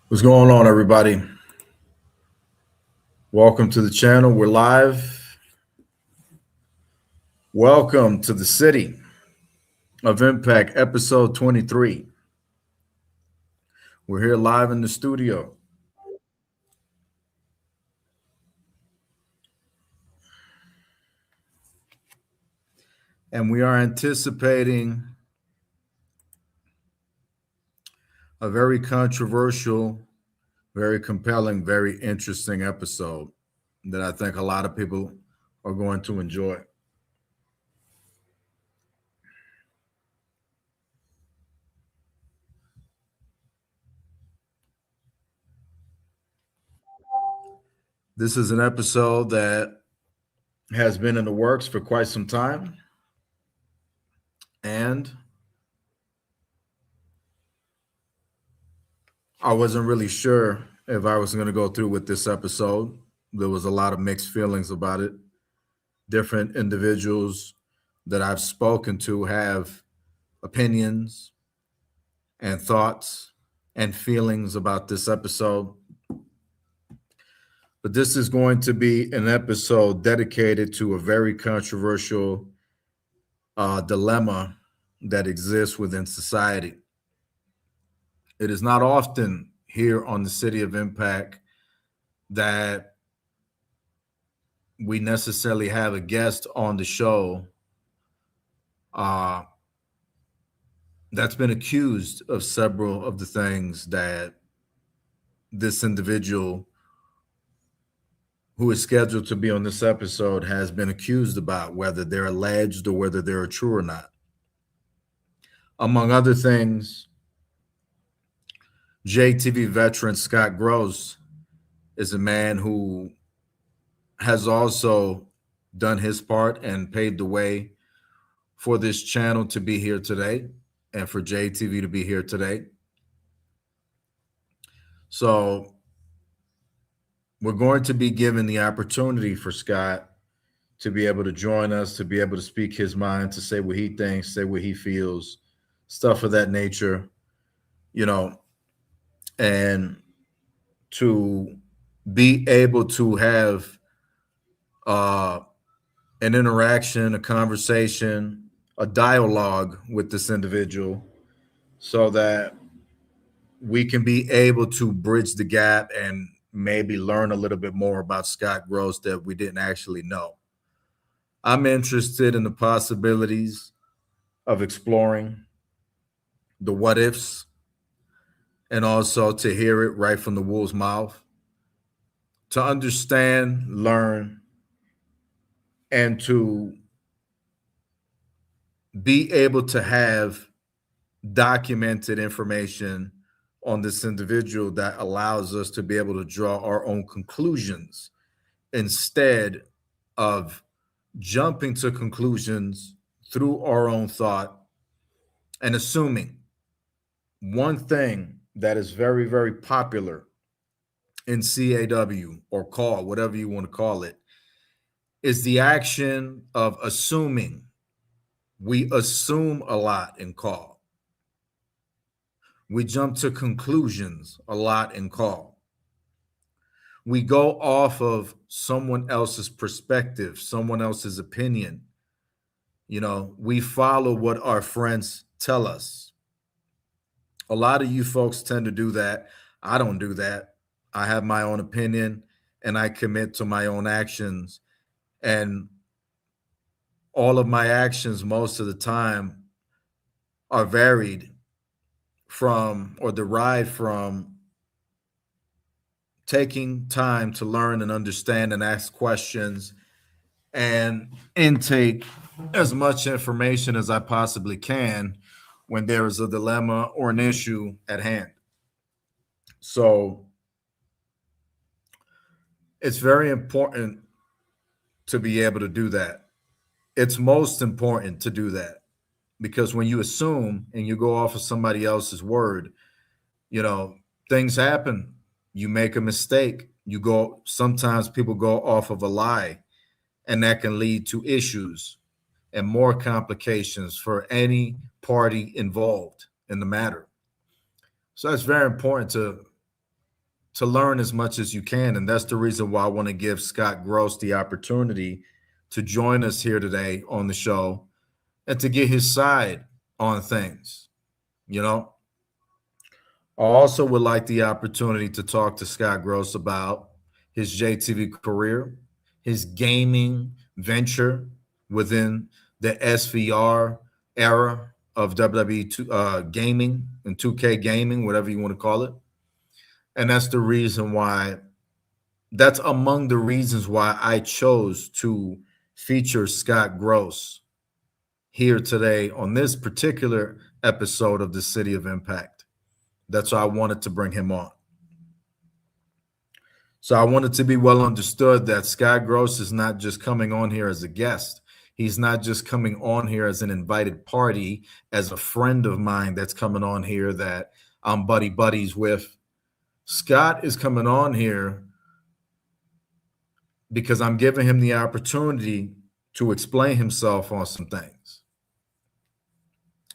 What's going on, everybody? Welcome to the channel. We're live. Welcome to the City of Impact, episode 23. We're here live in the studio. And we are anticipating a very controversial, very compelling, very interesting episode that I think a lot of people are going to enjoy. This is an episode that has been in the works for quite some time. And I wasn't really sure if I was going to go through with this episode. There was a lot of mixed feelings about it. Different individuals that I've spoken to have opinions and thoughts and feelings about this episode. But this is going to be an episode dedicated to a very controversial dilemma that exists within society. It is not often here on the City of Impact that we necessarily have a guest on the show that's been accused of several of the things that this individual who is scheduled to be on this episode has been accused about, whether they're alleged or whether they're true or not. Among other things, JTV veteran Scott Gross is a man who has also done his part and paved the way for this channel to be here today and for JTV to be here today. So we're going to be given the opportunity for Scott to be able to join us, to be able to speak his mind, to say what he thinks, say what he feels, stuff of that nature, and to be able to have an interaction, a conversation, a dialogue with this individual so that we can be able to bridge the gap and maybe learn a little bit more about Scott Gross that we didn't actually know. I'm interested in the possibilities of exploring the what ifs and also to hear it right from the wolf's mouth, to understand, learn, and to be able to have documented information on this individual that allows us to be able to draw our own conclusions instead of jumping to conclusions through our own thought and assuming. One thing that is very, very popular in CAW or call, whatever you want to call it, is the action of assuming. We assume a lot in call. We jump to conclusions a lot in call. We go off of someone else's perspective, someone else's opinion. We follow what our friends tell us. A lot of you folks tend to do that. I don't do that. I have my own opinion and I commit to my own actions. And all of my actions, most of the time, are varied from or derived from taking time to learn and understand and ask questions and intake as much information as I possibly can when there is a dilemma or an issue at hand. So it's very important to be able to do that. It's most important to do that because when you assume and you go off of somebody else's word, things happen. You make a mistake. Sometimes people go off of a lie, and that can lead to issues and more complications for any party involved in the matter. So it's very important to to learn as much as you can. And that's the reason why I want to give Scott Gross the opportunity to join us here today on the show and to get his side on things. You know, I also would like the opportunity to talk to Scott Gross about his JTV career, his gaming venture within the SVR era of WWE gaming and 2K gaming, whatever you want to call it. And that's the reason why, that's among the reasons why I chose to feature Scott Gross here today on this particular episode of the City of Impact. That's why I wanted to bring him on. So I wanted to be well understood that Scott Gross is not just coming on here as a guest. He's not just coming on here as an invited party, as a friend of mine that's coming on here that I'm buddies with. Scott is coming on here because I'm giving him the opportunity to explain himself on some things.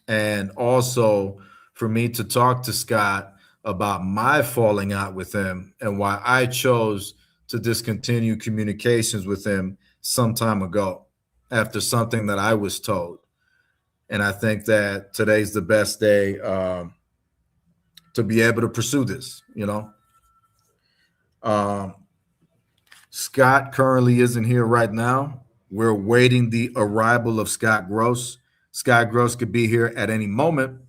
And also for me to talk to Scott about my falling out with him and why I chose to discontinue communications with him some time ago after something that I was told. And I think that today's the best day to be able to pursue this, you know. Scott currently isn't here right now. We're awaiting the arrival of Scott Gross. Scott Gross could be here at any moment.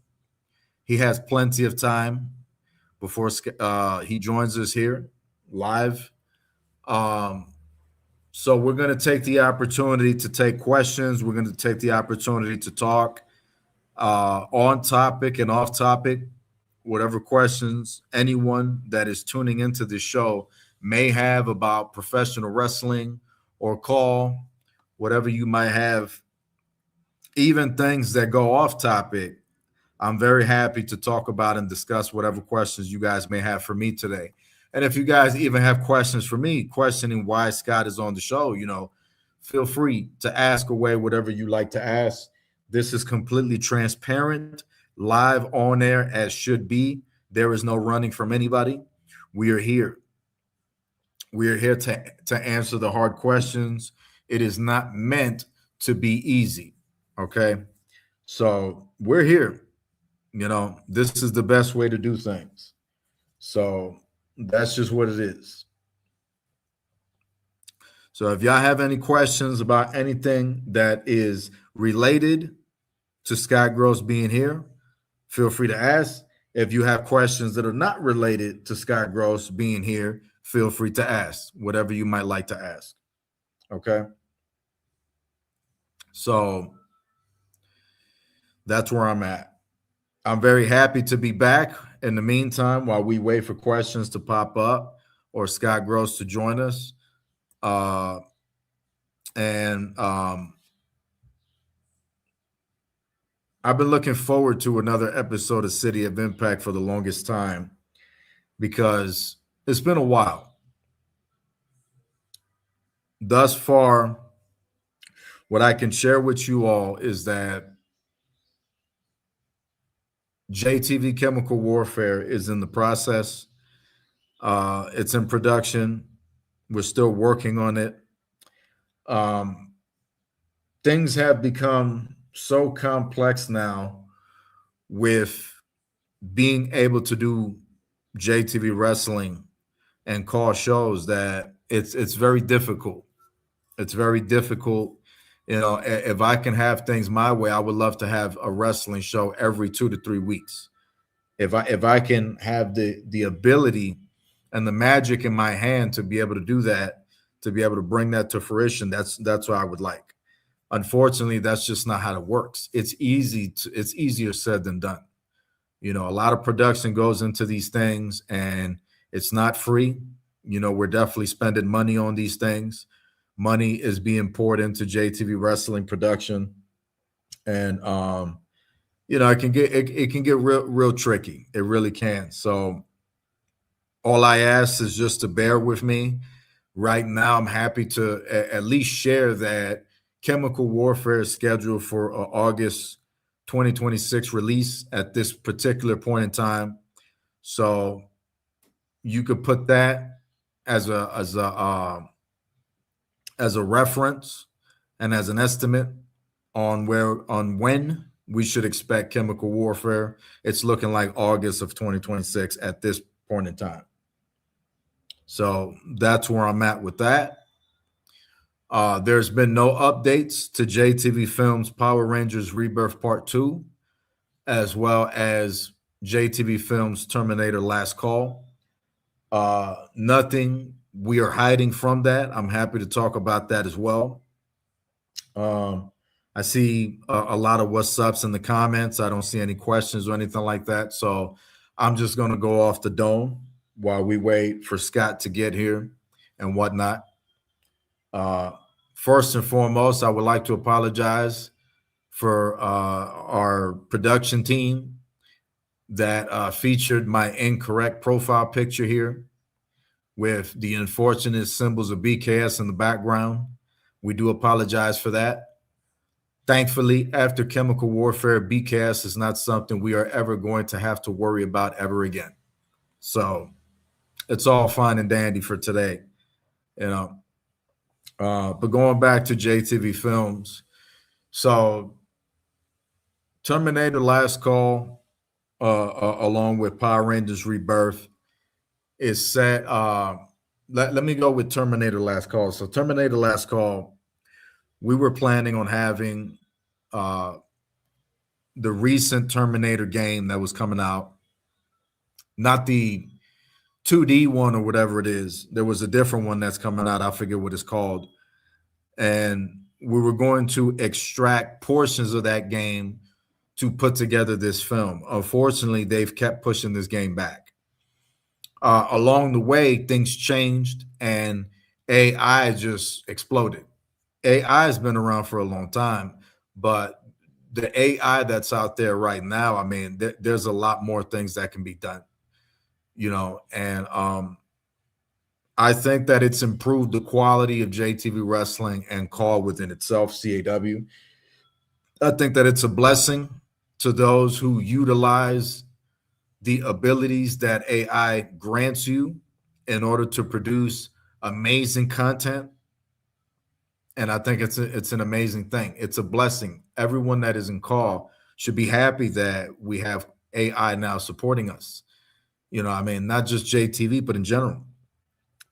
He has plenty of time before he joins us here live. So we're going to take the opportunity to take questions. We're going to take the opportunity to talk on topic and off topic, whatever questions anyone that is tuning into the show may have about professional wrestling or call, whatever you might have, even things that go off topic. I'm very happy to talk about and discuss whatever questions you guys may have for me today. And if you guys even have questions for me, questioning why Scott is on the show, you know, feel free to ask away whatever you like to ask. This is completely transparent, live on air as should be. There is no running from anybody. We are here. We are here to answer the hard questions. It is not meant to be easy. Okay. So we're here. You know, this is the best way to do things. So that's just what it is. So if y'all have any questions about anything that is related to Scott Gross being here, feel free to ask. If you have questions that are not related to Scott Gross being here, feel free to ask whatever you might like to ask. Okay. So that's where I'm at. I'm very happy to be back. In the meantime, while we wait for questions to pop up or Scott Gross to join us, I've been looking forward to another episode of City of Impact for the longest time because it's been a while. Thus far, what I can share with you all is that JTV Chemical Warfare is in the process. It's in production. We're still working on it. Things have become so complex now with being able to do JTV wrestling and call shows that it's very difficult. It's very difficult. You know, if I can have things my way, I would love to have a wrestling show every 2 to 3 weeks. If I can have the ability and the magic in my hand to be able to do that, to be able to bring that to fruition, that's what I would like. Unfortunately, that's just not how it works. It's easier said than done. You know, a lot of production goes into these things and it's not free. You know, we're definitely spending money on these things. Money is being poured into JTV wrestling production. And you know, it can get real tricky. It really can. So all I ask is just to bear with me. Right now, I'm happy to at least share that Chemical Warfare is scheduled for August 2026 release at this particular point in time. So you could put that as a reference and as an estimate on when we should expect chemical warfare. It's looking like August of 2026 at this point in time. So that's where I'm at with that. There's been no updates to JTV Films Power Rangers Rebirth Part 2, as well as JTV Films Terminator Last Call. Nothing we are hiding from that. I'm happy to talk about that as well. I see a lot of what's ups in the comments. I don't see any questions or anything like that. So I'm just going to go off the dome while we wait for Scott to get here and whatnot. First and foremost, I would like to apologize for our production team that featured my incorrect profile picture here with the unfortunate symbols of BKS in the background. We do apologize for that. Thankfully, after chemical warfare, BKS is not something we are ever going to have to worry about ever again. So it's all fine and dandy for today, you know. But going back to JTV Films, so Terminator Last Call, along with Power Rangers Rebirth, is set. Let me go with Terminator Last Call. So Terminator Last Call, we were planning on having the recent Terminator game that was coming out, not the 2D one or whatever it is. There was a different one that's coming out. I forget what it's called. And we were going to extract portions of that game to put together this film. Unfortunately, they've kept pushing this game back. Along the way, things changed and AI just exploded. AI has been around for a long time, but the AI that's out there right now, I mean, there's a lot more things that can be done, you know, and I think that it's improved the quality of JTV Wrestling and Call within itself, CAW. I think that it's a blessing to those who utilize the abilities that AI grants you in order to produce amazing content. And I think it's an amazing thing. It's a blessing. Everyone that is in Call should be happy that we have AI now supporting us. You know, I mean, not just JTV, but in general,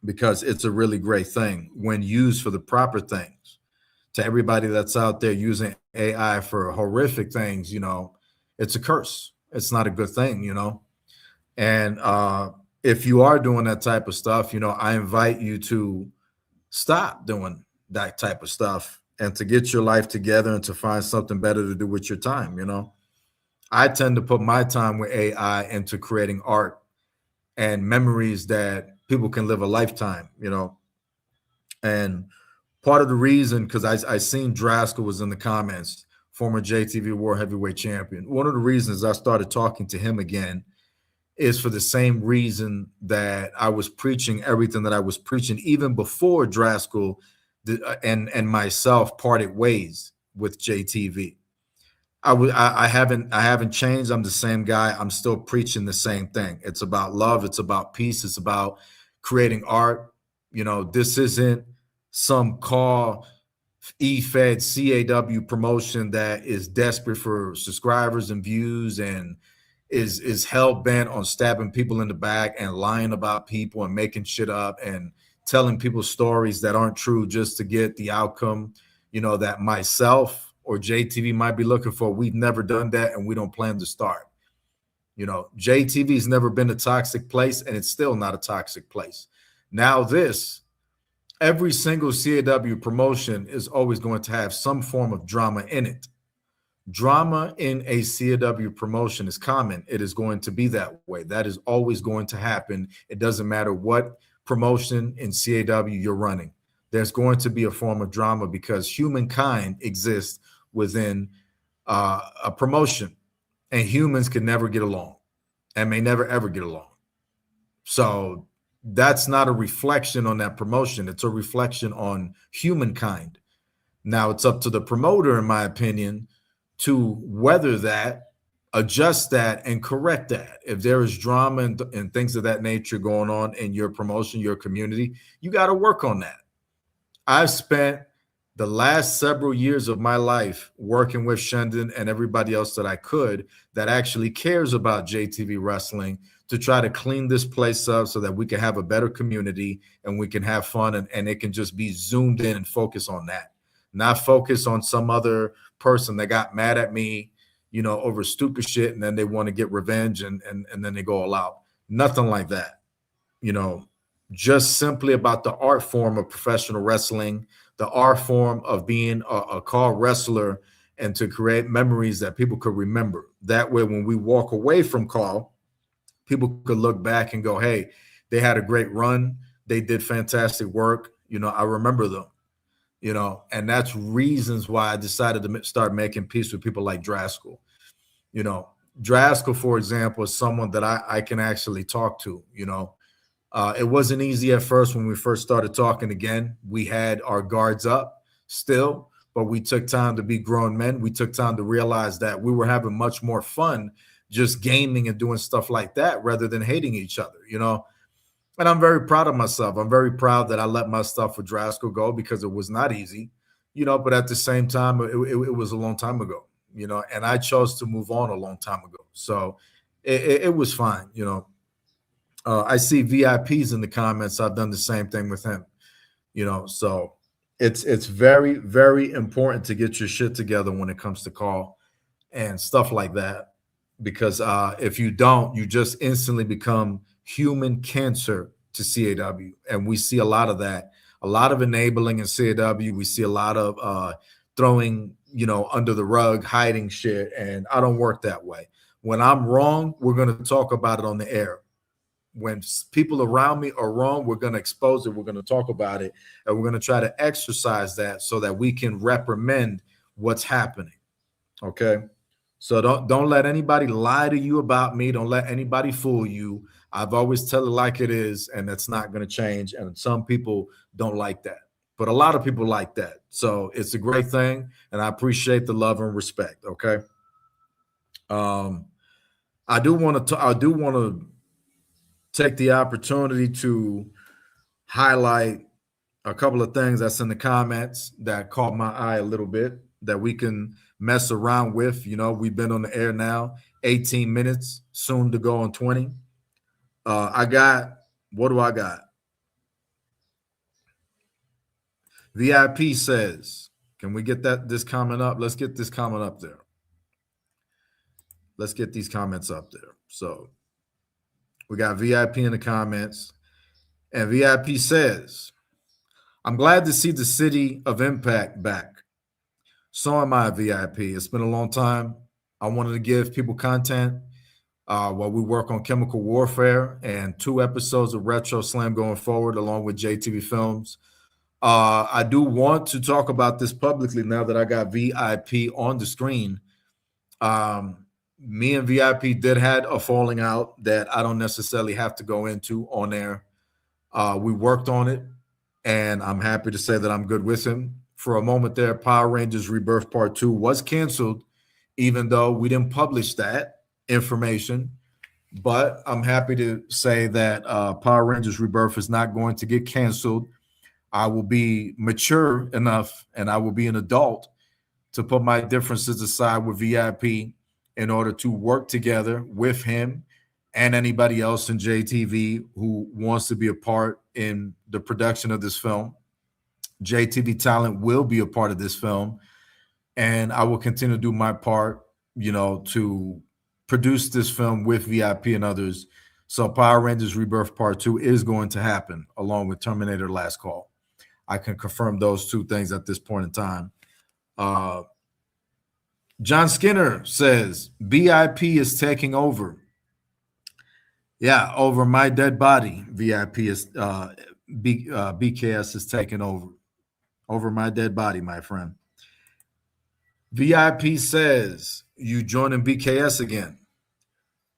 because it's a really great thing when used for the proper things. To everybody that's out there using AI for horrific things, you know, it's a curse. It's not a good thing, you know. And if you are doing that type of stuff, you know, I invite you to stop doing that type of stuff and to get your life together and to find something better to do with your time, you know. I tend to put my time with AI into creating art and memories that people can live a lifetime, you know. And part of the reason, because I seen Draskell was in the comments, former JTV World Heavyweight Champion. One of the reasons I started talking to him again is for the same reason that I was preaching everything that I was preaching even before Draskell and myself parted ways with JTV. I haven't changed. I'm the same guy. I'm still preaching the same thing. It's about love. It's about peace. It's about creating art. You know, this isn't some Call E-Fed CAW promotion that is desperate for subscribers and views and is hell bent on stabbing people in the back and lying about people and making shit up and telling people stories that aren't true just to get the outcome, you know, that myself or JTV might be looking for. We've never done that, and we don't plan to start. You know, JTV's never been a toxic place, and it's still not a toxic place. Now every single CAW promotion is always going to have some form of drama in it. Drama in a CAW promotion is common. It is going to be that way. That is always going to happen. It doesn't matter what promotion in CAW you're running. There's going to be a form of drama because humankind exists within a promotion, and humans can never get along and may never ever get along. So that's not a reflection on that promotion. It's a reflection on humankind. Now it's up to the promoter, in my opinion, to weather that adjust that and correct that. If there is drama and things of that nature going on in your promotion, your community, you got to work on that. I've spent the last several years of my life working with Shendon and everybody else that I could that actually cares about JTV Wrestling to try to clean this place up so that we can have a better community and we can have fun and it can just be zoomed in and focus on that, not focus on some other person that got mad at me, over stupid shit, and then they want to get revenge and then they go all out. Nothing like that. Just simply about the art form of professional wrestling, the art form of being a call wrestler, and to create memories that people could remember. That way, when we walk away from call, people could look back and go, hey, they had a great run. They did fantastic work. I remember them. And that's reasons why I decided to start making peace with people like Draskell. Draskell, for example, is someone that I can actually talk to. It wasn't easy at first when we first started talking again. We had our guards up still, but we took time to be grown men. We took time to realize that we were having much more fun just gaming and doing stuff like that rather than hating each other, And I'm very proud of myself. I'm very proud that I let my stuff with Draskell go because it was not easy, but at the same time, it was a long time ago, and I chose to move on a long time ago. So it was fine, I see VIPs in the comments. I've done the same thing with him, so it's very, very important to get your shit together when it comes to call and stuff like that, because if you don't, you just instantly become human cancer to CAW. And we see a lot of that, a lot of enabling in CAW. We see a lot of throwing, under the rug, hiding shit. And I don't work that way. When I'm wrong, we're going to talk about it on the air. When people around me are wrong, we're going to expose it. We're going to talk about it. And we're going to try to exercise that so that we can reprimand what's happening. Okay. So don't let anybody lie to you about me. Don't let anybody fool you. I've always tell it like it is, and that's not going to change. And some people don't like that, but a lot of people like that. So it's a great thing, and I appreciate the love and respect. Okay. I do want to take the opportunity to highlight a couple of things that's in the comments that caught my eye a little bit that we can mess around with. We've been on the air now 18 minutes, soon to go on 20. What do I got? VIP says, can we get this comment up? Let's get this comment up there. Let's get these comments up there. So we got VIP in the comments, and VIP says, I'm glad to see the City of Impact back. So am I, VIP. It's been a long time. I wanted to give people content while we work on Chemical Warfare and 2 episodes of Retro Slam going forward, along with JTV Films. I do want to talk about this publicly now that I got VIP on the screen. Me and VIP did had a falling out that I don't necessarily have to go into on air. We worked on it, and I'm happy to say that I'm good with him. For a moment there, Power Rangers Rebirth Part 2 was canceled, even though we didn't publish that information. But I'm happy to say that Power Rangers Rebirth is not going to get canceled. I will be mature enough and I will be an adult to put my differences aside with VIP in order to work together with him and anybody else in JTV who wants to be a part in the production of this film. JTV Talent will be a part of this film, and I will continue to do my part, to produce this film with VIP and others. So Power Rangers Rebirth Part 2 is going to happen along with Terminator Last Call. I can confirm those 2 things at this point in time. John Skinner says, VIP is taking over. Yeah, over my dead body, VIP is, BKS is taking over. Over my dead body, my friend. VIP says, you joining BKS again?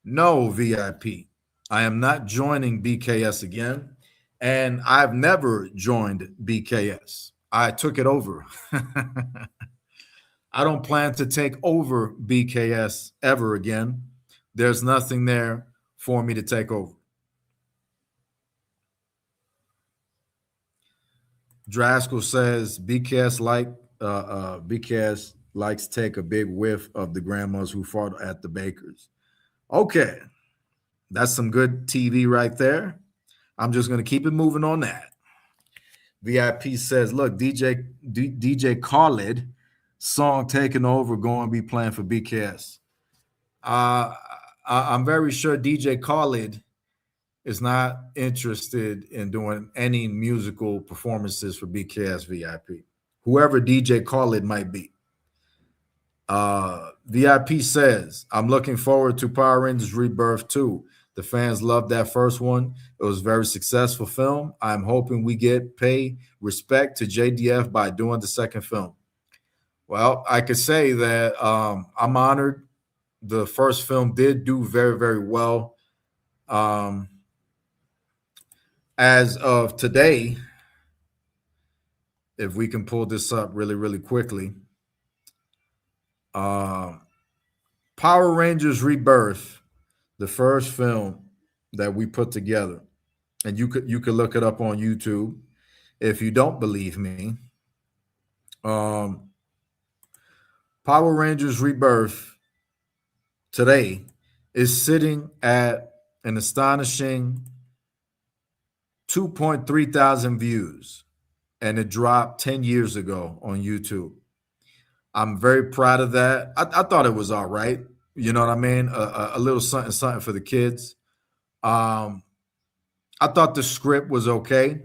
No, VIP. I am not joining BKS again, and I've never joined BKS. I took it over. I don't plan to take over BKS ever again. There's nothing there for me to take over. Draskell says BKS likes take a big whiff of the grandmas who fought at the bakers. Okay, that's some good TV right there. I'm just going to keep it moving on that. VIP says, look, DJ Khaled song taking over, going to be playing for BKS. I'm very sure DJ Khaled is not interested in doing any musical performances for BKS VIP, whoever DJ Khaled might be. VIP says, I'm looking forward to Power Rangers Rebirth 2. The fans loved that first one. It was a very successful film. I'm hoping we pay respect to JDF by doing the second film. Well, I could say that I'm honored. The first film did do very, very well. As of today, if we can pull this up really, really quickly, Power Rangers Rebirth, the first film that we put together, and you could look it up on YouTube if you don't believe me. Power Rangers Rebirth today is sitting at an astonishing 2.3 thousand views, and it dropped 10 years ago on YouTube. I'm very proud of that. I thought it was all right. You know what I mean? A little something for the kids. I thought the script was okay.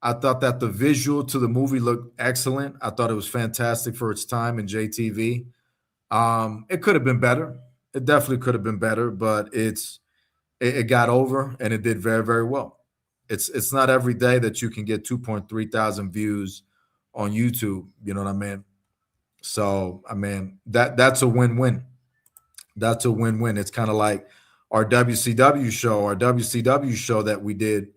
I thought that the visual to the movie looked excellent. I thought it was fantastic for its time in JTV. It could have been better. It definitely could have been better, but it got over and it did very, very well. It's not every day that you can get 2.3 thousand views on YouTube. You know what I mean? So, I mean, that's a win-win. That's a win-win. It's kind of like our WCW show that we did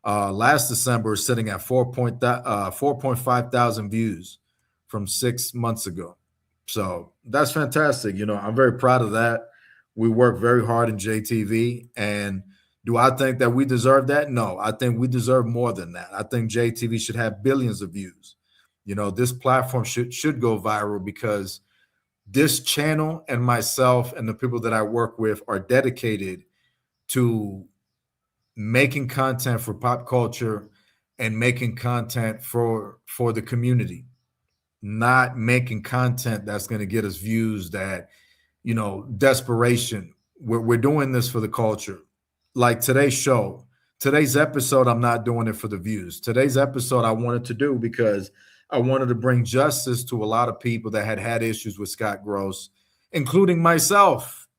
last December is sitting at 4.5 thousand views from 6 months ago. So that's fantastic. You know, I'm very proud of that. We work very hard in JTV. And do I think that we deserve that? No, I think we deserve more than that. I think JTV should have billions of views. You know, this platform should go viral because this channel and myself and the people that I work with are dedicated to making content for pop culture and making content for the community, not making content that's going to get us views that, you know, desperation. We're doing this for the culture. Like today's episode, I'm not doing it for the views. Today's episode I wanted to do because I wanted to bring justice to a lot of people that had issues with Scott Gross, including myself.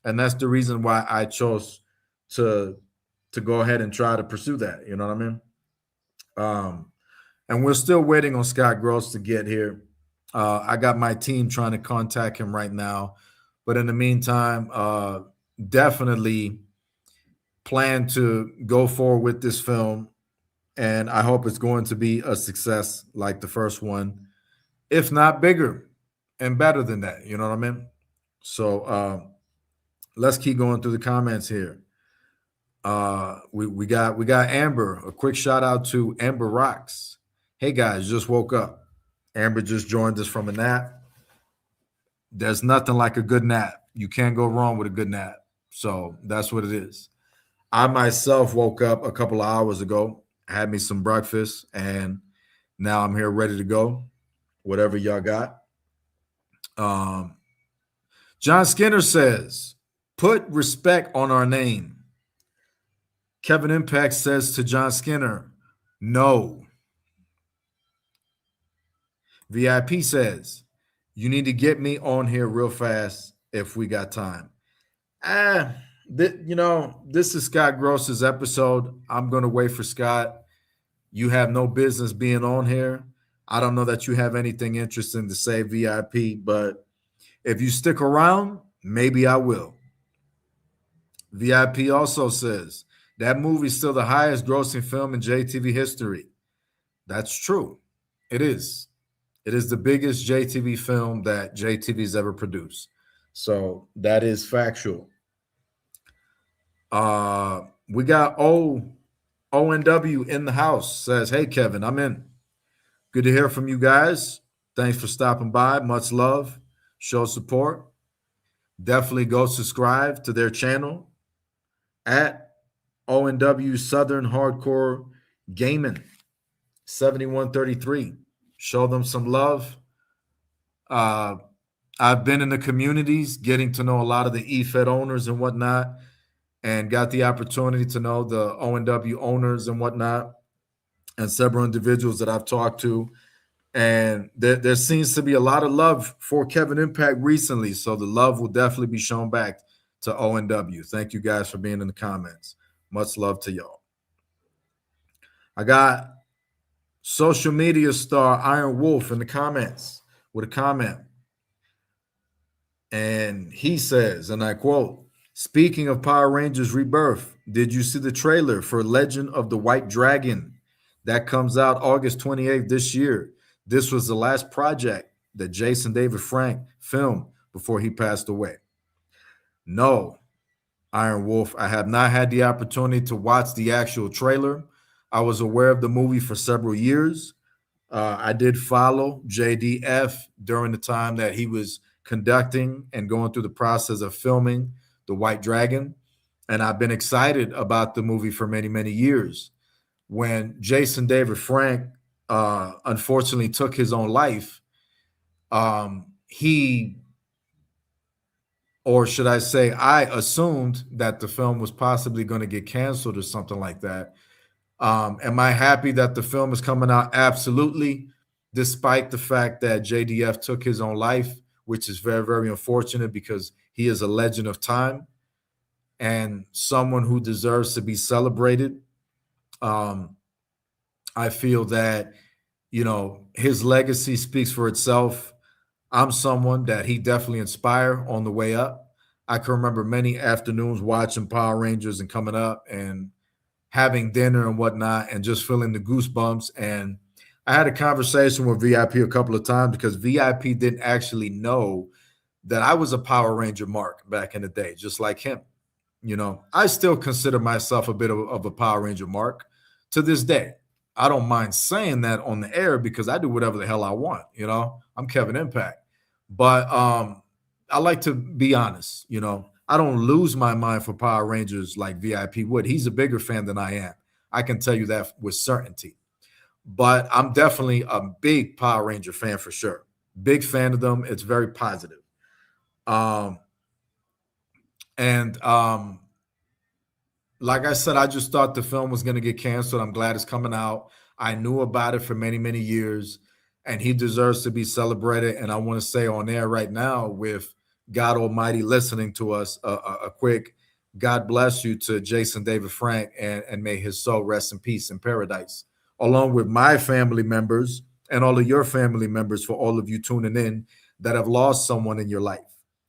And that's the reason why I chose to go ahead and try to pursue that. You know what I mean? And we're still waiting on Scott Gross to get here. I got my team trying to contact him right now. But in the meantime, definitely plan to go forward with this film. And I hope it's going to be a success like the first one, if not bigger and better than that. You know what I mean? So let's keep going through the comments here. We got Amber. A quick shout out to Amber Rocks. Hey guys, just woke up. Amber just joined us from a nap. There's nothing like a good nap. You can't go wrong with a good nap. So that's what it is. I myself woke up a couple of hours ago, had me some breakfast, and now I'm here ready to go. Whatever y'all got. John Skinner says, put respect on our name. Kevin Impact says to John Skinner, no. VIP says, you need to get me on here real fast if we got time. This is Scott Gross's episode. I'm going to wait for Scott. You have no business being on here. I don't know that you have anything interesting to say, VIP, but if you stick around, maybe I will. VIP also says, that movie's still the highest grossing film in JTV history. That's true. It is. It is the biggest JTV film that JTV's ever produced. So that is factual. We got ONW in the house. Says, hey, Kevin, I'm in. Good to hear from you guys. Thanks for stopping by. Much love. Show support. Definitely go subscribe to their channel at ONW Southern Hardcore Gaming 7133. Show them some love. I've been in the communities, getting to know a lot of the EFED owners and whatnot, and got the opportunity to know the ONW owners and whatnot, and several individuals that I've talked to. And there seems to be a lot of love for Kevin Impact recently. So the love will definitely be shown back to ONW. Thank you guys for being in the comments. Much love to y'all. I got social media star Iron Wolf in the comments with a comment. And he says, and I quote, speaking of Power Rangers Rebirth, did you see the trailer for Legend of the White Dragon? That comes out August 28th this year. This was the last project that Jason David Frank filmed before he passed away. No, Iron Wolf, I have not had the opportunity to watch the actual trailer. I was aware of the movie for several years. I did follow JDF during the time that he was conducting and going through the process of filming The White Dragon. And I've been excited about the movie for many, many years. When Jason David Frank unfortunately took his own life, or should I say, I assumed that the film was possibly going to get canceled or something like that. Am I happy that the film is coming out? Absolutely. Despite the fact that JDF took his own life, which is very, very unfortunate because he is a legend of time and someone who deserves to be celebrated. I feel that, his legacy speaks for itself. I'm someone that he definitely inspired on the way up. I can remember many afternoons watching Power Rangers and coming up and having dinner and whatnot and just feeling the goosebumps. And I had a conversation with VIP a couple of times because VIP didn't actually know that I was a Power Ranger mark back in the day, just like him. I still consider myself a bit of a Power Ranger mark to this day. I don't mind saying that on the air because I do whatever the hell I want. I'm Kevin Impact. But I like to be honest. I don't lose my mind for Power Rangers like VIP would. He's a bigger fan than I am. I can tell you that with certainty. But I'm definitely a big Power Ranger fan for sure. Big fan of them. It's very positive. Like I said, I just thought the film was going to get canceled. I'm glad it's coming out. I knew about it for many, many years, and he deserves to be celebrated. And I want to say on air right now, with God Almighty listening to us, a quick God bless you to Jason David Frank, and may his soul rest in peace in paradise, along with my family members and all of your family members, for all of you tuning in that have lost someone in your life.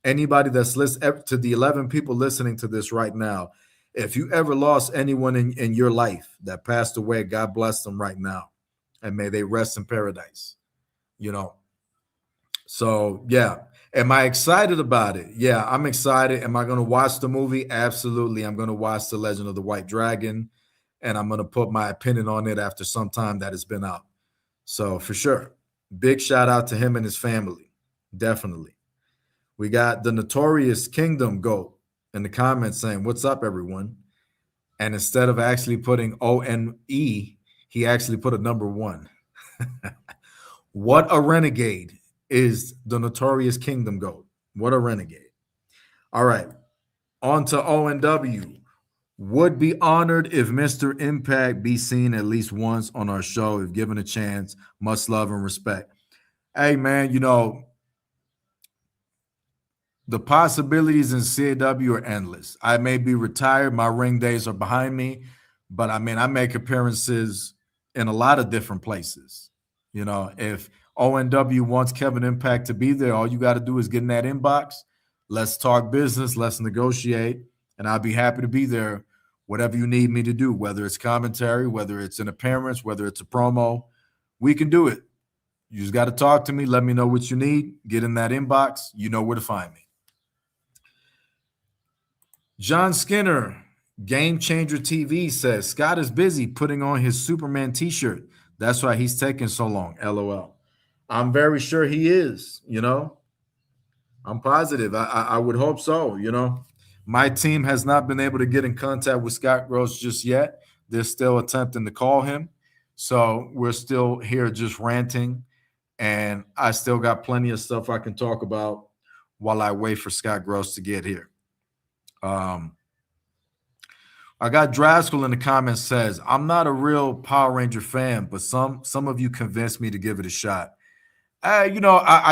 Anybody that's listening, to the 11 people listening to this right now, if you ever lost anyone in your life that passed away, God bless them right now, and may they rest in paradise. So yeah. Am I excited about it? Yeah, I'm excited. Am I going to watch the movie? Absolutely. I'm going to watch The Legend of the White Dragon, and I'm going to put my opinion on it after some time that it's been out. So for sure, big shout out to him and his family. Definitely. We got the Notorious Kingdom GOAT in the comments saying, what's up, everyone? And instead of actually putting ONE, he actually put a number 1. What a renegade is the Notorious Kingdom GOAT. What a renegade. All right. On to ONW. Would be honored if Mr. Impact be seen at least once on our show if given a chance. Much love and respect. Hey, man, the possibilities in CAW are endless. I may be retired. My ring days are behind me. But, I make appearances in a lot of different places. If ONW wants Kevin Impact to be there, all you got to do is get in that inbox. Let's talk business. Let's negotiate. And I'll be happy to be there, whatever you need me to do, whether it's commentary, whether it's an appearance, whether it's a promo. We can do it. You just got to talk to me. Let me know what you need. Get in that inbox. You know where to find me. John Skinner, Game Changer TV, says Scott is busy putting on his Superman t-shirt. That's why he's taking so long. LOL. I'm very sure he is, I'm positive. I would hope so, My team has not been able to get in contact with Scott Gross just yet. They're still attempting to call him. So we're still here just ranting. And I still got plenty of stuff I can talk about while I wait for Scott Gross to get here. I got Draskell in the comments says, I'm not a real Power Ranger fan, but some of you convinced me to give it a shot. I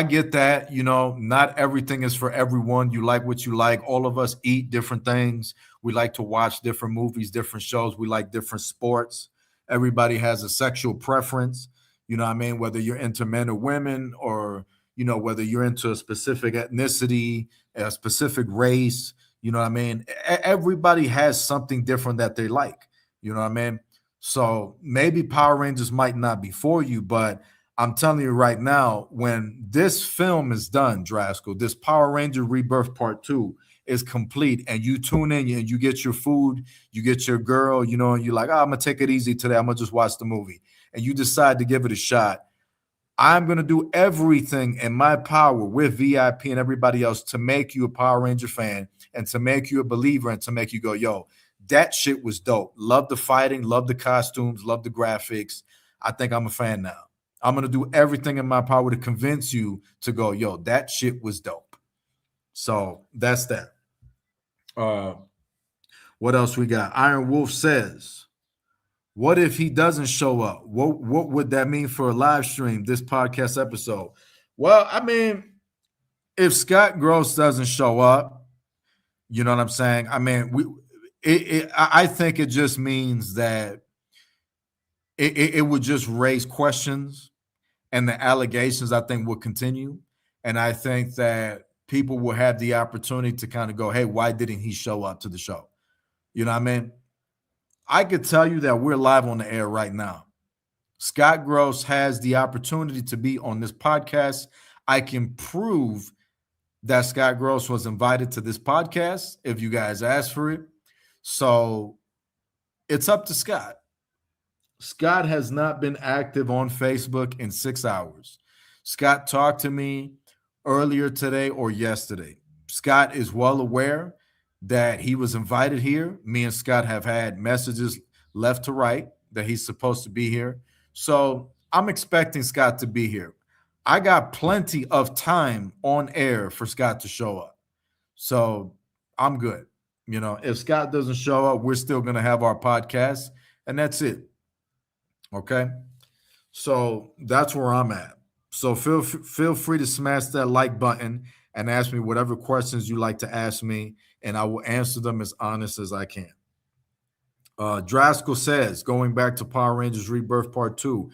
get that. Not everything is for everyone. You like what you like. All of us eat different things. We like to watch different movies, different shows. We like different sports. Everybody has a sexual preference. You know what I mean? Whether you're into men or women, or, whether you're into a specific ethnicity, a specific race, you know what I mean? Everybody has something different that they like. You know what I mean? So maybe Power Rangers might not be for you, but I'm telling you right now, when this film is done, Draskell, this Power Ranger Rebirth Part 2 is complete, and you tune in and you get your food, you get your girl, and you're like, I'm going to take it easy today. I'm going to just watch the movie. And you decide to give it a shot. I'm going to do everything in my power with VIP and everybody else to make you a Power Ranger fan and to make you a believer and to make you go, yo, that shit was dope. Love the fighting, love the costumes, love the graphics. I think I'm a fan now. I'm going to do everything in my power to convince you to go, yo, that shit was dope. So that's that. What else we got? Iron Wolf says, what if he doesn't show up? What would that mean for a live stream, this podcast episode? Well, I mean, if Scott Gross doesn't show up, you know what I'm saying? I mean, I think it just means that it would just raise questions, and the allegations, I think, will continue. And I think that people will have the opportunity to kind of go, hey, why didn't he show up to the show? You know what I mean? I could tell you that we're live on the air right now. Scott Gross has the opportunity to be on this podcast. I can prove that Scott Gross was invited to this podcast if you guys asked for it. So it's up to Scott. Scott has not been active on Facebook in 6 hours. Scott talked to me earlier today or yesterday. Scott is well aware that he was invited here. Me and Scott have had messages left to right that he's supposed to be here. So I'm expecting Scott to be here. I got plenty of time on air for Scott to show up. So I'm good. If Scott doesn't show up, we're still going to have our podcast, and that's it. Okay, so that's where I'm at. So feel free to smash that like button and ask me whatever questions you like to ask me, and I will answer them as honest as I can. Draskell says, going back to Power Rangers Rebirth Part 2,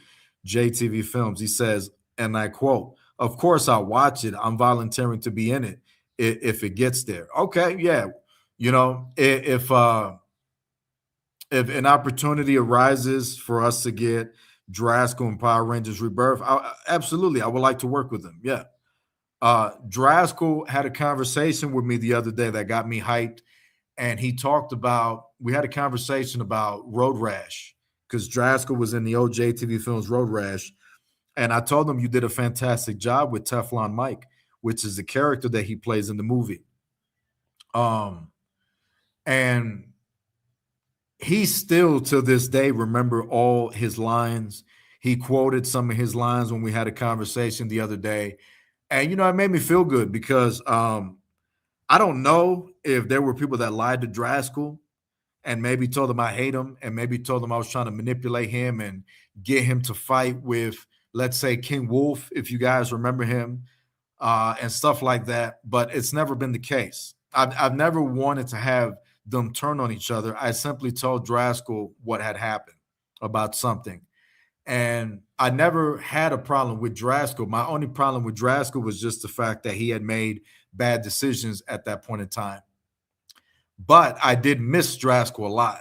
JTV Films, he says, and I quote, of course I'll watch it. I'm volunteering to be in it if it gets there. Okay, yeah. If an opportunity arises for us to get Draskell and Power Rangers Rebirth, absolutely, I would like to work with them. Yeah. Draskell had a conversation with me the other day that got me hyped, and we had a conversation about Road Rash, because Draskell was in the old JTV Films Road Rash, and I told him you did a fantastic job with Teflon Mike, which is the character that he plays in the movie. And he still, to this day, remember all his lines. He quoted some of his lines when we had a conversation the other day. And, it made me feel good because I don't know if there were people that lied to Draskell and maybe told him I hate him and maybe told him I was trying to manipulate him and get him to fight with, let's say, King Wolf, if you guys remember him, and stuff like that. But it's never been the case. I've never wanted to have them turn on each other. I simply told Draskell what had happened about something. And I never had a problem with Draskell. My only problem with Draskell was just the fact that he had made bad decisions at that point in time. But I did miss Draskell a lot.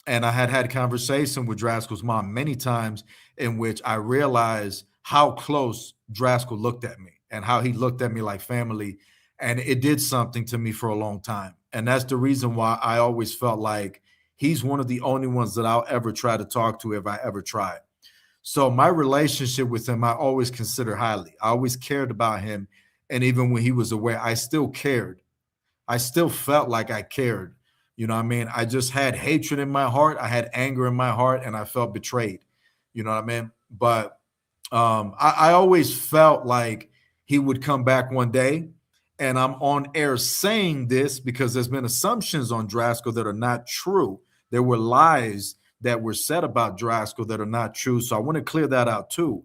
And I had conversation with Draskell's mom many times in which I realized how close Draskell looked at me and how he looked at me like family. And it did something to me for a long time. And that's the reason why I always felt like he's one of the only ones that I'll ever try to talk to if I ever try. So my relationship with him, I always consider highly. I always cared about him. And even when he was away, I still cared. I still felt like I cared. You know what I mean? I just had hatred in my heart. I had anger in my heart, and I felt betrayed. You know what I mean? But I always felt like he would come back one day. And I'm on air saying this because there's been assumptions on Draskell that are not true. There were lies that were said about Draskell that are not true. So I want to clear that out too.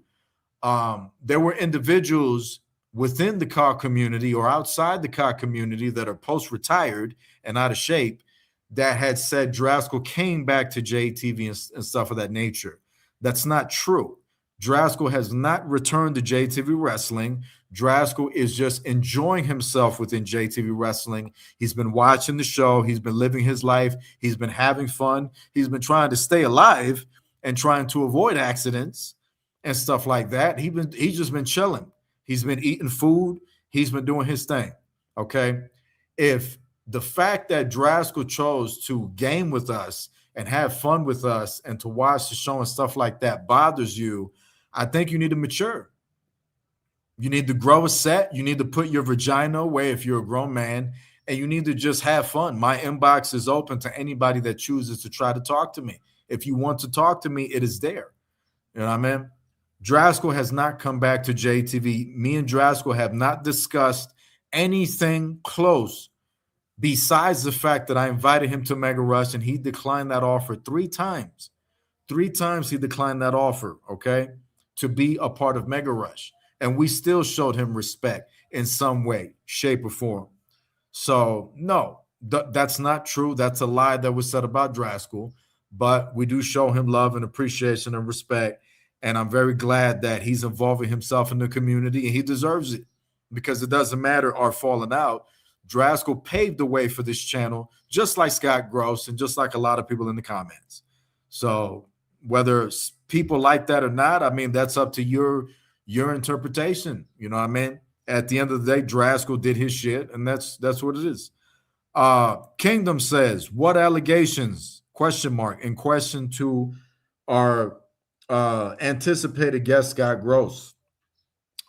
There were individuals within the car community or outside the car community that are post-retired and out of shape that had said Draskell came back to JTV and stuff of that nature. That's not true. Draskell has not returned to JTV Wrestling. Draskell is just enjoying himself within JTV Wrestling. He's been watching the show. He's been living his life. He's been having fun. He's been trying to stay alive and trying to avoid accidents and stuff like that. He's just been chilling. He's been eating food. He's been doing his thing. Okay. If the fact that Draskell chose to game with us and have fun with us and to watch the show and stuff like that bothers you, I think you need to mature. You need to grow a set. You need to put your vagina away if you're a grown man, and you need to just have fun. My inbox is open to anybody that chooses to try to talk to me. If you want to talk to me, it is there. You know what I mean? Draskell has not come back to JTV. Me and Draskell have not discussed anything close besides the fact that I invited him to Mega Rush and he declined that offer 3 times. 3 times he declined that offer, okay, to be a part of Mega Rush. And we still showed him respect in some way, shape, or form. So, no, that's not true. That's a lie that was said about Draskell. But we do show him love and appreciation and respect. And I'm very glad that he's involving himself in the community, and he deserves it because it doesn't matter our falling out. Draskell paved the way for this channel, just like Scott Gross and just like a lot of people in the comments. So whether people like that or not, I mean, that's up to your interpretation. You know what I mean? At the end of the day, Draskell did his shit, and that's what it is. Kingdom says, what allegations, ? In question to our anticipated guest, Scott Gross.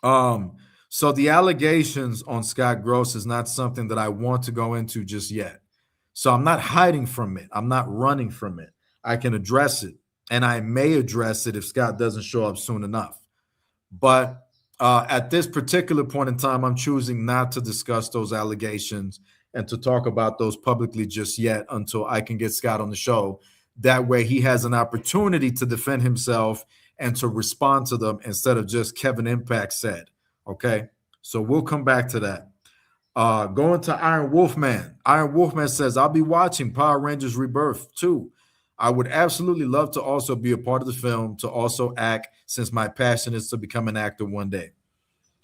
So the allegations on Scott Gross is not something that I want to go into just yet. So I'm not hiding from it. I'm not running from it. I can address it, and I may address it if Scott doesn't show up soon enough. But at this particular point in time, I'm choosing not to discuss those allegations and to talk about those publicly just yet until I can get Scott on the show. That way he has an opportunity to defend himself and to respond to them instead of just Kevin Impact said. Okay, so we'll come back to that. Going to Iron Wolfman. Iron Wolfman says, I'll be watching Power Rangers Rebirth too. I would absolutely love to also be a part of the film, to also act, since my passion is to become an actor one day.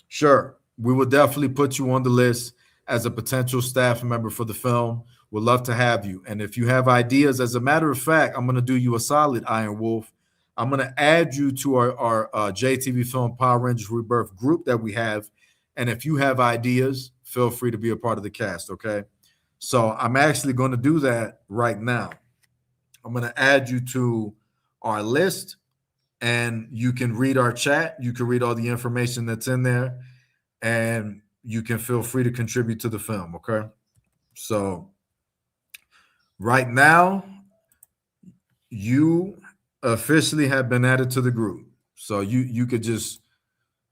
Sure, we will definitely put you on the list as a potential staff member for the film. We'd love to have you. And if you have ideas, as a matter of fact, I'm going to do you a solid, Iron Wolf. I'm going to add you to our JTV Film Power Rangers Rebirth group that we have. And if you have ideas, feel free to be a part of the cast, okay? So I'm actually going to do that right now. I'm going to add you to our list, and you can read our chat. You can read all the information that's in there, and you can feel free to contribute to the film, okay? So right now, you officially have been added to the group. So you could just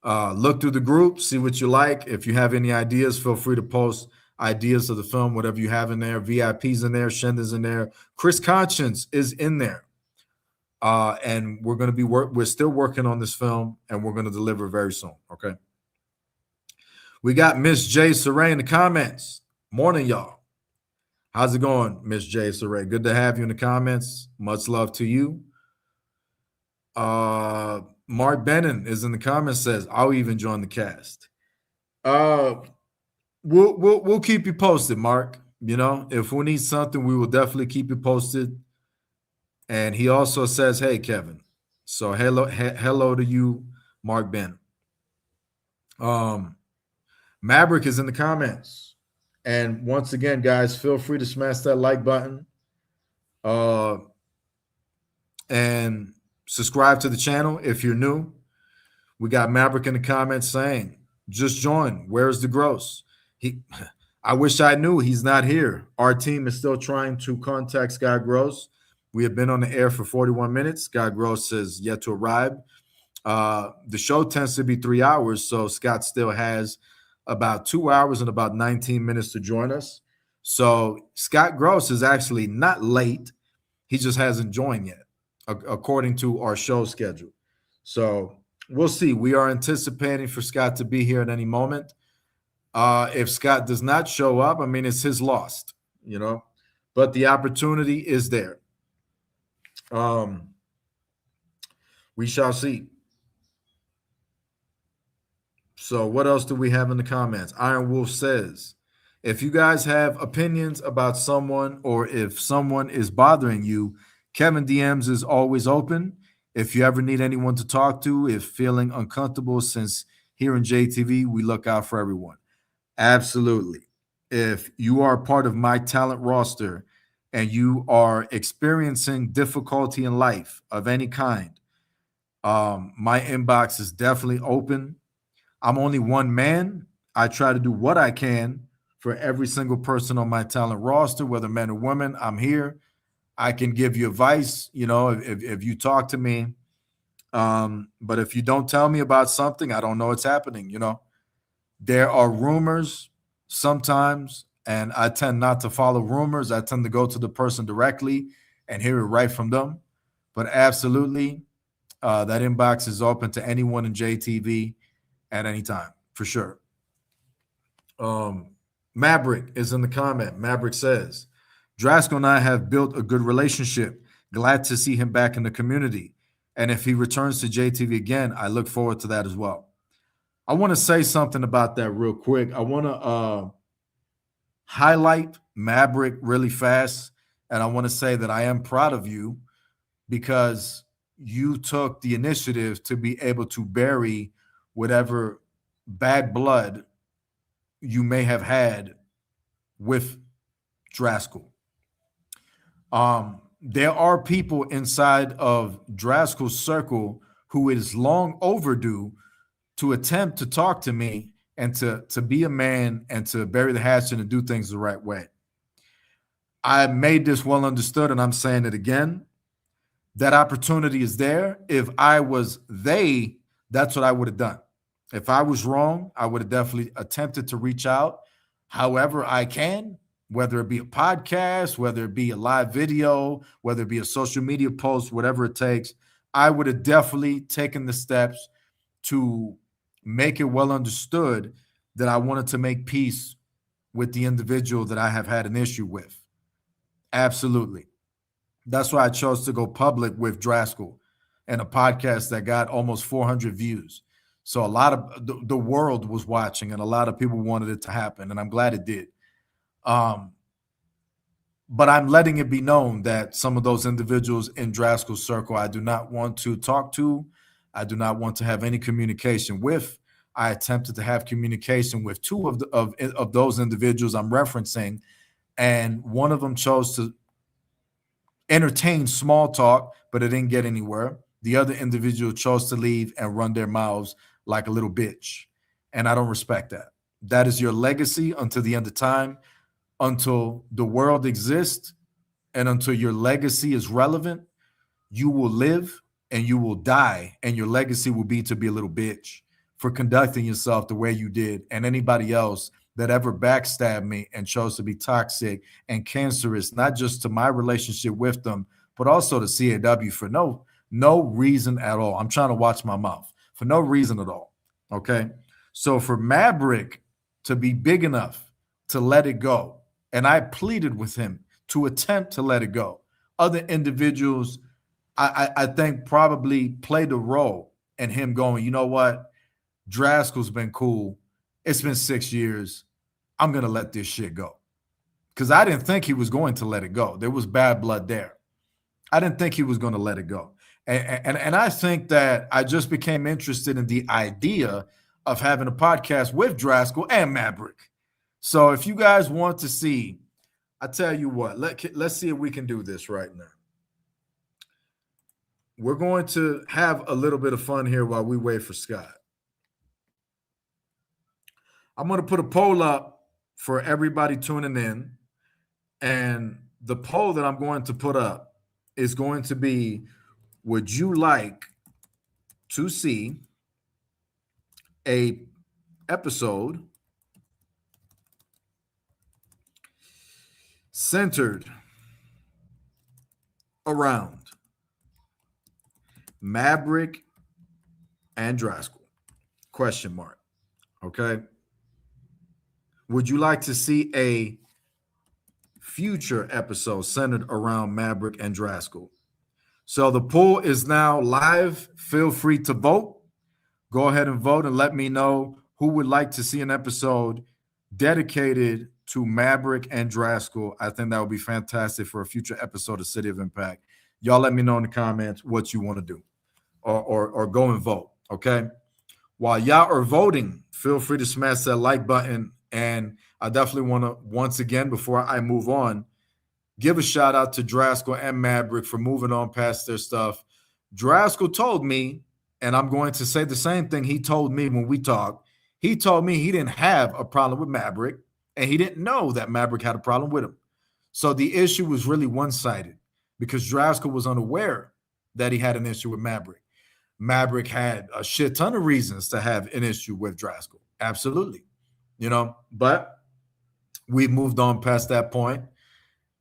look through the group, see what you like. If you have any ideas, feel free to post ideas of the film, whatever you have in there. VIP's in there, Shenda's in there, Chris Conscience is in there. And we're going to be we're still working on this film, and we're going to deliver very soon, okay? We got Miss J. Saray in the comments. Morning, y'all. How's it going, Miss J. Saray? Good to have you in the comments. Much love to you. Mark Bennon is in the comments, says, I'll even join the cast. We'll keep you posted, Mark. You know, if we need something, we will definitely keep you posted. And he also says, hey, Kevin. So hello to you, Mark Ben. Maverick is in the comments. And once again, guys, feel free to smash that like button. And subscribe to the channel if you're new. We got Maverick in the comments saying, just join. Where's the gross? I wish I knew. He's not here. Our team is still trying to contact Scott Gross. We have been on the air for 41 minutes. Scott Gross has yet to arrive. The show tends to be 3 hours, so Scott still has about 2 hours and about 19 minutes to join us. So Scott Gross is actually not late. He just hasn't joined yet, according to our show schedule. So we'll see. We are anticipating for Scott to be here at any moment. If Scott does not show up, I mean, it's his loss, you know, but the opportunity is there. We shall see. So what else do we have in the comments? Iron Wolf says, if you guys have opinions about someone or if someone is bothering you, Kevin DMs is always open. If you ever need anyone to talk to, if feeling uncomfortable, since here in JTV, we look out for everyone. Absolutely. If you are part of my talent roster and you are experiencing difficulty in life of any kind, my inbox is definitely open. I'm only one man. I try to do what I can for every single person on my talent roster, whether men or women. I'm here. I can give you advice, you know, if you talk to me. But if you don't tell me about something, I don't know what's happening, you know. There are rumors sometimes, and I tend not to follow rumors. I tend to go to the person directly and hear it right from them. But absolutely, that inbox is open to anyone in JTV at any time, for sure. Maverick is in the comment. Maverick says, Drasko and I have built a good relationship. Glad to see him back in the community. And if he returns to JTV again, I look forward to that as well. I want to say something about that real quick. I want to highlight Maverick really fast. And I want to say that I am proud of you because you took the initiative to be able to bury whatever bad blood you may have had with Drasko. There are people inside of Drasko's circle who is long overdue to attempt to talk to me and to be a man and to bury the hatchet and do things the right way. I made this well understood, and I'm saying it again. That opportunity is there. If I was they, that's what I would have done. If I was wrong, I would have definitely attempted to reach out however I can, whether it be a podcast, whether it be a live video, whether it be a social media post, whatever it takes. I would have definitely taken the steps to make it well understood that I wanted to make peace with the individual that I have had an issue with. Absolutely. That's why I chose to go public with Drasko and a podcast that got almost 400 views. So a lot of the world was watching and a lot of people wanted it to happen, and I'm glad it did. But I'm letting it be known that some of those individuals in Drasko's circle I do not want to talk to. I do not want to have any communication with. I attempted to have communication with two of those individuals I'm referencing, and one of them chose to entertain small talk, but it didn't get anywhere. The other individual chose to leave and run their mouths like a little bitch, and I don't respect that. That is your legacy until the end of time, until the world exists, and until your legacy is relevant. You will live and you will die, and your legacy will be to be a little bitch for conducting yourself the way you did. And anybody else that ever backstabbed me and chose to be toxic and cancerous, not just to my relationship with them, but also to CAW for no reason at all. I'm trying to watch my mouth for no reason at all. Okay. So for Maverick to be big enough to let it go, and I pleaded with him to attempt to let it go. Other individuals, I think, probably played a role in him going, you know what? Drasko's been cool. It's been 6 years. I'm going to let this shit go. Because I didn't think he was going to let it go. There was bad blood there. I didn't think he was going to let it go. And I think that I just became interested in the idea of having a podcast with Draskell and Maverick. So if you guys want to see, I tell you what, let's see if we can do this right now. We're going to have a little bit of fun here while we wait for Scott. I'm going to put a poll up for everybody tuning in. And the poll that I'm going to put up is going to be, would you like to see a episode centered around Maverick and Draskell? Question mark. Okay. Would you like to see a future episode centered around Maverick and Draskell? So the poll is now live. Feel free to vote. Go ahead and vote and let me know who would like to see an episode dedicated to Maverick and Draskell. I think that would be fantastic for a future episode of City of Impact. Y'all let me know in the comments what you want to do, or go and vote, okay? While y'all are voting, feel free to smash that like button. And I definitely want to, once again, before I move on, give a shout out to Draskell and Maverick for moving on past their stuff. Draskell told me, and I'm going to say the same thing he told me when we talked. He told me he didn't have a problem with Maverick, and he didn't know that Maverick had a problem with him. So the issue was really one-sided because Draskell was unaware that he had an issue with Maverick. Maverick had a shit ton of reasons to have an issue with Draskell. Absolutely. But we've moved on past that point,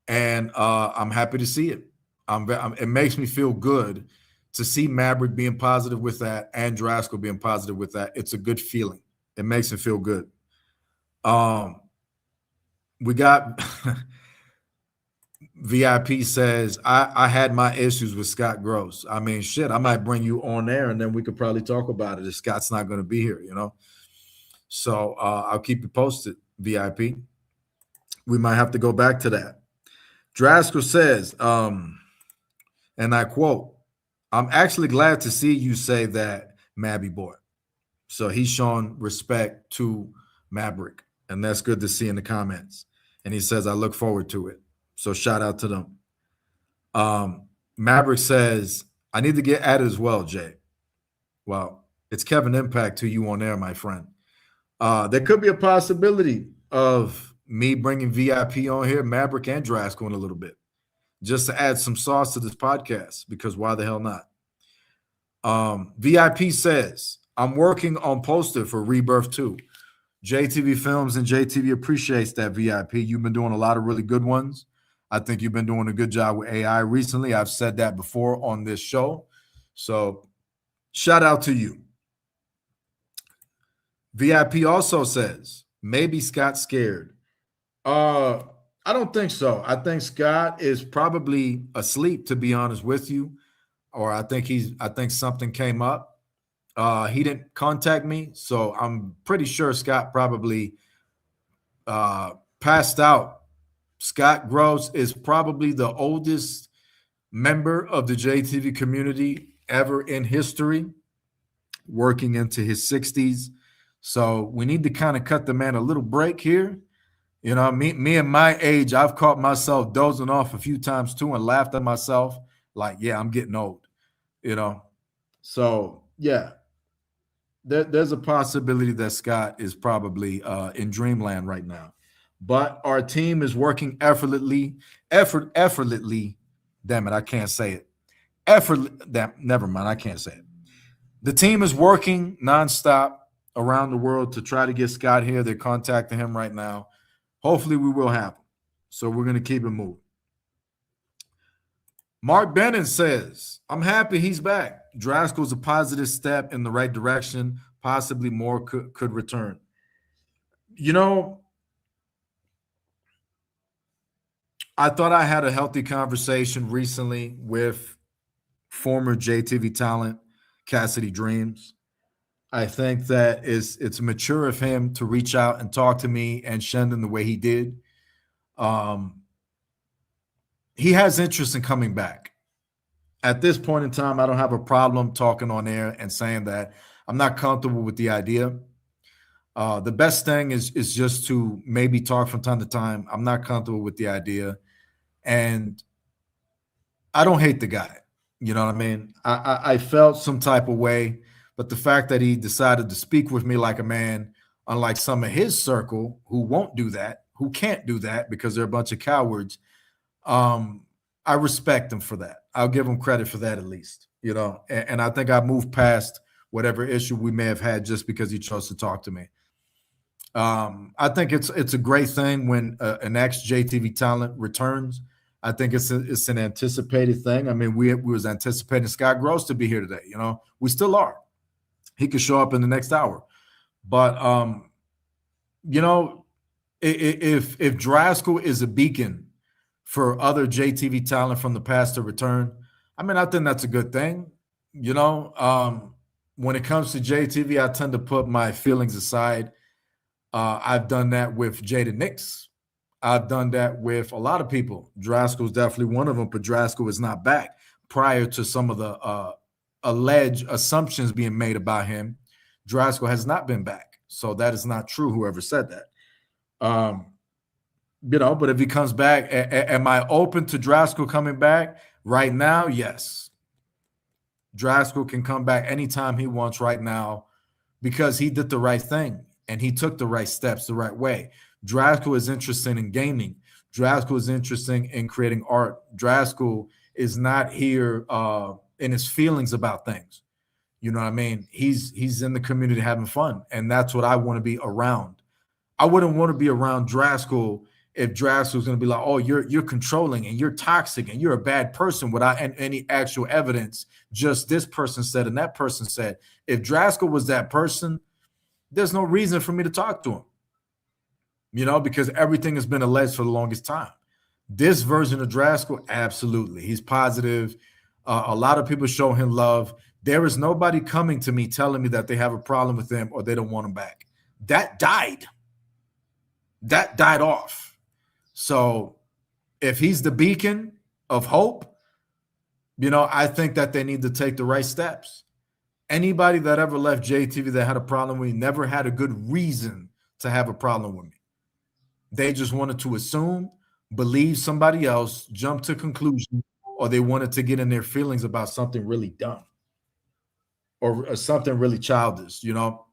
and I'm happy to see it. It makes me feel good to see Maverick being positive with that and Draskell being positive with that. It's a good feeling. It makes me feel good. We got VIP says, I had my issues with Scott Gross. I mean, shit, I might bring you on there and then we could probably talk about it if Scott's not going to be here, So I'll keep you posted, VIP. We might have to go back to that. Draskell says, and I quote, I'm actually glad to see you say that, Mabby boy. So he's showing respect to Maverick, and that's good to see in the comments. And he says, I look forward to it. So shout out to them. Maverick says, I need to get at it as well, Jay. Well, it's Kevin Impact to you on air, my friend. There could be a possibility of me bringing VIP on here, Maverick and Draskell in a little bit, just to add some sauce to this podcast, because why the hell not? VIP says, I'm working on poster for Rebirth 2. JTV Films and JTV appreciates that, VIP. You've been doing a lot of really good ones. I think you've been doing a good job with AI recently. I've said that before on this show. So shout out to you. VIP also says, maybe Scott's scared. I don't think so. I think Scott is probably asleep, to be honest with you. Or I think something came up. He didn't contact me, so I'm pretty sure Scott probably passed out. Scott Gross is probably the oldest member of the JTV community ever in history, working into his 60s. So we need to kind of cut the man a little break here. Me and my age, I've caught myself dozing off a few times too and laughed at myself like, yeah, I'm getting old, So, yeah, there's a possibility that Scott is probably in dreamland right now. But our team is working effortlessly. Damn it, I can't say it. Never mind, I can't say it. The team is working nonstop around the world to try to get Scott here. They're contacting him right now. Hopefully we will have him. So we're going to keep it moving. Mark Bennett says, I'm happy he's back. Draskell's a positive step in the right direction. Possibly more could return. I thought I had a healthy conversation recently with former JTV talent, Cassidy Dreams. I think that it's mature of him to reach out and talk to me and Shendon the way he did. He has interest in coming back. At this point in time, I don't have a problem talking on air and saying that I'm not comfortable with the idea. The best thing is just to maybe talk from time to time. I'm not comfortable with the idea, and I don't hate the guy. You know what I mean? I felt some type of way, but the fact that he decided to speak with me like a man, unlike some of his circle who won't do that, who can't do that because they're a bunch of cowards, um, I respect him for that. I'll give him credit for that at least, you know. And I think I moved past whatever issue we may have had just because he chose to talk to me. I think it's a great thing when an ex JTV talent returns. I think it's an anticipated thing. I mean, we was anticipating Scott Gross to be here today. You know, we still are. He could show up in the next hour, but you know, if Draskell is a beacon for other JTV talent from the past to return, I mean, I think that's a good thing. You know, when it comes to JTV, I tend to put my feelings aside. I've done that with Jada Nix. I've done that with a lot of people. Draskell's definitely one of them, but Draskell is not back prior to some of the alleged assumptions being made about him. Draskell has not been back. So that is not true, whoever said that. You know, but if he comes back, am I open to Draskell coming back right now? Yes. Draskell can come back anytime he wants right now because he did the right thing and he took the right steps the right way. Draskell is interested in gaming. Draskell is interested in creating art. Draskell is not here in his feelings about things. You know what I mean? He's in the community having fun, and that's what I want to be around. I wouldn't want to be around Draskell if Draskell was going to be like, "Oh, you're controlling and you're toxic and you're a bad person," without any actual evidence. Just this person said and that person said. If Draskell was that person, there's no reason for me to talk to him. You know, because everything has been alleged for the longest time. This version of Draskell, absolutely, he's positive. A lot of people show him love. There is nobody coming to me telling me that they have a problem with him or they don't want him back. That died. That died off. So if he's the beacon of hope, you know, I think that they need to take the right steps. Anybody that ever left JTV that had a problem with me never had a good reason to have a problem with me. They just wanted to assume, believe somebody else, jump to conclusion, or they wanted to get in their feelings about something really dumb or something really childish, you know?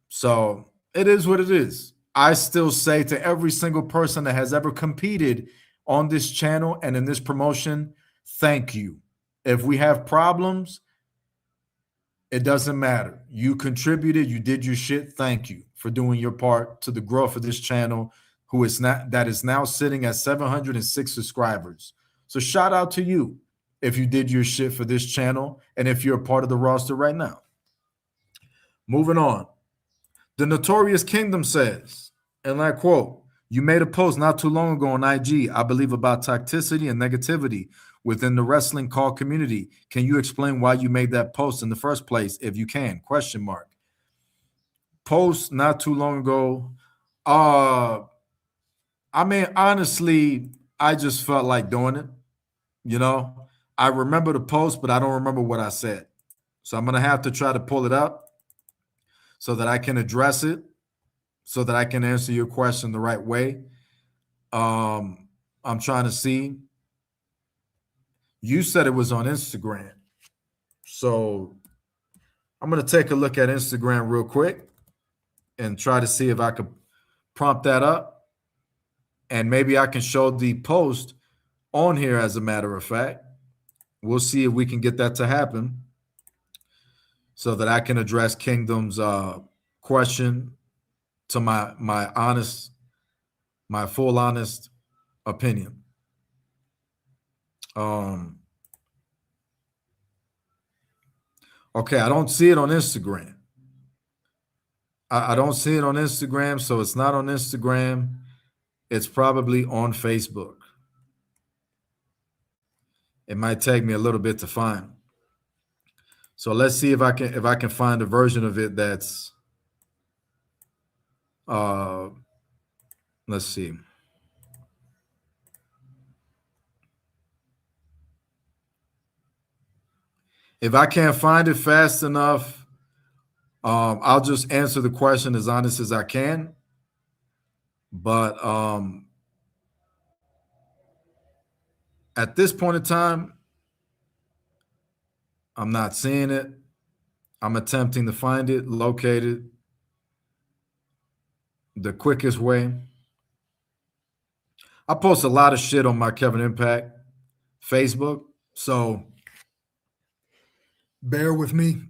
So it is what it is. I still say to every single person that has ever competed on this channel and in this promotion, thank you. If we have problems, it doesn't matter. You contributed, you did your shit. Thank you for doing your part to the growth of this channel, that is now sitting at 706 subscribers. So shout out to you if you did your shit for this channel and if you're a part of the roster right now. Moving on. The Notorious Kingdom says, and I quote, "You made a post not too long ago on IG, I believe, about toxicity and negativity within the wrestling call community. Can you explain why you made that post in the first place, if you can? Question mark. Post not too long ago. I mean, honestly, I just felt like doing it. You know, I remember the post, but I don't remember what I said. So I'm going to have to try to pull it up so that I can address it, so that I can answer your question the right way. I'm trying to see. You said it was on Instagram. So I'm going to take a look at Instagram real quick and try to see if I could prompt that up. And maybe I can show the post on here, as a matter of fact. We'll see if we can get that to happen so that I can address Kingdom's question to my full honest opinion. Okay, I don't see it on Instagram. I don't see it on Instagram, so it's not on Instagram. It's probably on Facebook. It might take me a little bit to find. So let's see if I can find a version of it that's let's see. If I can't find it fast enough, I'll just answer the question as honest as I can. But at this point in time, I'm not seeing it. I'm attempting to find it, locate it the quickest way. I post a lot of shit on my Kevin Impact Facebook, so bear with me.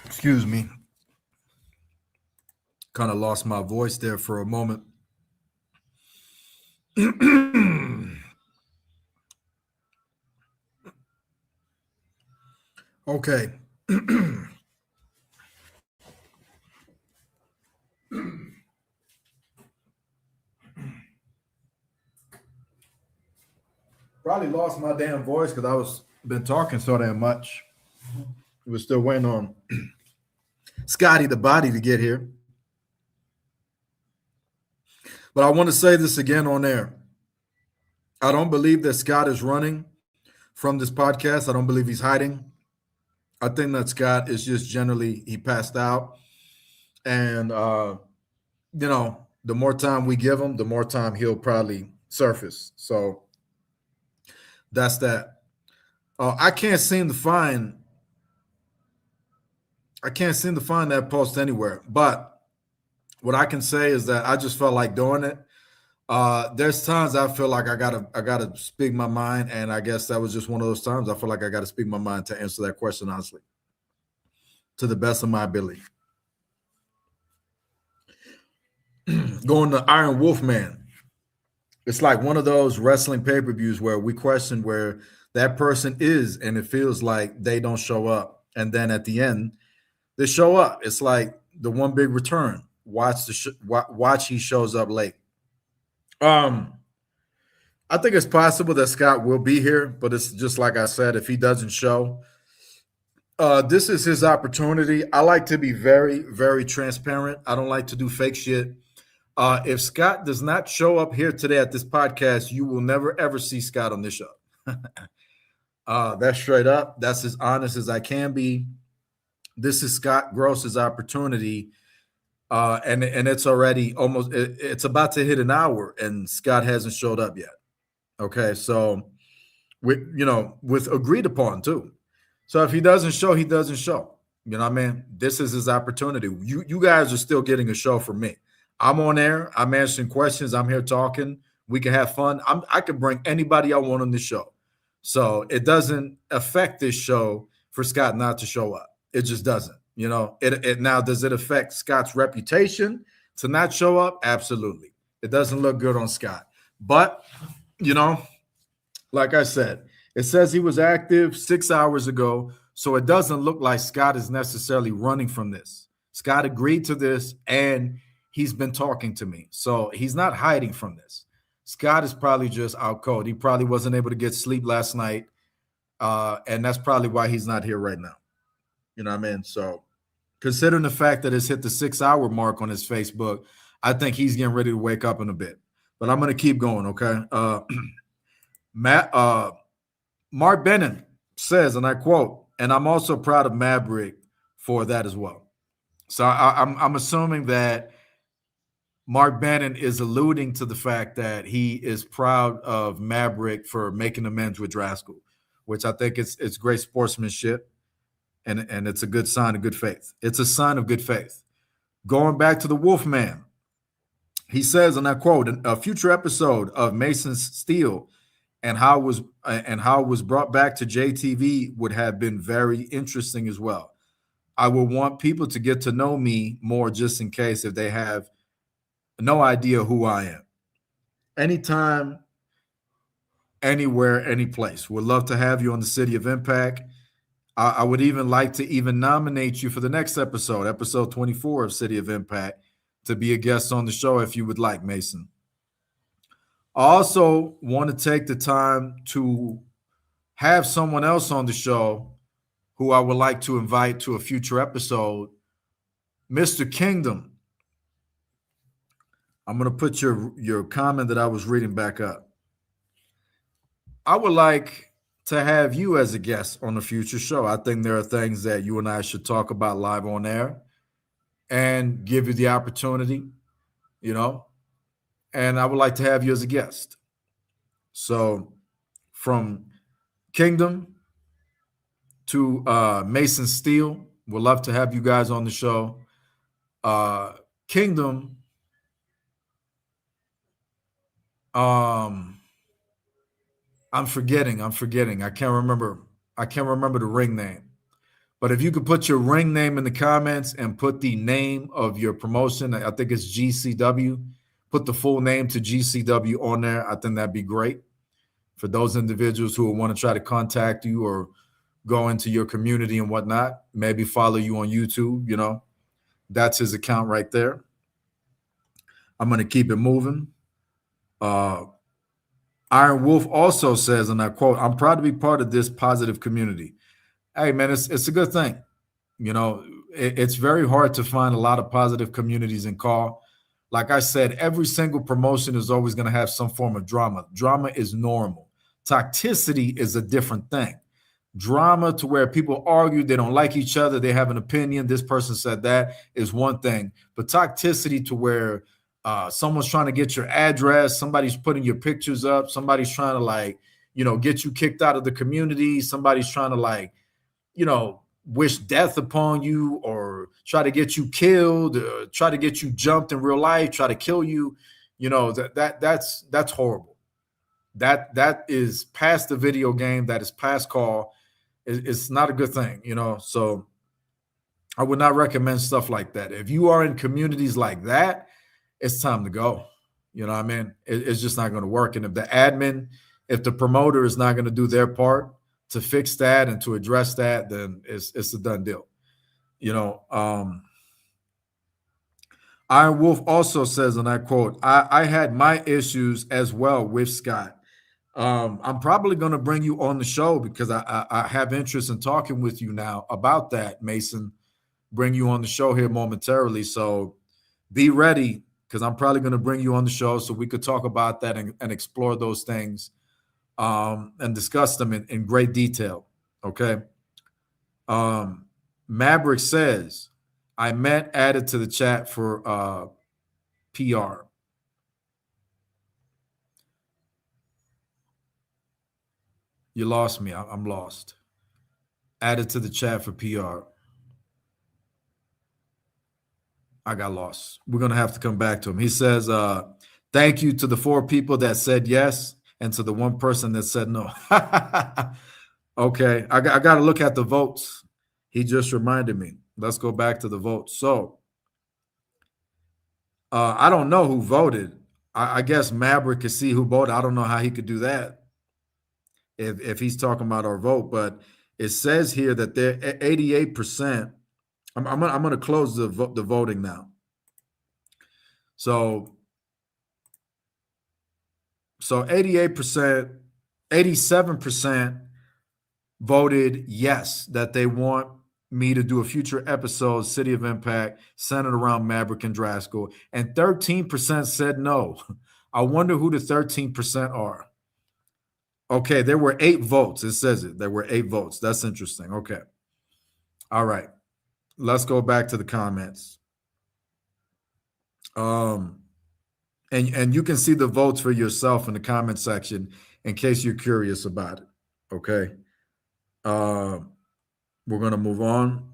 Excuse me. Kind of lost my voice there for a moment. Okay. Probably lost my damn voice because I was been talking so damn much. We're still waiting on Scotty the body to get here. But I want to say this again on air. I don't believe that Scott is running from this podcast. I don't believe he's hiding. I think that Scott is just generally, he passed out. And, you know, the more time we give him, the more time he'll probably surface. So that's that. I can't seem to find that post anywhere. But what I can say is that I just felt like doing it. There's times I feel like I gotta speak my mind, and I guess that was just one of those times I feel like I gotta speak my mind to answer that question honestly, to the best of my ability. Going to Iron Wolfman. It's like one of those wrestling pay-per-views where we question where that person is, and it feels like they don't show up. And then at the end, they show up. It's like the one big return. Watch he shows up late. I think it's possible that Scott will be here, but it's just like I said, if he doesn't show, this is his opportunity. I like to be very, very transparent. I don't like to do fake shit. If Scott does not show up here today at this podcast, you will never, ever see Scott on this show. That's straight up. That's as honest as I can be. This is Scott Gross's opportunity. And it's already almost, it's about to hit an hour and Scott hasn't showed up yet. Okay. So with agreed upon too. So if he doesn't show, he doesn't show. You know what I mean? This is his opportunity. You guys are still getting a show from me. I'm on air. I'm answering questions. I'm here talking. We can have fun. I can bring anybody I want on this show. So it doesn't affect this show for Scott not to show up. It just doesn't. You know, it now, does it affect Scott's reputation to not show up? Absolutely. It doesn't look good on Scott. But, you know, like I said, it says he was active 6 hours ago. So it doesn't look like Scott is necessarily running from this. Scott agreed to this and he's been talking to me. So he's not hiding from this. Scott is probably just out cold. He probably wasn't able to get sleep last night. And that's probably why he's not here right now. You know what I mean? So considering the fact that it's hit the 6 hour mark on his Facebook, I think he's getting ready to wake up in a bit. But I'm going to keep going, okay? Mark Bennon says, and I quote, and I'm also proud of Maverick for that as well. So I'm assuming that Mark Bennon is alluding to the fact that he is proud of Maverick for making amends with Draskell, which I think it's great sportsmanship. And it's a good sign of good faith. It's a sign of good faith. Going back to the Wolfman, he says, and I quote, a future episode of Mason's Steel and how it was brought back to JTV would have been very interesting as well. I would want people to get to know me more just in case if they have no idea who I am. Anytime, anywhere, any place. Would love to have you on the City of Impact. I would even like to even nominate you for the next episode 24 of City of Impact, to be a guest on the show if you would like, Mason. I also want to take the time to have someone else on the show who I would like to invite to a future episode, Mr. Kingdom. I'm going to put your comment that I was reading back up. I would like to have you as a guest on a future show. I think there are things that you and I should talk about live on air and give you the opportunity, you know, and I would like to have you as a guest. So from Kingdom to Mason Steele, we'd love to have you guys on the show. Kingdom, I'm forgetting. I can't remember the ring name. But if you could put your ring name in the comments and put the name of your promotion, I think it's GCW, put the full name to GCW on there. I think that'd be great for those individuals who want to try to contact you or go into your community and whatnot. Maybe follow you on YouTube. You know, that's his account right there. I'm going to keep it moving. Iron Wolf also says, and I quote, "I'm proud to be part of this positive community." Hey, man, it's a good thing. You know, it's very hard to find a lot of positive communities in call. Like I said, every single promotion is always going to have some form of drama. Drama is normal. Toxicity is a different thing. Drama to where people argue, they don't like each other, they have an opinion, this person said that, is one thing. But toxicity to where someone's trying to get your address, somebody's putting your pictures up, somebody's trying to get you kicked out of the community, somebody's trying to wish death upon you or try to get you killed, try to get you jumped in real life, try to kill you, that's horrible. That is past the video game, that is past call. It's not a good thing, so I would not recommend stuff like that. If you are in communities like that, it's time to go. You know what I mean? It's just not going to work. And if the promoter is not going to do their part to fix that and to address that, then it's a done deal. Iron Wolf also says, and I quote, I had my issues as well with Scott. I'm probably going to bring you on the show because I have interest in talking with you now about that, Mason. Bring you on the show here momentarily. So be ready, because I'm probably going to bring you on the show so we could talk about that and explore those things and discuss them in great detail. Okay. Maverick says, I added to the chat for PR. You lost me. I'm lost. Added to the chat for PR. I got lost. We're going to have to come back to him. He says, thank you to the 4 people that said yes and to the 1 person that said no. Okay. I got to look at the votes. He just reminded me. Let's go back to the votes. So I don't know who voted. I guess Maverick could see who voted. I don't know how he could do that if he's talking about our vote. But it says here that they're 88%. I'm going to close the voting now. So 88%, 87% voted yes, that they want me to do a future episode, City of Impact, centered around Maverick and Draskell, and 13% said no. I wonder who the 13% are. Okay, there were 8 votes. It says it. There were 8 votes. That's interesting. Okay. All right. Let's go back to the comments. And you can see the votes for yourself in the comment section in case you're curious about it. Okay. We're going to move on.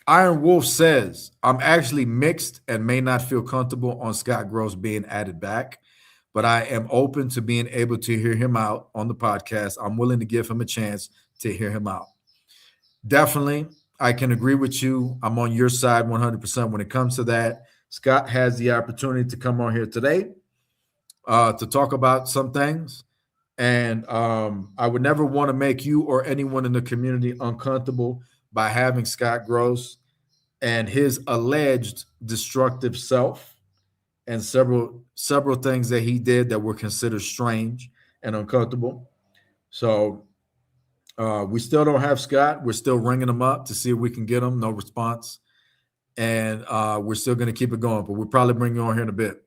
Iron Wolf says, I'm actually mixed and may not feel comfortable on Scott Gross being added back, but I am open to being able to hear him out on the podcast. I'm willing to give him a chance to hear him out. Definitely, I can agree with you. I'm on your side 100% when it comes to that. Scott has the opportunity to come on here today to talk about some things. And I would never want to make you or anyone in the community uncomfortable by having Scott Gross and his alleged destructive self and several things that he did that were considered strange and uncomfortable. So we still don't have Scott. We're still ringing him up to see if we can get him. No response. And we're still going to keep it going, but we'll probably bring you on here in a bit.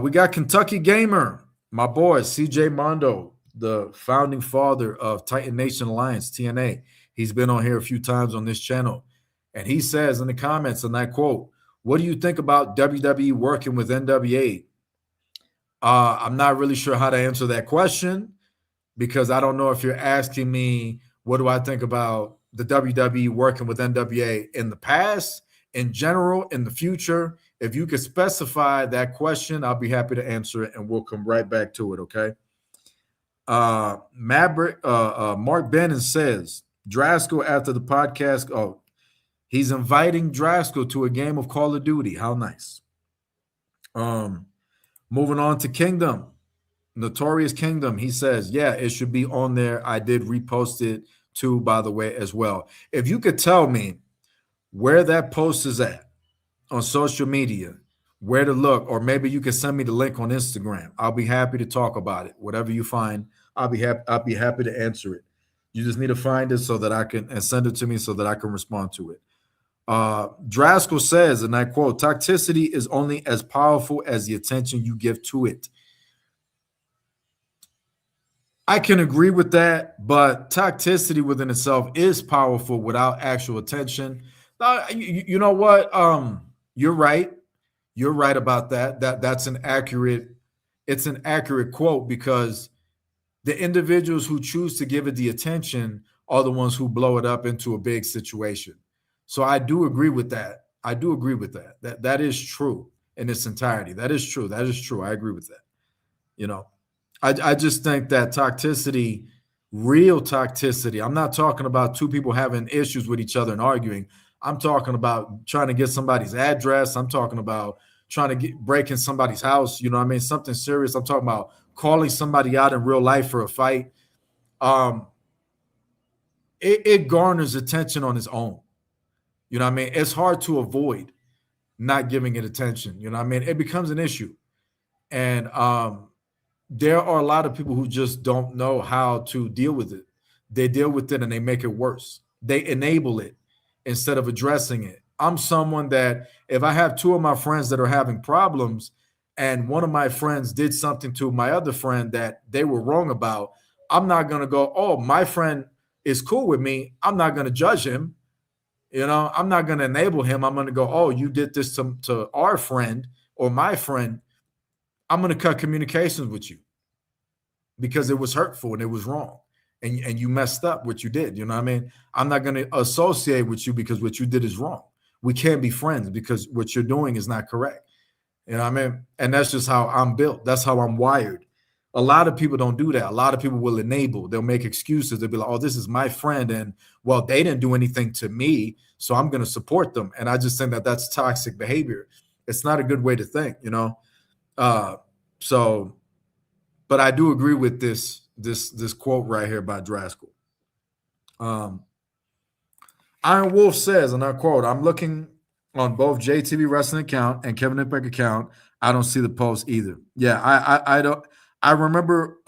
We got Kentucky Gamer, my boy, CJ Mondo, the founding father of Titan Nation Alliance, TNA. He's been on here a few times on this channel. And he says in the comments, and I quote, "What do you think about WWE working with NWA?" I'm not really sure how to answer that question, because I don't know if you're asking me, what do I think about the WWE working with NWA in the past, in general, in the future? If you could specify that question, I'll be happy to answer it, and we'll come right back to it, okay? Mark Bannon says, Drasko after the podcast, he's inviting Drasko to a game of Call of Duty. How nice. Moving on to Kingdom. Notorious Kingdom, he says, yeah, it should be on there. I did repost it too, by the way, as well. If you could tell me where that post is at on social media, where to look, or maybe you can send me the link on Instagram, I'll be happy to talk about it. Whatever you find, I'll be happy to answer it. You just need to find it so that I can, and send it to me so that I can respond to it. Drasko says, and I quote, "Toxicity is only as powerful as the attention you give to it." I can agree with that, but toxicity within itself is powerful without actual attention. You know what? You're right. You're right about that. That's an accurate. It's an accurate quote, because the individuals who choose to give it the attention are the ones who blow it up into a big situation. So I do agree with that. I do agree with that. That is true in its entirety. That is true. That is true. I agree with that. You know, I just think that toxicity, real toxicity, I'm not talking about two people having issues with each other and arguing. I'm talking about trying to get somebody's address. I'm talking about trying to breaking somebody's house. You know what I mean? Something serious. I'm talking about calling somebody out in real life for a fight. It garners attention on its own. You know what I mean? It's hard to avoid not giving it attention. You know what I mean? It becomes an issue. And there are a lot of people who just don't know how to deal with it. They deal with it and they make it worse. They enable it instead of addressing it. I'm someone that if I have two of my friends that are having problems and one of my friends did something to my other friend that they were wrong about, I'm not going to go, oh, my friend is cool with me. I'm not going to judge him. You know, I'm not going to enable him. I'm going to go, oh, you did this to our friend or my friend. I'm going to cut communications with you because it was hurtful and it was wrong. And you messed up what you did. You know what I mean? I'm not going to associate with you because what you did is wrong. We can't be friends because what you're doing is not correct. You know what I mean? And that's just how I'm built. That's how I'm wired. A lot of people don't do that. A lot of people will enable. They'll make excuses. They'll be like, oh, this is my friend. And, well, they didn't do anything to me, so I'm going to support them. And I just think that that's toxic behavior. It's not a good way to think, you know? But I do agree with this quote right here by Drasko. Iron Wolf says, and I quote, "I'm looking on both JTV Wrestling account and Kevin Impact account. I don't see the post either." Yeah, I don't. I remember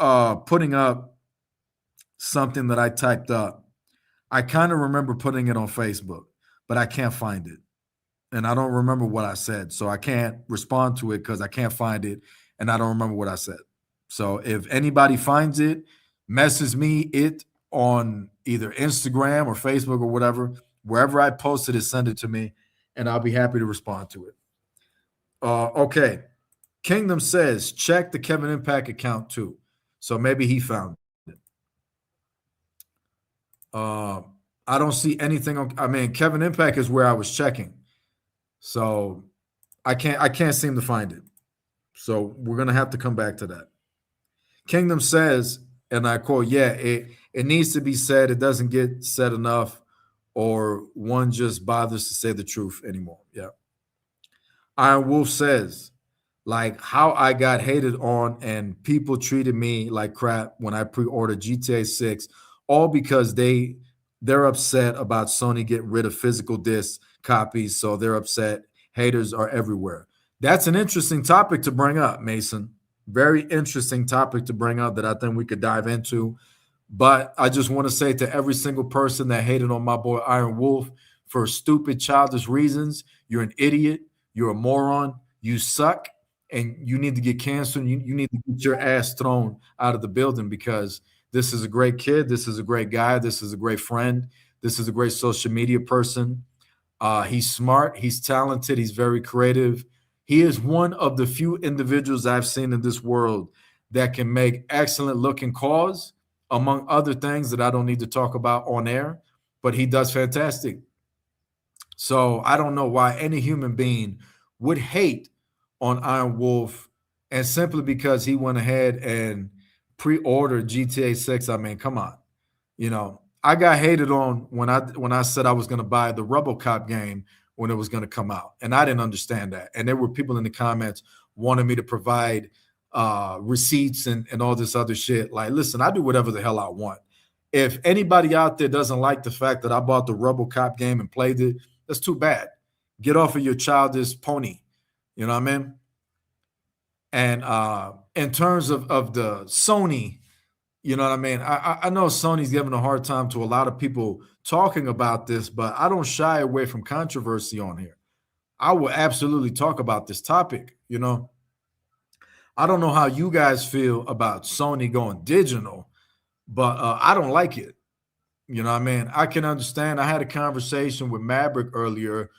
putting up something that I typed up. I kind of remember putting it on Facebook, but I can't find it. And I don't remember what I said. So I can't respond to it because I can't find it. And I don't remember what I said. So if anybody finds it, message me it on either Instagram or Facebook or whatever. Wherever I posted it, send it to me, and I'll be happy to respond to it. Okay. Kingdom says, check the Kevin Impact account too. So maybe he found it. I don't see anything on, I mean, Kevin Impact is where I was checking. So I can't seem to find it. So we're going to have to come back to that. Kingdom says, and I quote, yeah, it needs to be said. It doesn't get said enough, or one just bothers to say the truth anymore. Yeah. Iron Wolf says, like how I got hated on and people treated me like crap when I pre-ordered GTA 6, all because they're upset about Sony getting rid of physical disc copies, so they're upset. Haters are everywhere. That's an interesting topic to bring up, Mason. Very interesting topic to bring up that I think we could dive into. But I just want to say to every single person that hated on my boy Iron Wolf for stupid, childish reasons, you're an idiot, you're a moron, you suck, and you need to get canceled. You need to get your ass thrown out of the building because this is a great kid. This is a great guy. This is a great friend. This is a great social media person. He's smart. He's talented. He's very creative. He is one of the few individuals I've seen in this world that can make excellent looking calls, among other things that I don't need to talk about on air, but he does fantastic. So I don't know why any human being would hate on Iron Wolf, and simply because he went ahead and pre-ordered GTA 6. I mean, come on. You know, I got hated on when I said I was going to buy the RoboCop game when it was going to come out, and I didn't understand that. And there were people in the comments wanting me to provide receipts and all this other shit. Like, listen, I do whatever the hell I want. If anybody out there doesn't like the fact that I bought the RoboCop game and played it, that's too bad. Get off of your childish pony. You know what I mean? And in terms of the Sony, you know what I mean? I know Sony's giving a hard time to a lot of people talking about this, but I don't shy away from controversy on here. I will absolutely talk about this topic. You know, I don't know how you guys feel about Sony going digital, but I don't like it. You know what I mean? I can understand. I had a conversation with Maverick earlier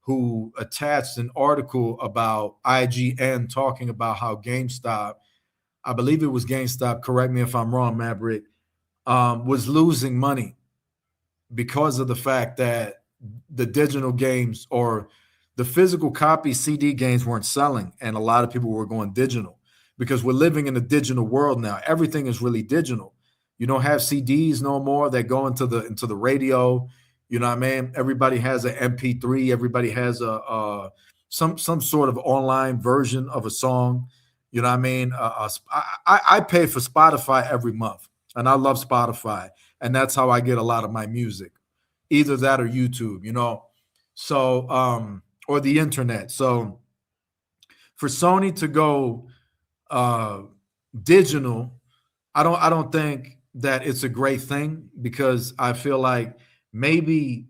who attached an article about IGN talking about how GameStop, I believe it was GameStop, correct me if I'm wrong, Maverick, was losing money because of the fact that the digital games or the physical copy CD games weren't selling, and a lot of people were going digital because we're living in a digital world now. Everything is really digital. You don't have CDs no more that go into the radio. You know what I mean? Everybody has an MP3. Everybody has some sort of online version of a song. You know what I mean? I pay for Spotify every month, and I love Spotify, and that's how I get a lot of my music, either that or YouTube. You know, so or the internet. So for Sony to go uh, digital, I don't think that it's a great thing because I feel like maybe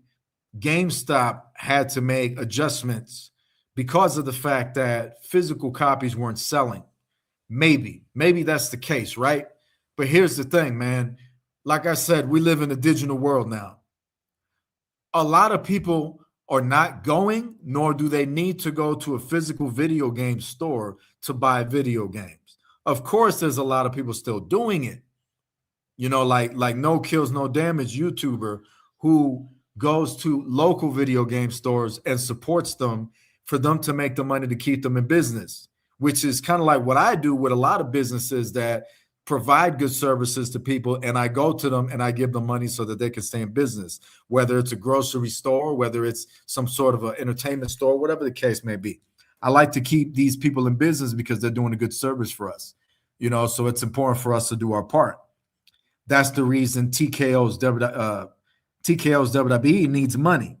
GameStop had to make adjustments because of the fact that physical copies weren't selling. Maybe that's the case, right? But here's the thing, man. Like I said, we live in a digital world now. A lot of people are not going, nor do they need to go to a physical video game store to buy video games. Of course, there's a lot of people still doing it. You know, like No Kills No Damage YouTuber who goes to local video game stores and supports them for them to make the money to keep them in business, which is kind of like what I do with a lot of businesses that provide good services to people, and I go to them and I give them money so that they can stay in business, whether it's a grocery store, whether it's some sort of an entertainment store, whatever the case may be. I like to keep these people in business because they're doing a good service for us, you know, so it's important for us to do our part. That's the reason TKO's WWE needs money.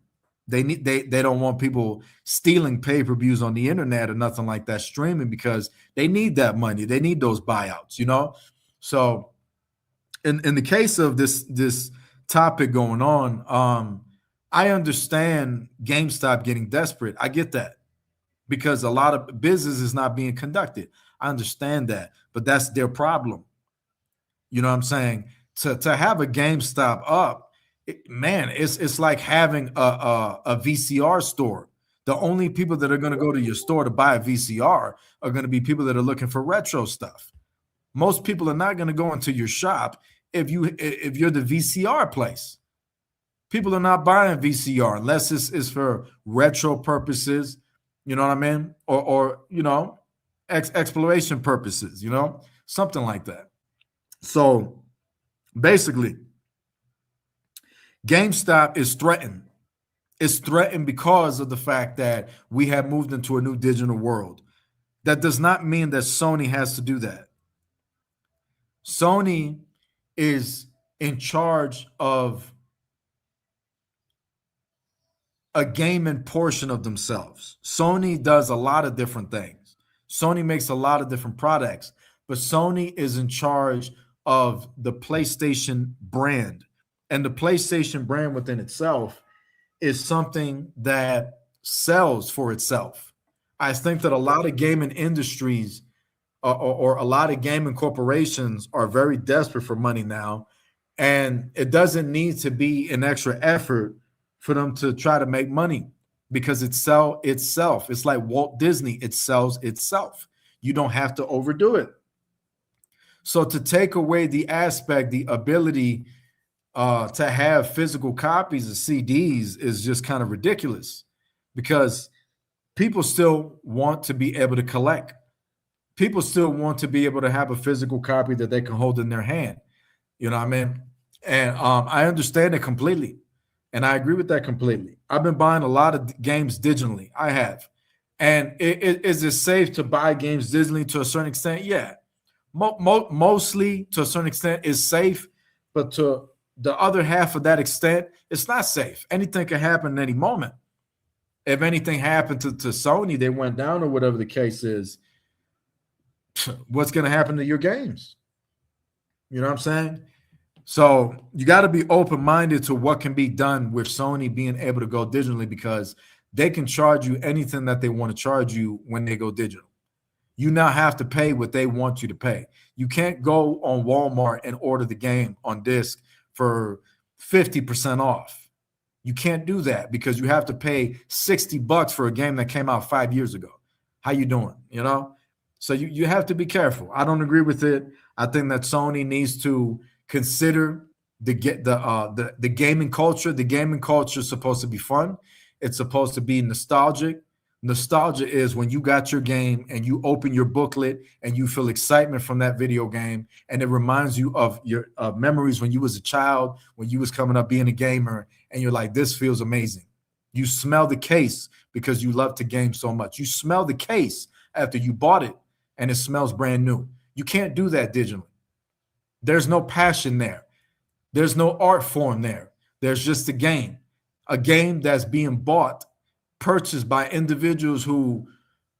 They don't want people stealing pay-per-views on the internet or nothing like that, streaming, because they need that money. They need those buyouts, you know. So in the case of this topic going on, I understand GameStop getting desperate. I get that because a lot of business is not being conducted. I understand that, but that's their problem. You know what I'm saying? To have a GameStop up, man, it's like having a VCR store. The only people that are going to go to your store to buy a VCR are going to be people that are looking for retro stuff. Most people are not going to go into your shop if you're the VCR place. People are not buying VCR unless it's for retro purposes. You know what I mean? Or you know, exploration purposes. You know, something like that. So basically, GameStop is threatened. It's threatened because of the fact that we have moved into a new digital world. That does not mean that Sony has to do that. Sony is in charge of a gaming portion of themselves. Sony does a lot of different things. Sony makes a lot of different products, but Sony is in charge of the PlayStation brand. And the PlayStation brand within itself is something that sells for itself. I think that a lot of gaming industries or a lot of gaming corporations are very desperate for money now. And it doesn't need to be an extra effort for them to try to make money because it sells itself. It's like Walt Disney, it sells itself. You don't have to overdo it. So to take away the aspect, the ability to have physical copies of CDs is just kind of ridiculous because people still want to be able to collect. People still want to be able to have a physical copy that they can hold in their hand. You know what I mean? And I understand it completely. And I agree with that completely. I've been buying a lot of games digitally. I have. And is it safe to buy games digitally to a certain extent? Yeah. Mostly to a certain extent is safe, but to the other half of that extent, it's not safe. Anything can happen at any moment. If anything happened to Sony, they went down or whatever the case is, what's going to happen to your games? You know what I'm saying? So you got to be open-minded to what can be done with Sony being able to go digitally because they can charge you anything that they want to charge you when they go digital. You now have to pay what they want you to pay. You can't go on Walmart and order the game on disc for 50% off. You can't do that because you have to pay $60 for a game that came out 5 years ago. How you doing? You know? So you have to be careful. I don't agree with it. I think that Sony needs to consider the gaming culture. The gaming culture is supposed to be fun. It's supposed to be nostalgic. Nostalgia is when you got your game and you open your booklet and you feel excitement from that video game, and it reminds you of your memories when you was a child, when you was coming up being a gamer, and you're like, this feels amazing. You smell the case because you love to game so much. You smell the case after you bought it and it smells brand new. You can't do that digitally. There's no passion there. There's no art form there. There's just a game that's being bought, purchased by individuals who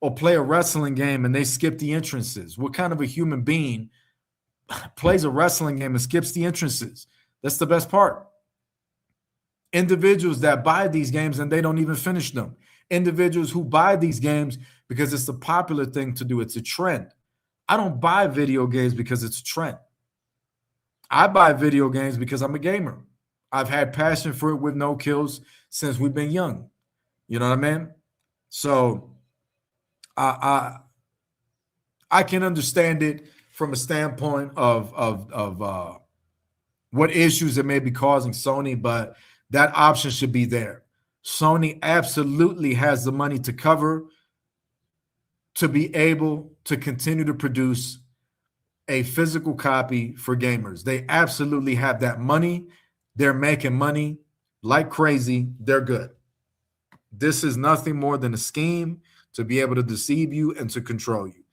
will play a wrestling game and they skip the entrances. What kind of a human being plays a wrestling game and skips the entrances? That's the best part. Individuals that buy these games and they don't even finish them. Individuals who buy these games because it's the popular thing to do. It's a trend. I don't buy video games because it's a trend. I buy video games because I'm a gamer. I've had passion for it with no kills since we've been young. You know what I mean? So I can understand it from a standpoint of what issues it may be causing Sony, but that option should be there. Sony absolutely has the money to cover to be able to continue to produce a physical copy for gamers. They absolutely have that money. They're making money like crazy. They're good. This is nothing more than a scheme to be able to deceive you and to control you.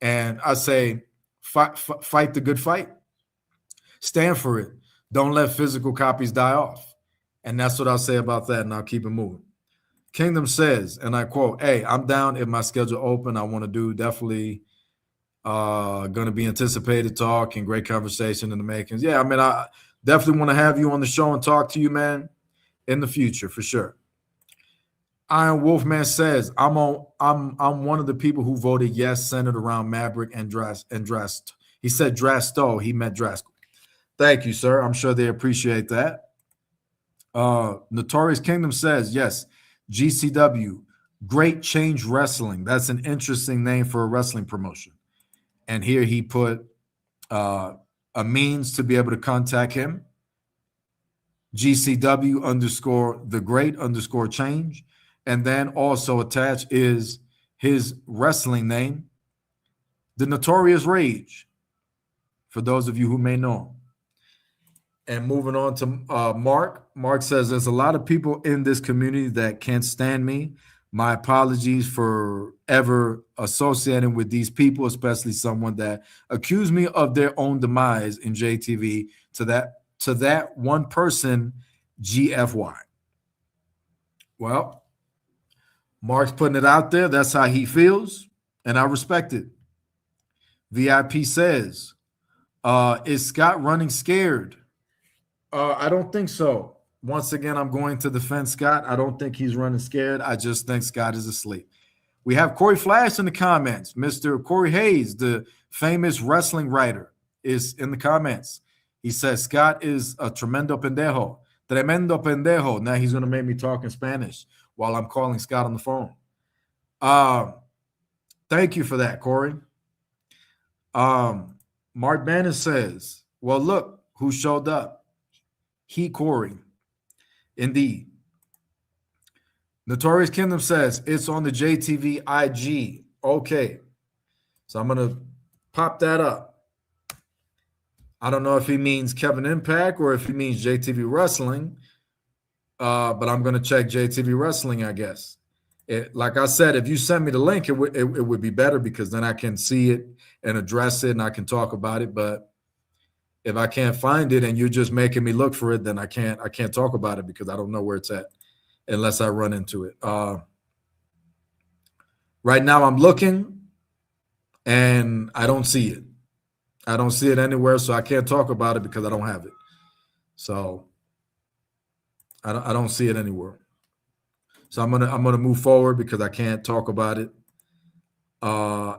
And I say, fight the good fight. Stand for it. Don't let physical copies die off. And that's what I'll say about that, and I'll keep it moving. Kingdom says, and I quote, hey, I'm down if my schedule open. I want to do definitely going to be anticipated talk and great conversation in the makings. Yeah, I mean, I definitely want to have you on the show and talk to you, man, in the future for sure. Iron Wolfman says, I'm one of the people who voted yes, centered around Maverick and Drast. He said Drasto. He meant Drasko. Thank you, sir. I'm sure they appreciate that. Notorious Kingdom says, yes, GCW, Great Change Wrestling. That's an interesting name for a wrestling promotion. And here he put a means to be able to contact him. GCW _ the great _ change. And then also attached is his wrestling name, The Notorious Rage, for those of you who may know him. And moving on to Mark. Mark says, there's a lot of people in this community that can't stand me. My apologies for ever associating with these people, especially someone that accused me of their own demise in JTV. To that one person, GFY. Well, Mark's putting it out there. That's how he feels, and I respect it. VIP says, is Scott running scared? I don't think so. Once again, I'm going to defend Scott. I don't think he's running scared. I just think Scott is asleep. We have Corey Flash in the comments. Mr. Corey Hayes, the famous wrestling writer, is in the comments. He says Scott is a tremendo pendejo. Tremendo pendejo. Now he's going to make me talk in Spanish while I'm calling Scott on the phone. Thank you for that, Corey. Mark Bannon says, well, look who showed up. He, Corey. Indeed. Notorious Kingdom says, it's on the JTV IG. Okay. So I'm going to pop that up. I don't know if he means Kevin Impact or if he means JTV Wrestling, but I'm going to check JTV Wrestling, I guess. Like I said, if you send me the link, it would be better because then I can see it and address it and I can talk about it. But if I can't find it and you're just making me look for it, then I can't talk about it because I don't know where it's at unless I run into it. Right now I'm looking and I don't see it. I don't see it anywhere, so I can't talk about it because I don't have it. So I don't see it anywhere. So I'm gonna move forward because I can't talk about it. Oh,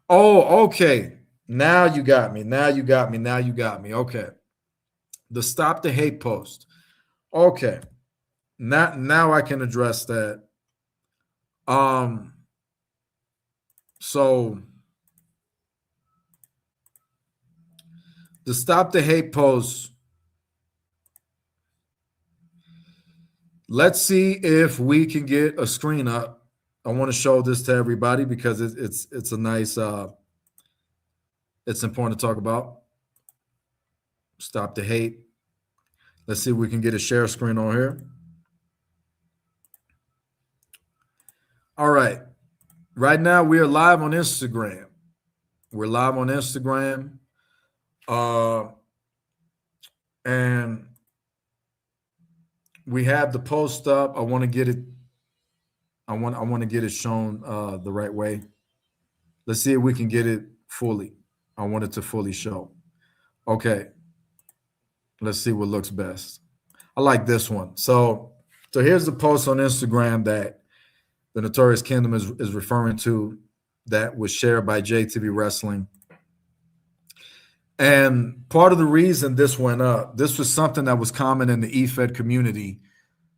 okay. Now you got me. Okay. The Stop the Hate post. Okay. Now I can address that. So the Stop the Hate post. Let's see if we can get a screen up. I want to show this to everybody because it's a nice it's important to talk about. Stop the Hate. Let's see if we can get a share screen on here. All right. Right now we are live on Instagram. We're live on Instagram. And we have the post up. I want to get it. I want to get it shown the right way. Let's see if we can get it fully. I want it to fully show. Okay. Let's see what looks best. I like this one. So here's the post on Instagram that the Notorious Kingdom is referring to that was shared by JTV Wrestling. And part of the reason this went up, this was something that was common in the EFED community.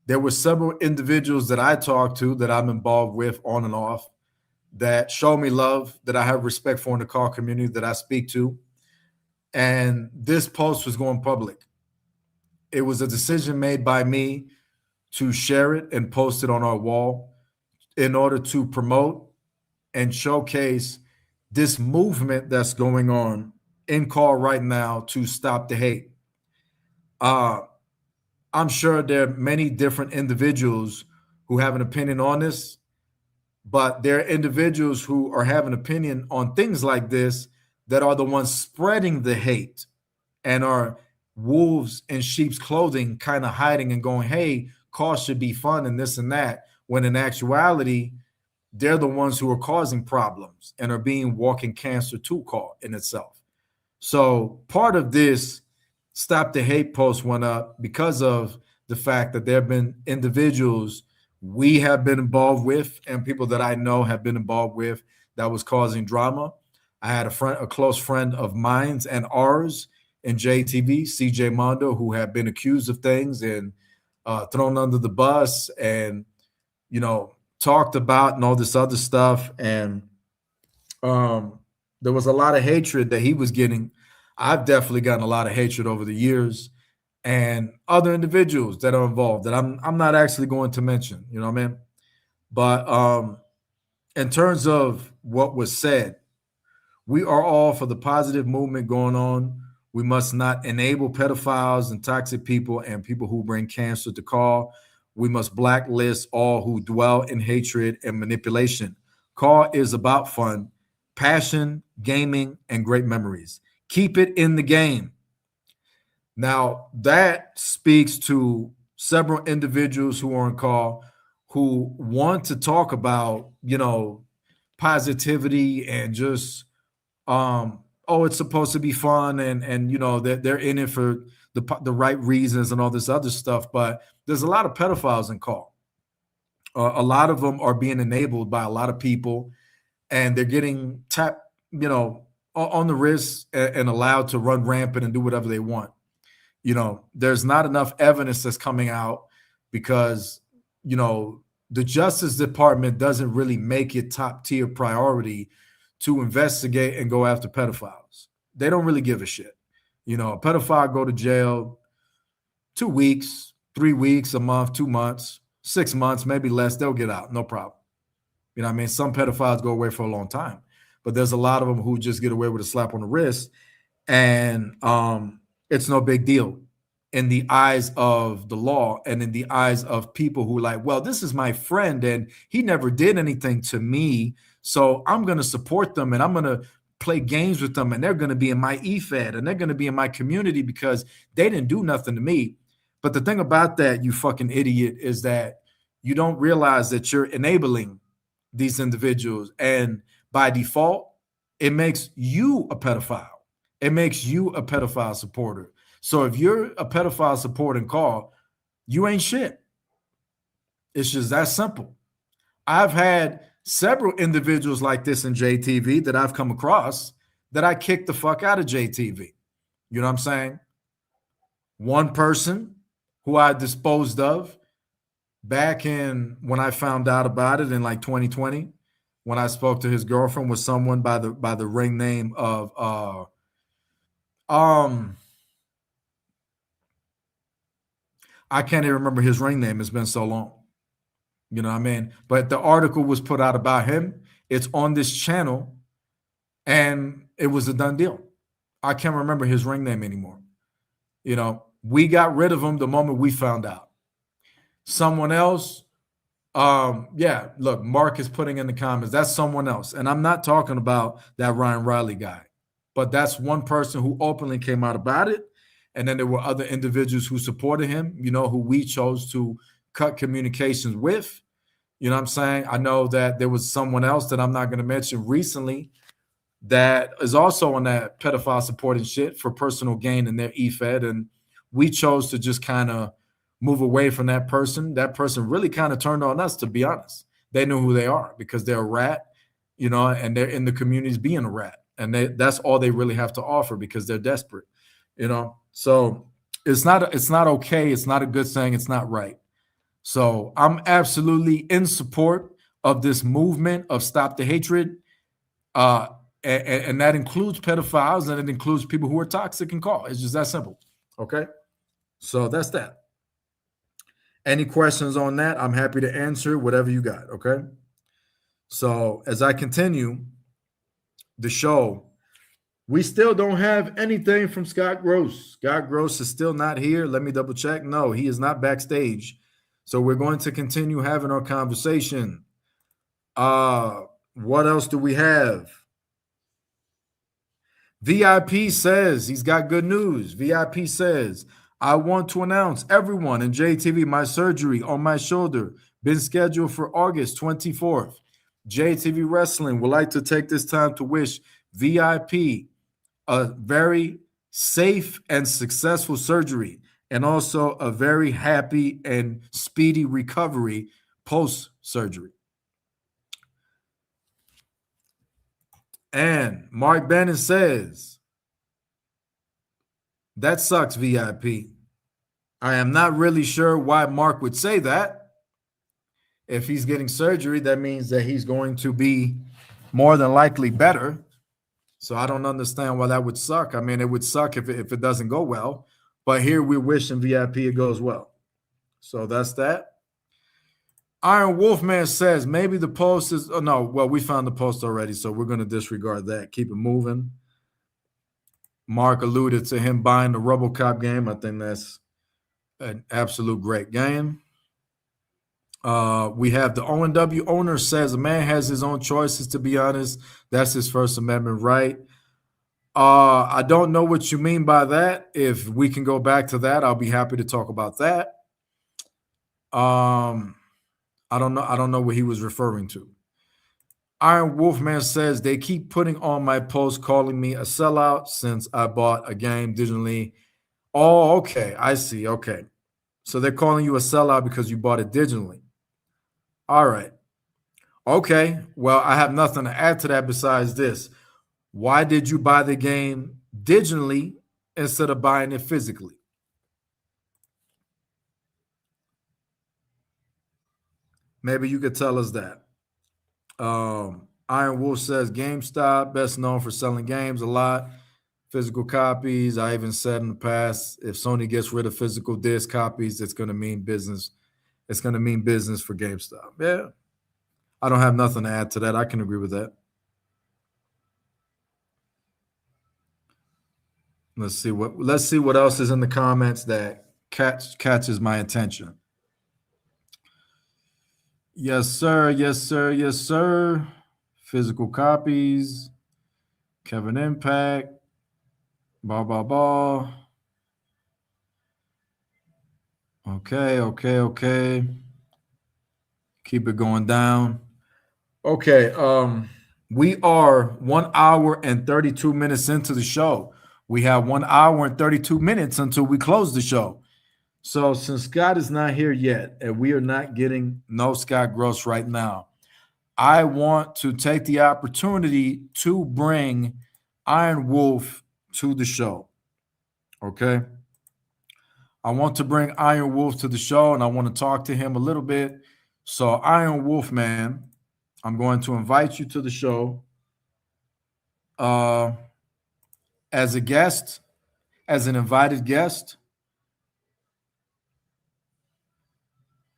There were several individuals that I talked to that I'm involved with on and off that show me love, that I have respect for in the call community that I speak to. And this post was going public. It was a decision made by me to share it and post it on our wall in order to promote and showcase this movement that's going on in call right now to stop the hate. I'm sure there are many different individuals who have an opinion on this, but there are individuals who are having an opinion on things like this that are the ones spreading the hate and are wolves in sheep's clothing, kind of hiding and going, hey, call should be fun and this and that, when in actuality, they're the ones who are causing problems and are being walking cancer to call in itself. So part of this Stop the Hate post went up because of the fact that there have been individuals we have been involved with and people that I know have been involved with that was causing drama. I had a close friend of mine's and ours in JTV, CJ Mondo, who had been accused of things and thrown under the bus and, talked about and all this other stuff. And there was a lot of hatred that he was getting. I've definitely gotten a lot of hatred over the years, and other individuals that are involved that I'm not actually going to mention, you know what I mean? But in terms of what was said, we are all for the positive movement going on. We must not enable pedophiles and toxic people and people who bring cancer to call. We must blacklist all who dwell in hatred and manipulation. Call is about fun, passion, gaming, and great memories. Keep it in the game. Now, that speaks to several individuals who are on call who want to talk about, positivity and just, oh, it's supposed to be fun, and they're in it for the right reasons and all this other stuff. But there's a lot of pedophiles in call. A lot of them are being enabled by a lot of people, and they're getting tapped, on the wrist and allowed to run rampant and do whatever they want. There's not enough evidence that's coming out because, the Justice Department doesn't really make it top tier priority to investigate and go after pedophiles. They don't really give a shit. A pedophile go to jail 2 weeks, 3 weeks, a month, 2 months, 6 months, maybe less. They'll get out, no problem. Some pedophiles go away for a long time, but there's a lot of them who just get away with a slap on the wrist, and it's no big deal in the eyes of the law and in the eyes of people who like, well, this is my friend and he never did anything to me, so I'm going to support them and I'm going to play games with them, and they're going to be in my EFED and they're going to be in my community because they didn't do nothing to me. But the thing about that, you fucking idiot, is that you don't realize that you're enabling these individuals, and by default, it makes you a pedophile. It makes you a pedophile supporter. So if you're a pedophile supporting call, you ain't shit. It's just that simple. I've had several individuals like this in JTV that I've come across that I kicked the fuck out of JTV. You know what I'm saying? One person who I disposed of back in when I found out about it in like 2020, when I spoke to his girlfriend, was someone by the ring name of I can't even remember his ring name. It's been so long. You know what I mean? But the article was put out about him. It's on this channel, and it was a done deal. I can't remember his ring name anymore. We got rid of him the moment we found out. Someone else, look, Mark is putting in the comments, that's someone else. And I'm not talking about that Ryan Riley guy, but that's one person who openly came out about it. And then there were other individuals who supported him, who we chose to cut communications with. You know what I'm saying? I know that there was someone else that I'm not going to mention recently that is also on that pedophile supporting shit for personal gain in their EFED. And we chose to just kind of move away from that person. That person really kind of turned on us, to be honest. They know who they are because they're a rat, and they're in the communities being a rat. And that's all they really have to offer because they're desperate, So it's not okay. It's not a good thing. It's not right. So I'm absolutely in support of this movement of Stop the Hatred. And that includes pedophiles, and it includes people who are toxic and call. It's just that simple. Okay. So that's that. Any questions on that? I'm happy to answer whatever you got. Okay. So as I continue the show, we still don't have anything from Scott Gross. Scott Gross is still not here. Let me double check. No, he is not backstage. So we're going to continue having our conversation. What else do we have? VIP says he's got good news. VIP says, I want to announce everyone in JTV, my surgery on my shoulder been scheduled for August 24th. JTV Wrestling would like to take this time to wish VIP a very safe and successful surgery, and also a very happy and speedy recovery post-surgery. And Mark Bannon says, that sucks, VIP. I am not really sure why Mark would say that. If he's getting surgery, that means that he's going to be more than likely better. So I don't understand why that would suck. I mean, it would suck if it doesn't go well. But here we're wishing VIP it goes well. So that's that. Iron Wolfman says maybe the post is, oh no, well, we found the post already, so we're going to disregard that. Keep it moving. Mark alluded to him buying the RoboCop game. I think that's an absolute great game. We have the ONW owner says a man has his own choices, to be honest. That's his First Amendment right. I don't know what you mean by that. If we can go back to that, I'll be happy to talk about that. I don't know. I don't know what he was referring to. Iron Wolfman says they keep putting on my post calling me a sellout since I bought a game digitally. Oh, okay. I see. Okay. So they're calling you a sellout because you bought it digitally. All right. Okay. Well, I have nothing to add to that besides this. Why did you buy the game digitally instead of buying it physically? Maybe you could tell us that. Iron Wolf says GameStop, best known for selling games a lot, physical copies. I even said in the past, if Sony gets rid of physical disc copies, it's going to mean business. It's going to mean business for GameStop. Yeah, I don't have nothing to add to that. I can agree with that. Let's see what else is in the comments that catches my attention. Yes, sir. Yes, sir. Yes, sir. Physical copies. Kevin Impact. Ball. Okay, okay. Keep it going down. Okay, we are 1 hour and 32 minutes into the show. We have 1 hour and 32 minutes until we close the show. So since Scott is not here yet, and we are not getting no Scott Gross right now, I want to take the opportunity to bring Iron Wolf to the show. Okay. I want to bring Iron Wolf to the show and I want to talk to him a little bit. So, Iron Wolf, man, I'm going to invite you to the show uh, as a guest, as an invited guest.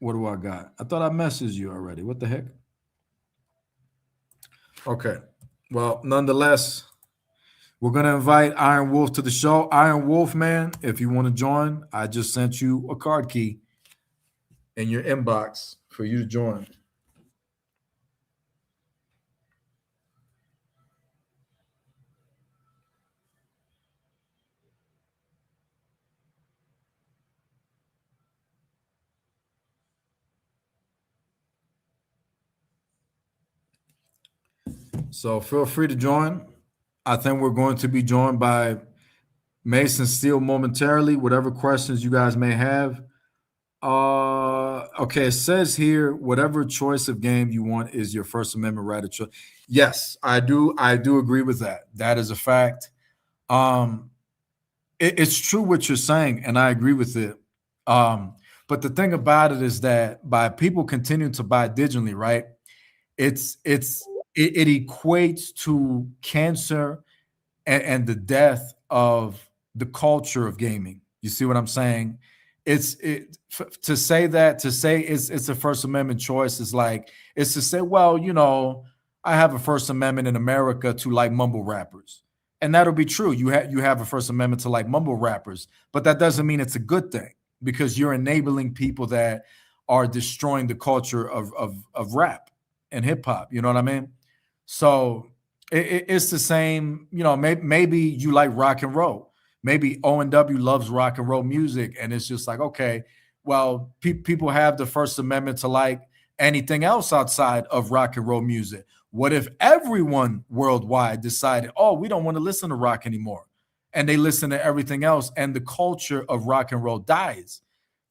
What do I got? I thought I messaged you already. What the heck? Okay. Well, nonetheless, we're going to invite Iron Wolf to the show. Iron Wolf, man, if you want to join, I just sent you a card key in your inbox for you to join. So feel free to join. I think we're going to be joined by Mason Steele momentarily. Whatever questions you guys may have. Okay, it says here, whatever choice of game you want is your First Amendment right of choice. Yes, I do. I do agree with that. That is a fact. Um, it's true what you're saying, and I agree with it. But the thing about it is that by people continuing to buy digitally, right? It equates to cancer and the death of the culture of gaming. You see what I'm saying? To say it's a First Amendment choice is like it's to say, well, I have a First Amendment in America to like mumble rappers, and that'll be true. You have a First Amendment to like mumble rappers, but that doesn't mean it's a good thing because you're enabling people that are destroying the culture of rap and hip hop. You know what I mean? So it's the same. Maybe you like rock and roll. Maybe O&W loves rock and roll music, and it's just like, okay, well, people have the First Amendment to like anything else outside of rock and roll music. What if everyone worldwide decided, oh, we don't want to listen to rock anymore, and they listen to everything else, and the culture of rock and roll dies?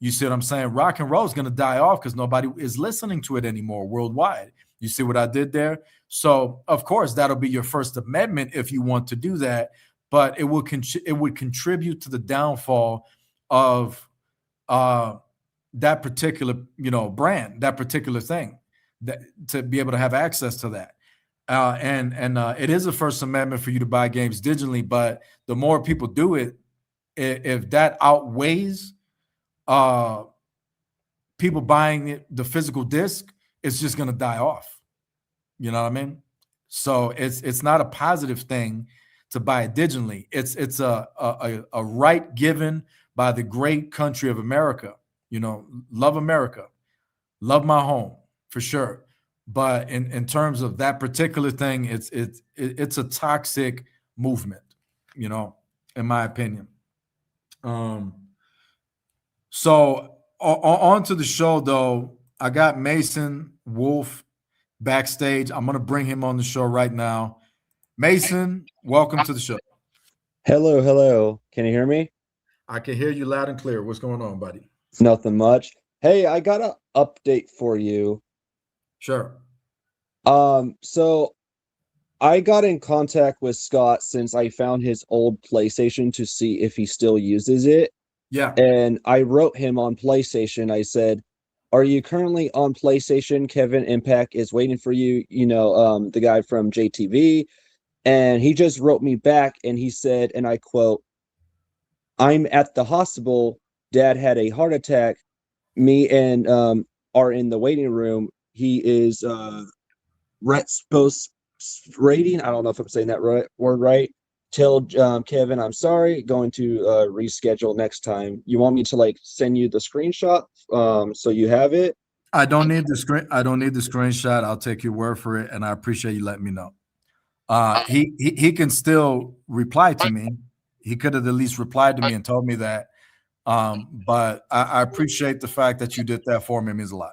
You see what I'm saying? Rock and roll is going to die off because nobody is listening to it anymore worldwide. You see what I did there? So, of course, that'll be your First Amendment if you want to do that, but it would contribute to the downfall of that particular brand, that particular thing, that to be able to have access to that. And it is a First Amendment for you to buy games digitally, but the more people do it, if that outweighs people buying the physical disc, it's just going to die off. You know what I mean? So it's not a positive thing to buy it digitally. It's a right given by the great country of America. Love America, love my home for sure. But in terms of that particular thing, it's a toxic movement. In my opinion. So On to the show, though. I got Mason Wolf backstage. I'm going to bring him on the show right now. Mason, welcome to the show. Hello, hello. Can you hear me? I can hear you loud and clear. What's going on, buddy? Nothing much. Hey, I got an update for you. Sure. So I got in contact with Scott since I found his old PlayStation to see if he still uses it. Yeah. And I wrote him on PlayStation. I said, "Are you currently on PlayStation? Kevin Impact is waiting for you." The guy from JTV. And he just wrote me back and he said, and I quote, "I'm at the hospital. Dad had a heart attack. Me and are in the waiting room. He is rating. I don't know if I'm saying that word right. Tell Kevin I'm sorry. Going to reschedule next time. You want me to send you the screenshot so you have it?" I don't need the screenshot. I'll take your word for it, and I appreciate you letting me know. He can still reply to me. He could have at least replied to me and told me that. But I appreciate the fact that you did that for me. It means a lot.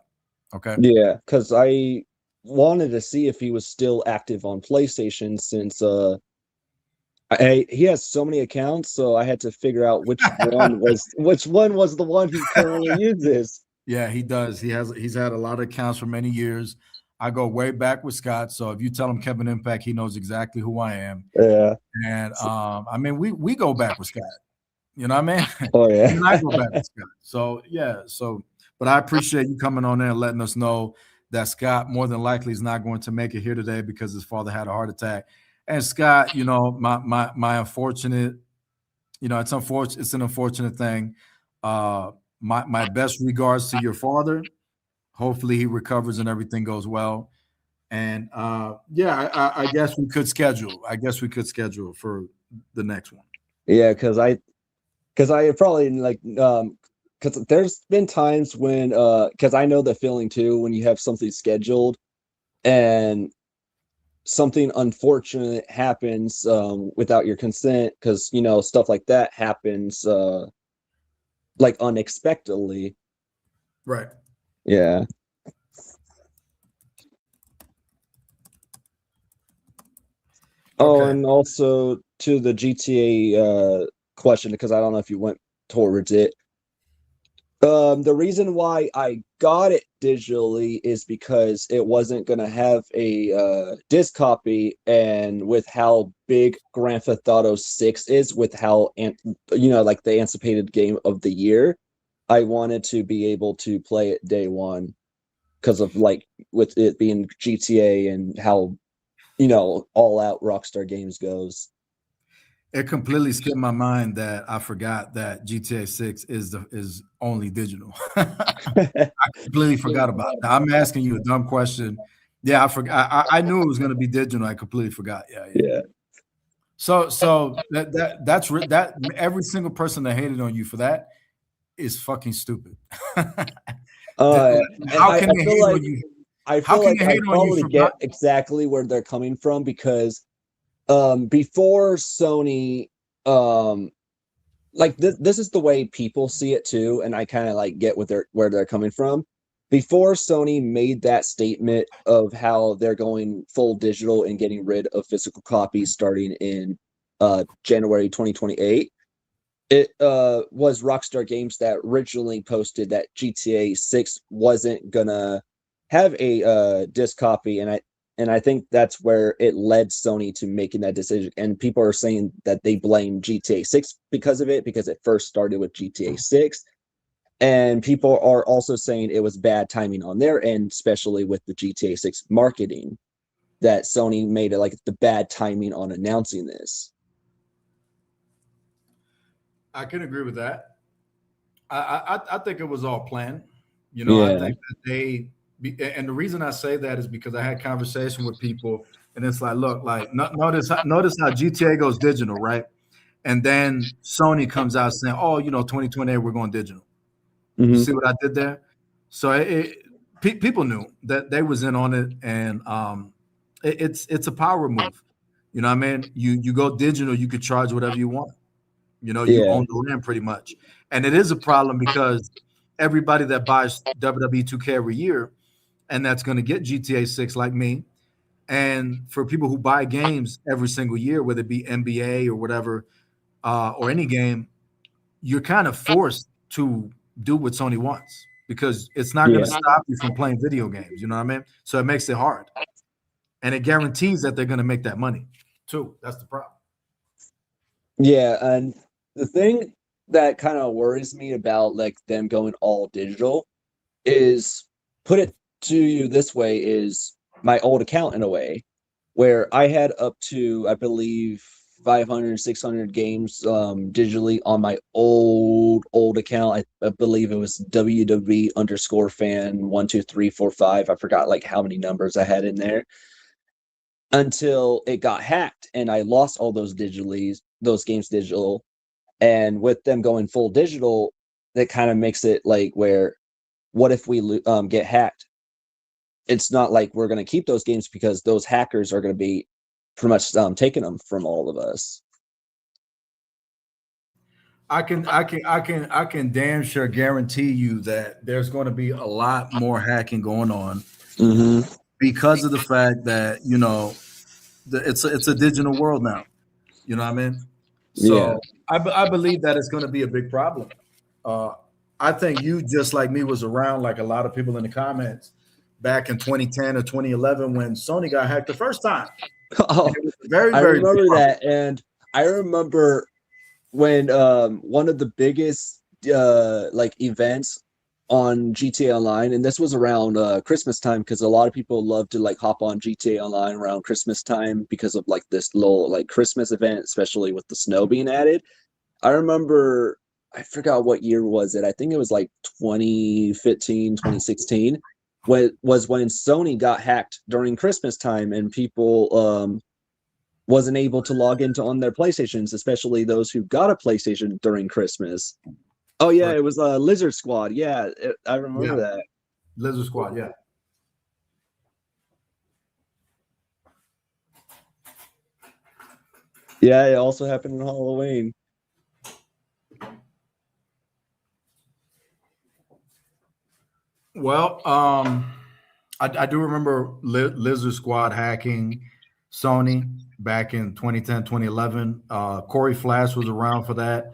Okay. Yeah, because I wanted to see if he was still active on PlayStation since he has so many accounts, so I had to figure out which one was the one he currently uses. Yeah, he does. He's had a lot of accounts for many years. I go way back with Scott, so if you tell him Kevin Impact, he knows exactly who I am. Yeah. And I mean, we go back with Scott. You know what I mean? Oh yeah. And I go back with Scott. So yeah, but I appreciate you coming on there and letting us know that Scott more than likely is not going to make it here today because his father had a heart attack. And Scott, my unfortunate, it's unfortunate. It's an unfortunate thing. My best regards to your father. Hopefully he recovers and everything goes well. And I guess we could schedule. For the next one. Yeah, because I probably because there's been times when because I know the feeling too when you have something scheduled and something unfortunate happens without your consent, because stuff like that happens unexpectedly. Right. Yeah. Oh, Okay. and also to the GTA question, because I don't know if you went towards it. The reason why I got it digitally is because it wasn't going to have a disc copy, and with how big Grand Theft Auto 6 is, with how the anticipated game of the year, I wanted to be able to play it day one because of with it being GTA and how all out Rockstar Games goes. It completely skipped my mind that I forgot that GTA 6 is only digital. I completely forgot about that. I'm asking you a dumb question. Yeah, I forgot. I knew it was going to be digital. I completely forgot. Yeah. So that's that. Every single person that hated on you for that is fucking stupid. How can they hate on you? I feel like I probably get exactly where they're coming from, because before Sony, this is the way people see it too, and I kind of get where they're coming from. Before Sony made that statement of how they're going full digital and getting rid of physical copies starting in January 2028, it was Rockstar Games that originally posted that GTA 6 wasn't gonna have a disc copy, and I think that's where it led Sony to making that decision. And people are saying that they blame GTA 6 because of it, because it first started with GTA 6. And people are also saying it was bad timing on their end, especially with the GTA 6 marketing, that Sony made it the bad timing on announcing this. I can agree with that. I think it was all planned. I think that and the reason I say that is because I had conversation with people, and it's look, notice how GTA goes digital, right? And then Sony comes out saying, "Oh, 2028 we're going digital." Mm-hmm. You see what I did there? So people knew that they was in on it, and it's a power move. You know what I mean? You go digital, you could charge whatever you want. You own the land pretty much. And it is a problem because everybody that buys WWE 2K every year, and that's going to get GTA 6 like me. And for people who buy games every single year, whether it be NBA or whatever, or any game, you're kind of forced to do what Sony wants because it's not going to Yeah. stop you from playing video games. You know what I mean? So it makes it hard, and it guarantees that they're going to make that money too. That's the problem. Yeah, and the thing that kind of worries me about like them going all digital is, put it to you this way, is my old account in a way where I had up to, I believe, 500, 600 games digitally on my old account. I believe it was WWE underscore fan 12345. I forgot like how many numbers I had in there, until it got hacked and I lost all those games digital. And with them going full digital, that kind of makes it like, where what if we get hacked? It's not like we're going to keep those games because those hackers are going to be pretty much taking them from all of us. I can damn sure guarantee you that there's going to be a lot more hacking going on because of the fact that it's a digital world now. You know what I mean? So I believe that it's going to be a big problem. I think you, just like me, was around like a lot of people in the comments back in 2010 or 2011 when Sony got hacked the first time. Oh, very, I very remember that, and I remember when one of the biggest like events on GTA Online, and this was around Christmas time, because a lot of people love to like hop on GTA Online around Christmas time because of like this little like Christmas event, especially with the snow being added. I remember, I forgot what year was it. I think it was like 2015, 2016, when Sony got hacked during Christmas time, and people wasn't able to log into on their PlayStations, especially those who got a PlayStation during Christmas. Oh yeah, Right. it was Lizard Squad. Yeah, I remember that. Lizard Squad, yeah. Yeah, it also happened on Halloween. Well, I do remember Lizard Squad hacking Sony back in 2010, 2011. Corey Flash was around for that.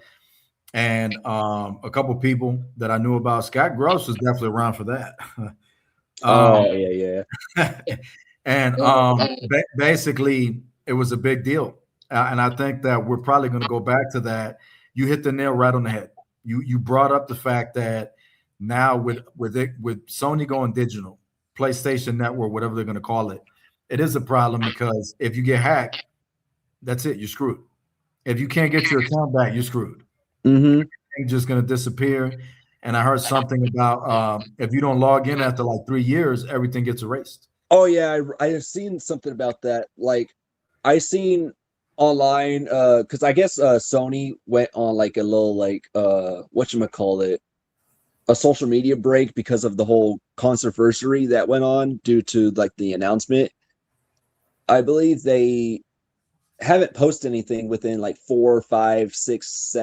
And a couple people that I knew about. Scott Gross was definitely around for that. Yeah. And basically, it was a big deal. And I think that we're probably going to go back to that. You hit the nail right on the head. You brought up the fact that now with Sony going digital, PlayStation Network, whatever they're going to call it, it is a problem because if you get hacked, that's it. You're screwed. If you can't get your account back, you're screwed. Mm-hmm. It's just going to disappear. And I heard something about if you don't log in after like 3 years, everything gets erased. Oh yeah, I have seen something about that. Like, I seen online, because I guess Sony went on like a little like whatchamacallit, a social media break because of the whole controversy that went on due to like the announcement. I believe they haven't posted anything within like 4, 5, 6,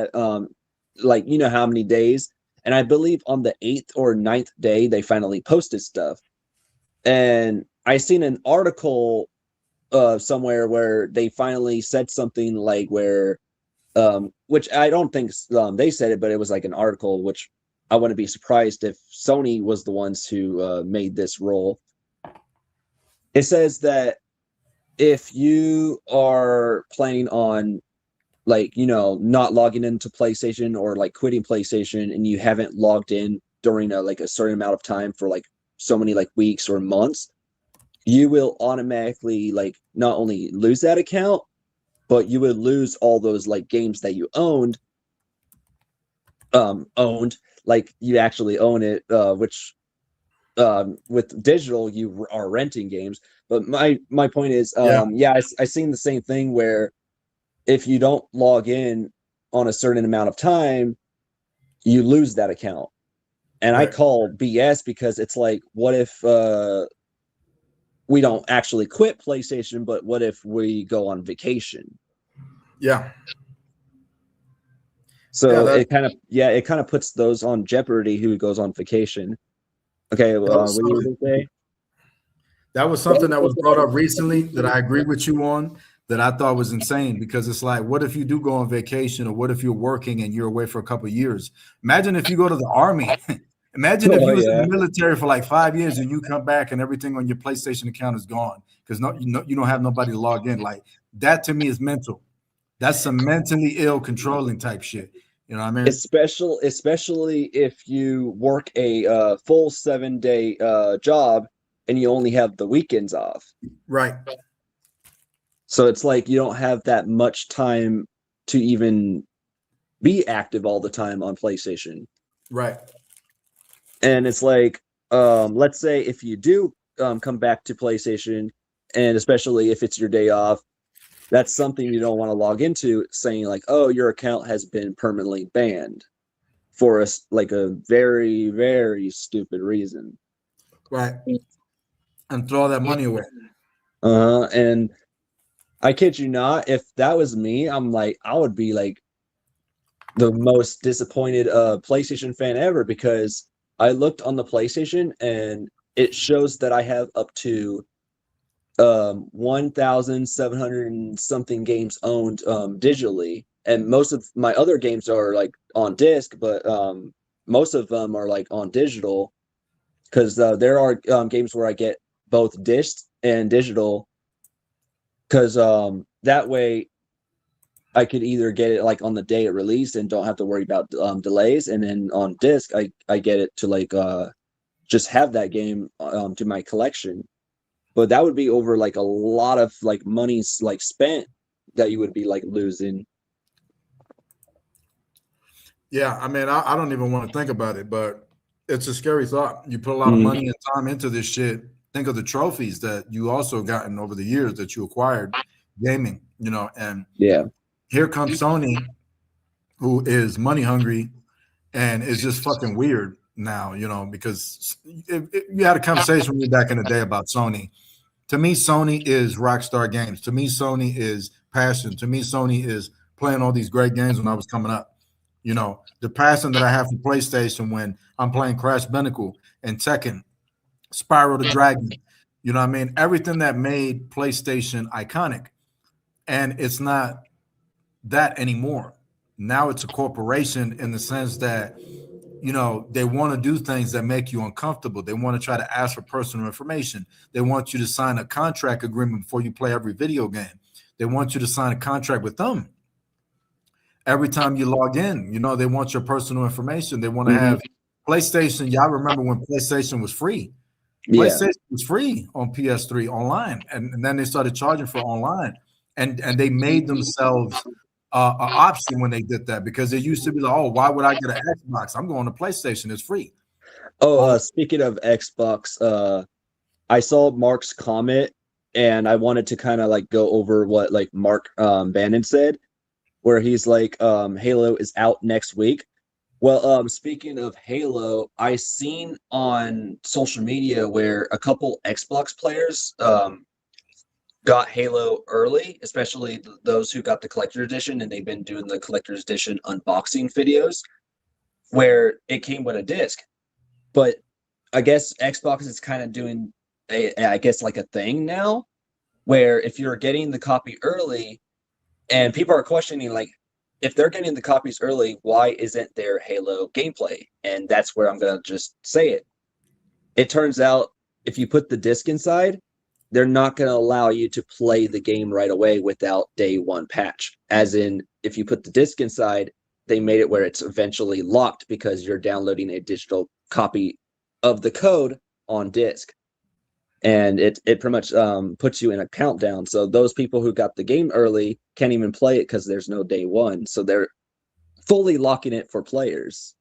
like how many days. And I believe on the 8th or 9th day they finally posted stuff. And I seen an article somewhere where they finally said something like where which I don't think they said it, but it was like an article, which I wouldn't be surprised if Sony was the ones who made this rule. It says that if you are playing on like not logging into PlayStation or like quitting PlayStation, and you haven't logged in during like a certain amount of time for like so many like weeks or months, you will automatically like not only lose that account, but you would lose all those like games that you owned, like you actually own it, which with digital you are renting games. But my point is, I seen the same thing where if you don't log in on a certain amount of time, you lose that account. And Right. I call BS, because it's like, what if we don't actually quit PlayStation, but what if we go on vacation? Yeah. So that it kind of puts those on jeopardy who goes on vacation. Okay, that what was were you something, going to say? that was something that was brought up recently that I agree with you on, that I thought was insane, because it's like, what if you do go on vacation, or what if you're working and you're away for a couple of years? Imagine if you go to the army. Imagine if Oh you was in yeah, the military for like 5 years and you come back and everything on your PlayStation account is gone because you don't have nobody to log in. Like that to me is mental. That's some mentally ill controlling type shit. You know what I mean? especially if you work a full 7 day job and you only have the weekends off. Right. So it's like you don't have that much time to even be active all the time on PlayStation. Right. And it's like, let's say if you do come back to PlayStation, and especially if it's your day off, that's something you don't want to log into, saying like, "Oh, your account has been permanently banned," for us like a very, very stupid reason. Right. And throw that money away. And I kid you not, if that was me, I would be like the most disappointed PlayStation fan ever, because I looked on the PlayStation and it shows that I have up to 1,700 and something games owned digitally, and most of my other games are like on disc, but most of them are like on digital, because there are games where I get both disc and digital, because that way I could either get it like on the day it released and don't have to worry about delays, and then on disc I get it to like just have that game to my collection. But that would be over like a lot of like money's like spent that you would be like losing. Yeah. I mean, I don't even want to think about it, but it's a scary thought. You put a lot of Mhm. money and time into this shit. Think of the trophies that you also gotten over the years that you acquired gaming, and Yeah. here comes Sony, who is money hungry and it's just fucking weird now, because you had a conversation with me back in the day about Sony. To me, Sony is Rockstar Games. To me, Sony is passion. To me, Sony is playing all these great games when I was coming up. The passion that I have for PlayStation when I'm playing Crash Bandicoot and Tekken, Spyro the Dragon. You know what I mean? Everything that made PlayStation iconic. And it's not that anymore. Now it's a corporation in the sense that they want to do things that make you uncomfortable. They want to try to ask for personal information. They want you to sign a contract agreement before you play every video game. They want you to sign a contract with them every time you log in. They want your personal information. They want to Mhm. have PlayStation. Y'all remember when PlayStation was free? Yeah. PlayStation was free on PS3 online, and then they started charging for online, and they made themselves an option when they did that, because it used to be like, oh, why would I get an Xbox? I'm going to PlayStation. It's free. Oh, Oh, speaking of Xbox, I saw Mark's comment and I wanted to kind of like go over what like Mark Bannon said, where he's like, Halo is out next week. Well, speaking of Halo, I seen on social media where a couple Xbox players got Halo early, especially those who got the collector edition, and they've been doing the collector's edition unboxing videos where it came with a disc. But I guess Xbox is kind of doing I guess like a thing now, where if you're getting the copy early, and people are questioning like, if they're getting the copies early, why isn't there Halo gameplay? And that's where I'm gonna just say it. It turns out if you put the disc inside, they're not going to allow you to play the game right away without day one patch. As in, if you put the disc inside, they made it where it's eventually locked because you're downloading a digital copy of the code on disc. And it pretty much puts you in a countdown. So those people who got the game early can't even play it because there's no day one. So they're fully locking it for players.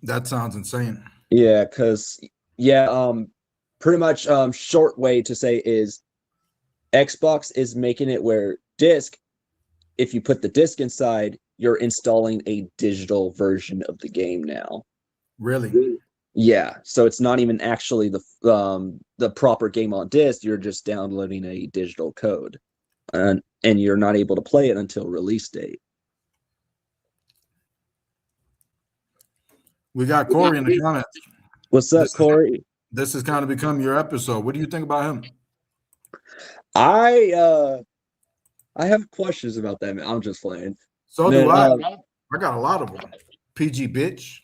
that sounds insane. Yeah, because pretty much short way to say is Xbox is making it where disc, if you put the disc inside, you're installing a digital version of the game now. Really? Yeah, so it's not even actually the proper game on disc. You're just downloading a digital code, and you're not able to play it until release date. We got Corey in the comments. What's up, Corey? This has kind of become your episode. What do you think about him? I have questions about that, man. I'm just playing. So do I. I got a lot of them. PG bitch.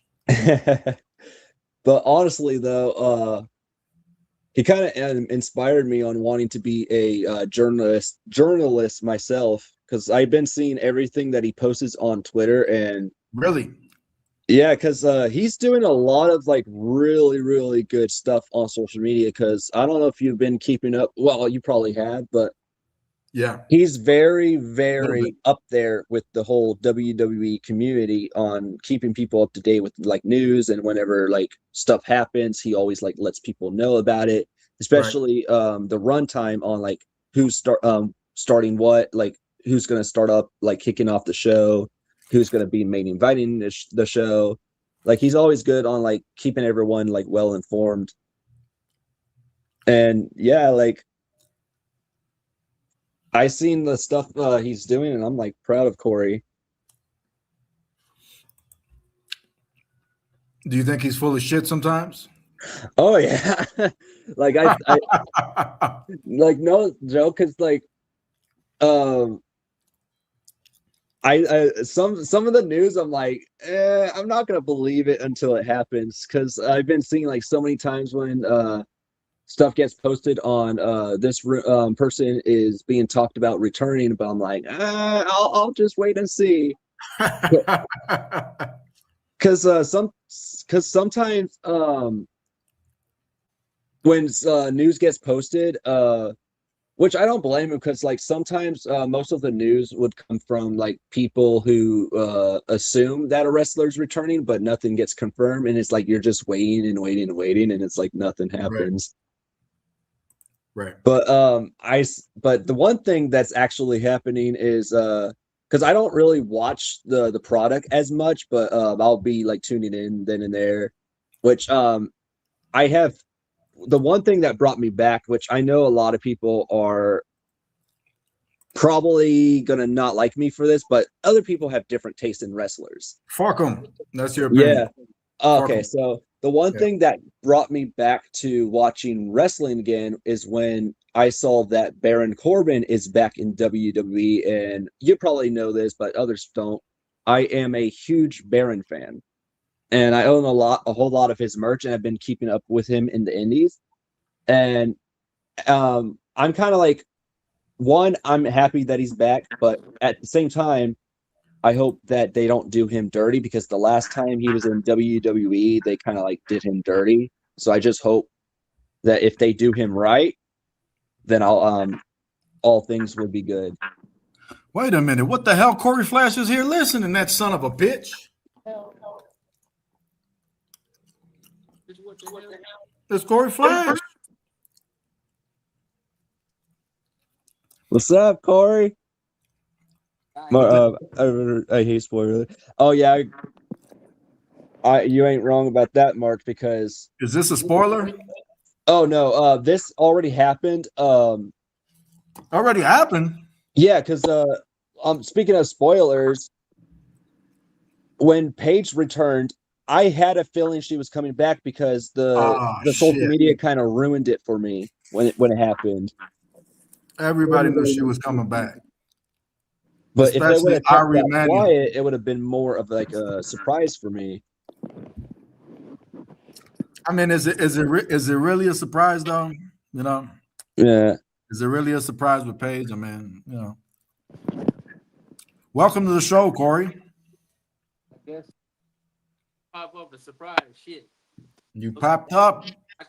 But honestly, though, he kind of inspired me on wanting to be a journalist myself, because I've been seeing everything that he posts on Twitter, and really, yeah, because he's doing a lot of like really, really good stuff on social media. Because I don't know if you've been keeping up. Well, you probably have, but yeah, he's very, very up there with the whole WWE community on keeping people up to date with like news, and whenever like stuff happens, he always like lets people know about it. Especially the runtime on like who's starting what, like who's gonna start up, like kicking off the show, who's gonna be main inviting the show. Like he's always good on like keeping everyone like well informed. And yeah, like I seen the stuff he's doing, and I'm like proud of Corey. Do you think he's full of shit sometimes? Oh yeah, like I like no joke, because like I some of the news I'm like I'm not gonna believe it until it happens, because I've been seeing like so many times when stuff gets posted on this person is being talked about returning, but I'm like I'll just wait and see. Because sometimes when news gets posted, which I don't blame him, because like sometimes most of the news would come from like people who assume that a wrestler's returning, but nothing gets confirmed, and it's like you're just waiting and waiting and waiting, and it's like nothing happens. Right. But but the one thing that's actually happening is because I don't really watch the product as much, but I'll be like tuning in then and there, which I have. The one thing that brought me back, which I know a lot of people are probably gonna not like me for this, but other people have different tastes in wrestlers. Fuck them. That's your opinion. Yeah. Okay, so the one thing that brought me back to watching wrestling again is when I saw that Baron Corbin is back in WWE, and you probably know this, but others don't. I am a huge Baron fan, and I own a whole lot of his merch, and I've been keeping up with him in the indies. And I'm kind of like, one, I'm happy that he's back, but at the same time, I hope that they don't do him dirty, because the last time he was in WWE, they kind of like did him dirty. So I just hope that if they do him right, then all things will be good. Wait a minute. What the hell? Corey Flash is here listening, that son of a bitch. It's Corey Flash. What's up, Corey? I hate spoilers. Oh yeah, you ain't wrong about that, Mark. Because is this a spoiler? Oh no, this already happened. Already happened. Yeah, because speaking of spoilers, when Paige returned, I had a feeling she was coming back, because the social media kind of ruined it for me when it happened. Everybody knew she was coming back. But if they would have kept that quiet, it would have been more of like a surprise for me. I mean, is it really a surprise though? You know? Yeah. Is it really a surprise with Paige? I mean, you know. Welcome to the show, Corey. I guess pop up a surprise shit. You popped up.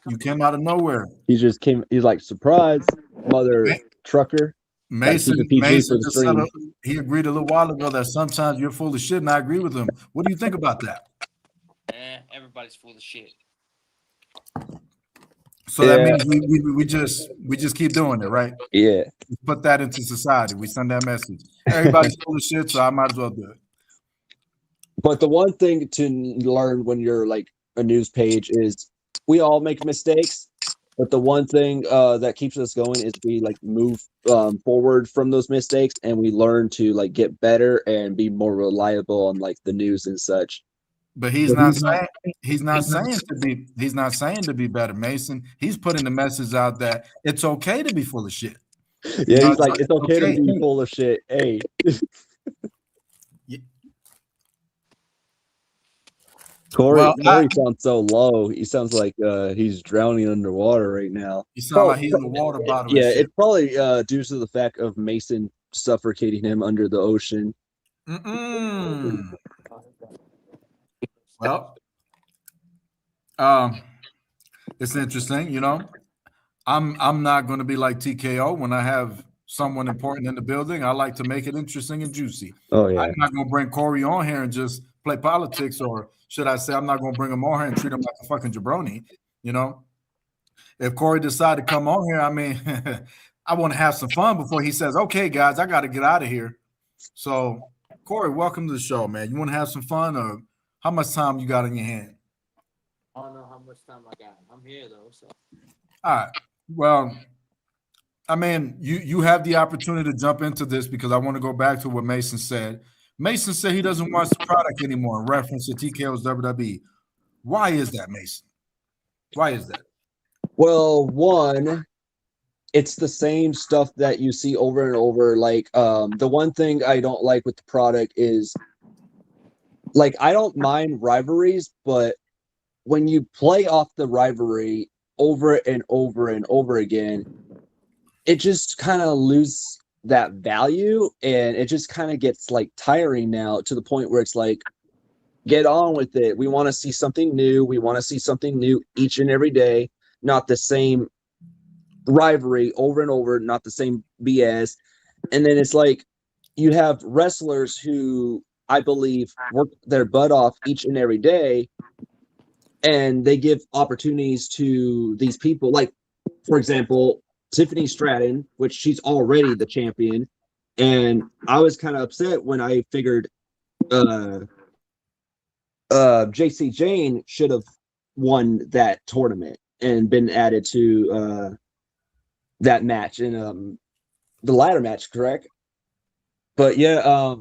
You came out of nowhere. He just came. He's like, surprise, mother trucker. Mason just said he agreed a little while ago that sometimes you're full of shit, and I agree with him. What do you think about that? Everybody's full of shit. So that means we just keep doing it, right? Yeah. We put that into society. We send that message. Everybody's full of shit, so I might as well do it. But the one thing to learn when you're like a news page is we all make mistakes, but the one thing that keeps us going is we like move forward from those mistakes, and we learn to like get better and be more reliable on like the news and such. But he's not saying to be better, Mason. He's putting the message out that it's okay to be full of shit. Yeah, he's like, it's okay to be full of shit. Hey. Corey sounds so low. He sounds like he's drowning underwater right now. He sounds like he's in the water bottom. Yeah, it's probably due to the fact of Mason suffocating him under the ocean. Well, it's interesting, you know. I'm not going to be like TKO when I have someone important in the building. I like to make it interesting and juicy. Oh yeah. I'm not going to bring Corey on here and just play politics, or should I say, I'm not going to bring him on here and treat him like a fucking jabroni. You know, if Corey decided to come on here, I mean, I want to have some fun before he says, "Okay, guys, I got to get out of here." So, Corey, welcome to the show, man. You want to have some fun, or how much time you got in your hand? I don't know how much time I got. I'm here though, so. All right. Well, I mean, you have the opportunity to jump into this because I want to go back to what Mason said. Mason said he doesn't watch the product anymore in reference to TKO's WWE. Why is that, Mason? Why is that? Well, one, it's the same stuff that you see over and over. Like, the one thing I don't like with the product is, like, I don't mind rivalries, but when you play off the rivalry over and over and over again, it just kind of loses that value, and it just kind of gets like tiring now, to the point where it's like, get on with it. We want to see something new. We want to see something new each and every day, not the same rivalry over and over, not the same BS. And then it's like you have wrestlers who I believe work their butt off each and every day, and they give opportunities to these people. Like, for example, Tiffany Stratton, which she's already the champion. And I was kind of upset when I figured JC Jane should have won that tournament and been added to that match in the ladder match, correct? But yeah,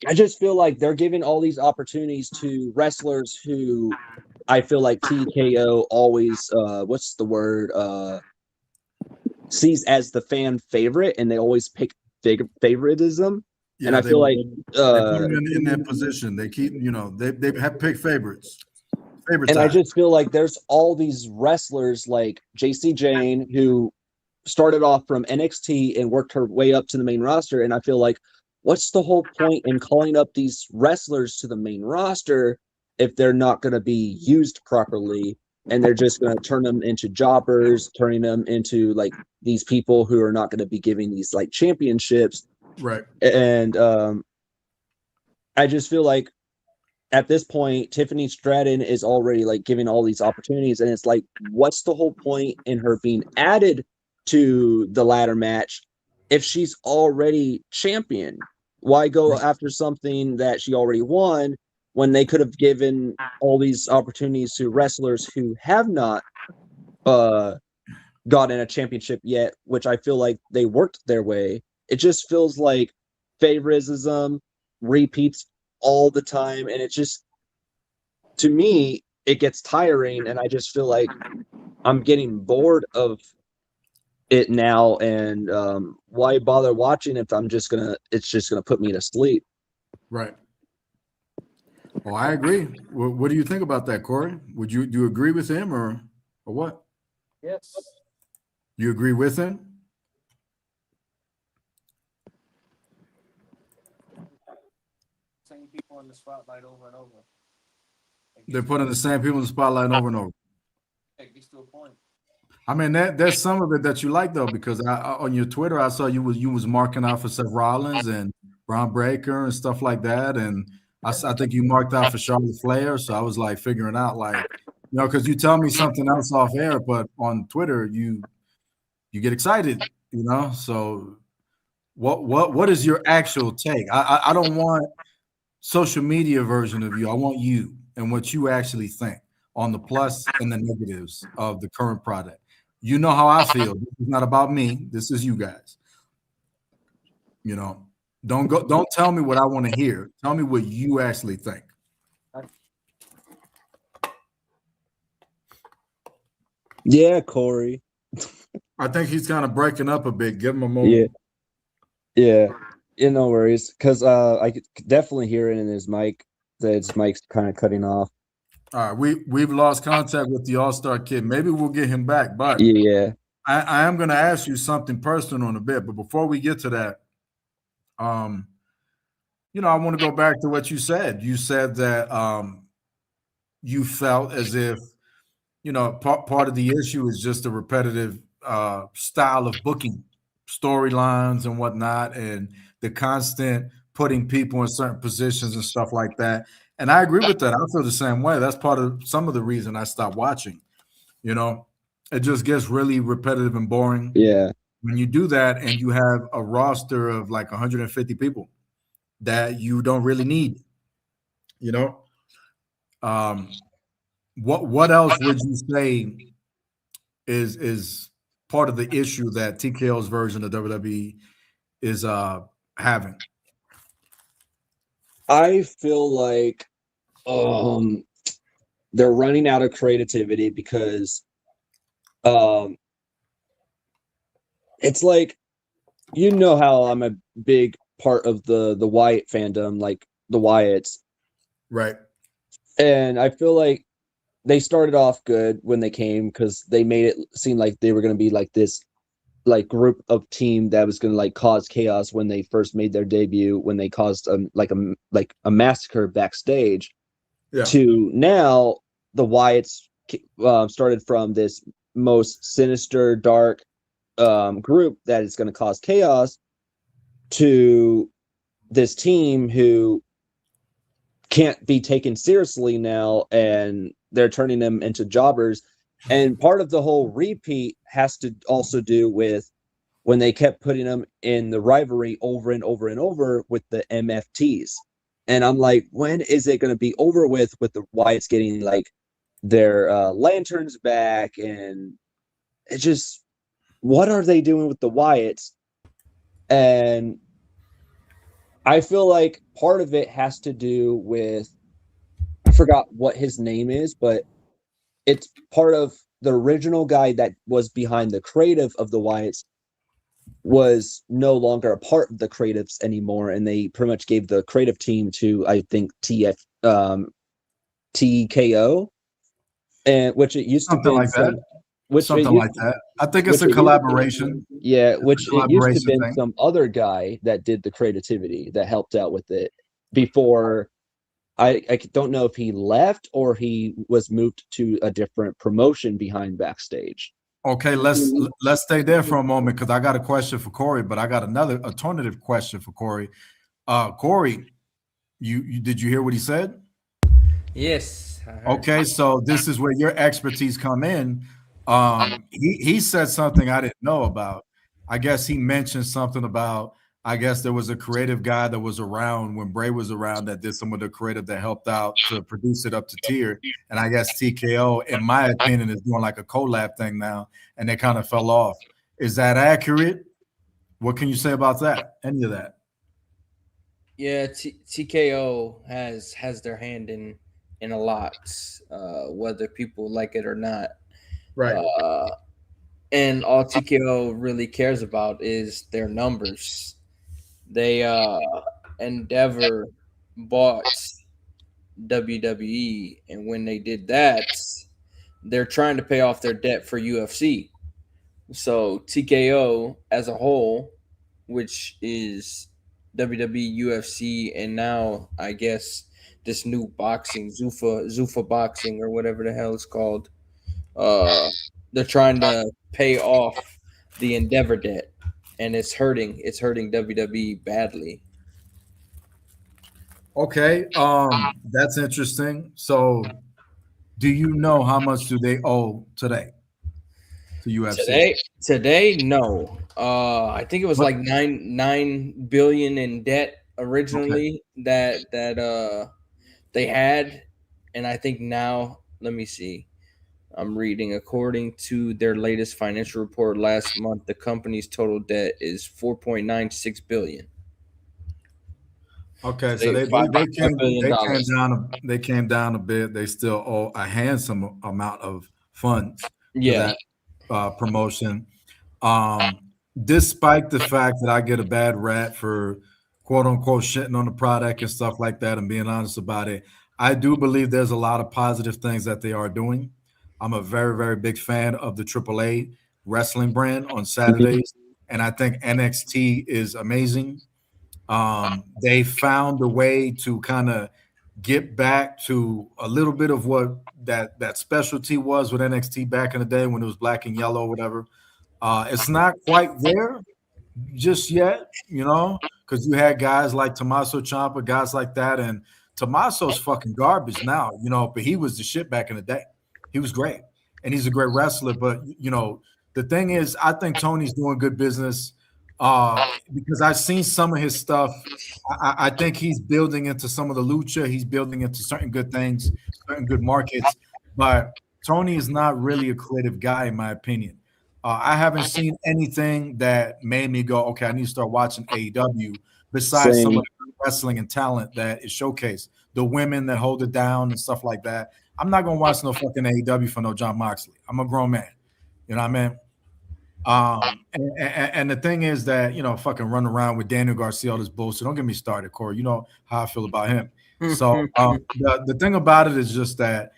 I just feel like they're giving all these opportunities to wrestlers who I feel like TKO always what's the word, sees as the fan favorite, and they always pick favoritism. Yeah, and I feel like they put them in that position. They keep, you know, they have picked favorites. And I just feel like there's all these wrestlers like JC Jane who started off from NXT and worked her way up to the main roster. And I feel like, what's the whole point in calling up these wrestlers to the main roster if they're not going to be used properly, and they're just going to turn them into jobbers, turning them into like these people who are not going to be giving these like championships. Right. And I just feel like at this point, Tiffany Stratton is already like giving all these opportunities, and it's like, what's the whole point in her being added to the ladder match if she's already champion? Why go after something that she already won when they could have given all these opportunities to wrestlers who have not gotten a championship yet, which I feel like they worked their way? It just feels like favoritism repeats all the time, and it's just, to me, it gets tiring, and I just feel like I'm getting bored of it now, and why bother watching if it's just gonna put me to sleep. Right. Well, I agree. What do you think about that, Corey? Do you agree with him or what? Yes. You agree with him? Same people in the spotlight over and over. They're putting the same people in the spotlight over and over. It gets to a point. I mean, there's some of it that you like though, because on your Twitter I saw you was marking out for Seth Rollins and Braun Breaker and stuff like that, and I think you marked out for Charlotte Flair. So I was like figuring out, like, you know, because you tell me something else off air, but on Twitter you get excited, you know. So what is your actual take? I don't want social media version of you. I want you. and what you actually think on the plus and the negatives of the current product. You know how I feel. This is not about me. This is you guys. You know, don't tell me what I want to hear. Tell me what you actually think. Yeah, Corey. I think he's kind of breaking up a bit. Give him a moment. Yeah, no worries. Because I could definitely hear it in his mic. That his mic's kind of cutting off. All right, we've lost contact with the All-Star Kid. Maybe we'll get him back, but Yeah. I am going to ask you something personal in a bit. But before we get to that, you know, I want to go back to what you said. You said that you felt as if, you know, part of the issue is just a repetitive style of booking storylines and whatnot, and the constant putting people in certain positions and stuff like that. And I agree with that. I feel the same way. That's part of some of the reason I stopped watching. You know, it just gets really repetitive and boring. Yeah. When you do that and you have a roster of like 150 people that you don't really need, you know, what else would you say is part of the issue that TKO's version of WWE is having? I feel like they're running out of creativity because it's like, you know how I'm a big part of the Wyatt fandom, like the Wyatts. Right. And I feel like they started off good when they came because they made it seem like they were going to be like this like group of team that was going to like cause chaos when they first made their debut, when they caused a massacre backstage. Yeah. To now the Wyatts started from this most sinister, dark group that is going to cause chaos to this team who can't be taken seriously now, and they're turning them into jobbers. And part of the whole repeat has to also do with when they kept putting them in the rivalry over and over and over with the MFTs. And I'm like, when is it going to be over with the Wyatts getting like their lanterns back? And it just, what are they doing with the Wyatts? And I feel like part of it has to do with, I forgot what his name is, but it's part of the original guy that was behind the creative of the Wyatts was no longer a part of the creatives anymore, and they pretty much gave the creative team to, I think, TKO, and which it used Something to be like that. Something like that. I think it's a collaboration. Yeah, which it used to be thing. some other guy that did the creativity that helped out with it before. I don't know if he left or he was moved to a different promotion behind backstage. Okay, let's stay there for a moment because I got a question for Corey, but I got another alternative question for Corey. Corey, you did you hear what he said? Yes. Okay, so this is where your expertise come in. He said something I didn't know about. I guess he mentioned something about, I guess there was a creative guy that was around when Bray was around that did some of the creative that helped out to produce it up to tier. And I guess TKO, in my opinion, is doing like a collab thing now, and they kind of fell off. Is that accurate? What can you say about that? Any of that? Yeah, TKO has their hand in a lot, whether people like it or not. Right. And all TKO really cares about is their numbers. They Endeavor bought WWE, and when they did that, they're trying to pay off their debt for UFC. So TKO as a whole, which is WWE, UFC, and now I guess this new boxing, Zuffa boxing or whatever the hell it's called. They're trying to pay off the Endeavor debt, and it's hurting WWE badly. Okay, that's interesting. So, do you know how much do they owe today to UFC? Today, no. I think it was like 9 billion in debt originally that they had, And I think now, let me see. I'm reading, according to their latest financial report last month, the company's total debt is 4.96 billion. Okay, so They they $5 came billion. they came down a bit. They still owe a handsome amount of funds for Yeah. that promotion. Um, Despite the fact that I get a bad rap for quote unquote shitting on the product and stuff like that and being honest about it, I do believe there's a lot of positive things that they are doing. I'm a very, very big fan of the AAA wrestling brand on Saturdays, and I think NXT is amazing. They found a way to kind of get back to a little bit of what that specialty was with NXT back in the day when it was black and yellow, whatever. It's not quite there just yet, because you had guys like Tommaso Ciampa, guys like that, and Tommaso's fucking garbage now, but he was the shit back in the day. He was great, and he's a great wrestler. But the thing is, I think Tony's doing good business because I've seen some of his stuff. I think he's building into some of the lucha. He's building into certain good things, certain good markets. But Tony is not really a creative guy, in my opinion. I haven't seen anything that made me go, okay, I need to start watching AEW besides some of the wrestling and talent that is showcased. The women that hold it down and stuff like that. I'm not going to watch no fucking AEW for no Jon Moxley. I'm a grown man. You know what I mean? And the thing is that, fucking run around with Daniel Garcia, all this bullshit. Don't get me started, Corey. You know how I feel about him. So the thing about it is just that,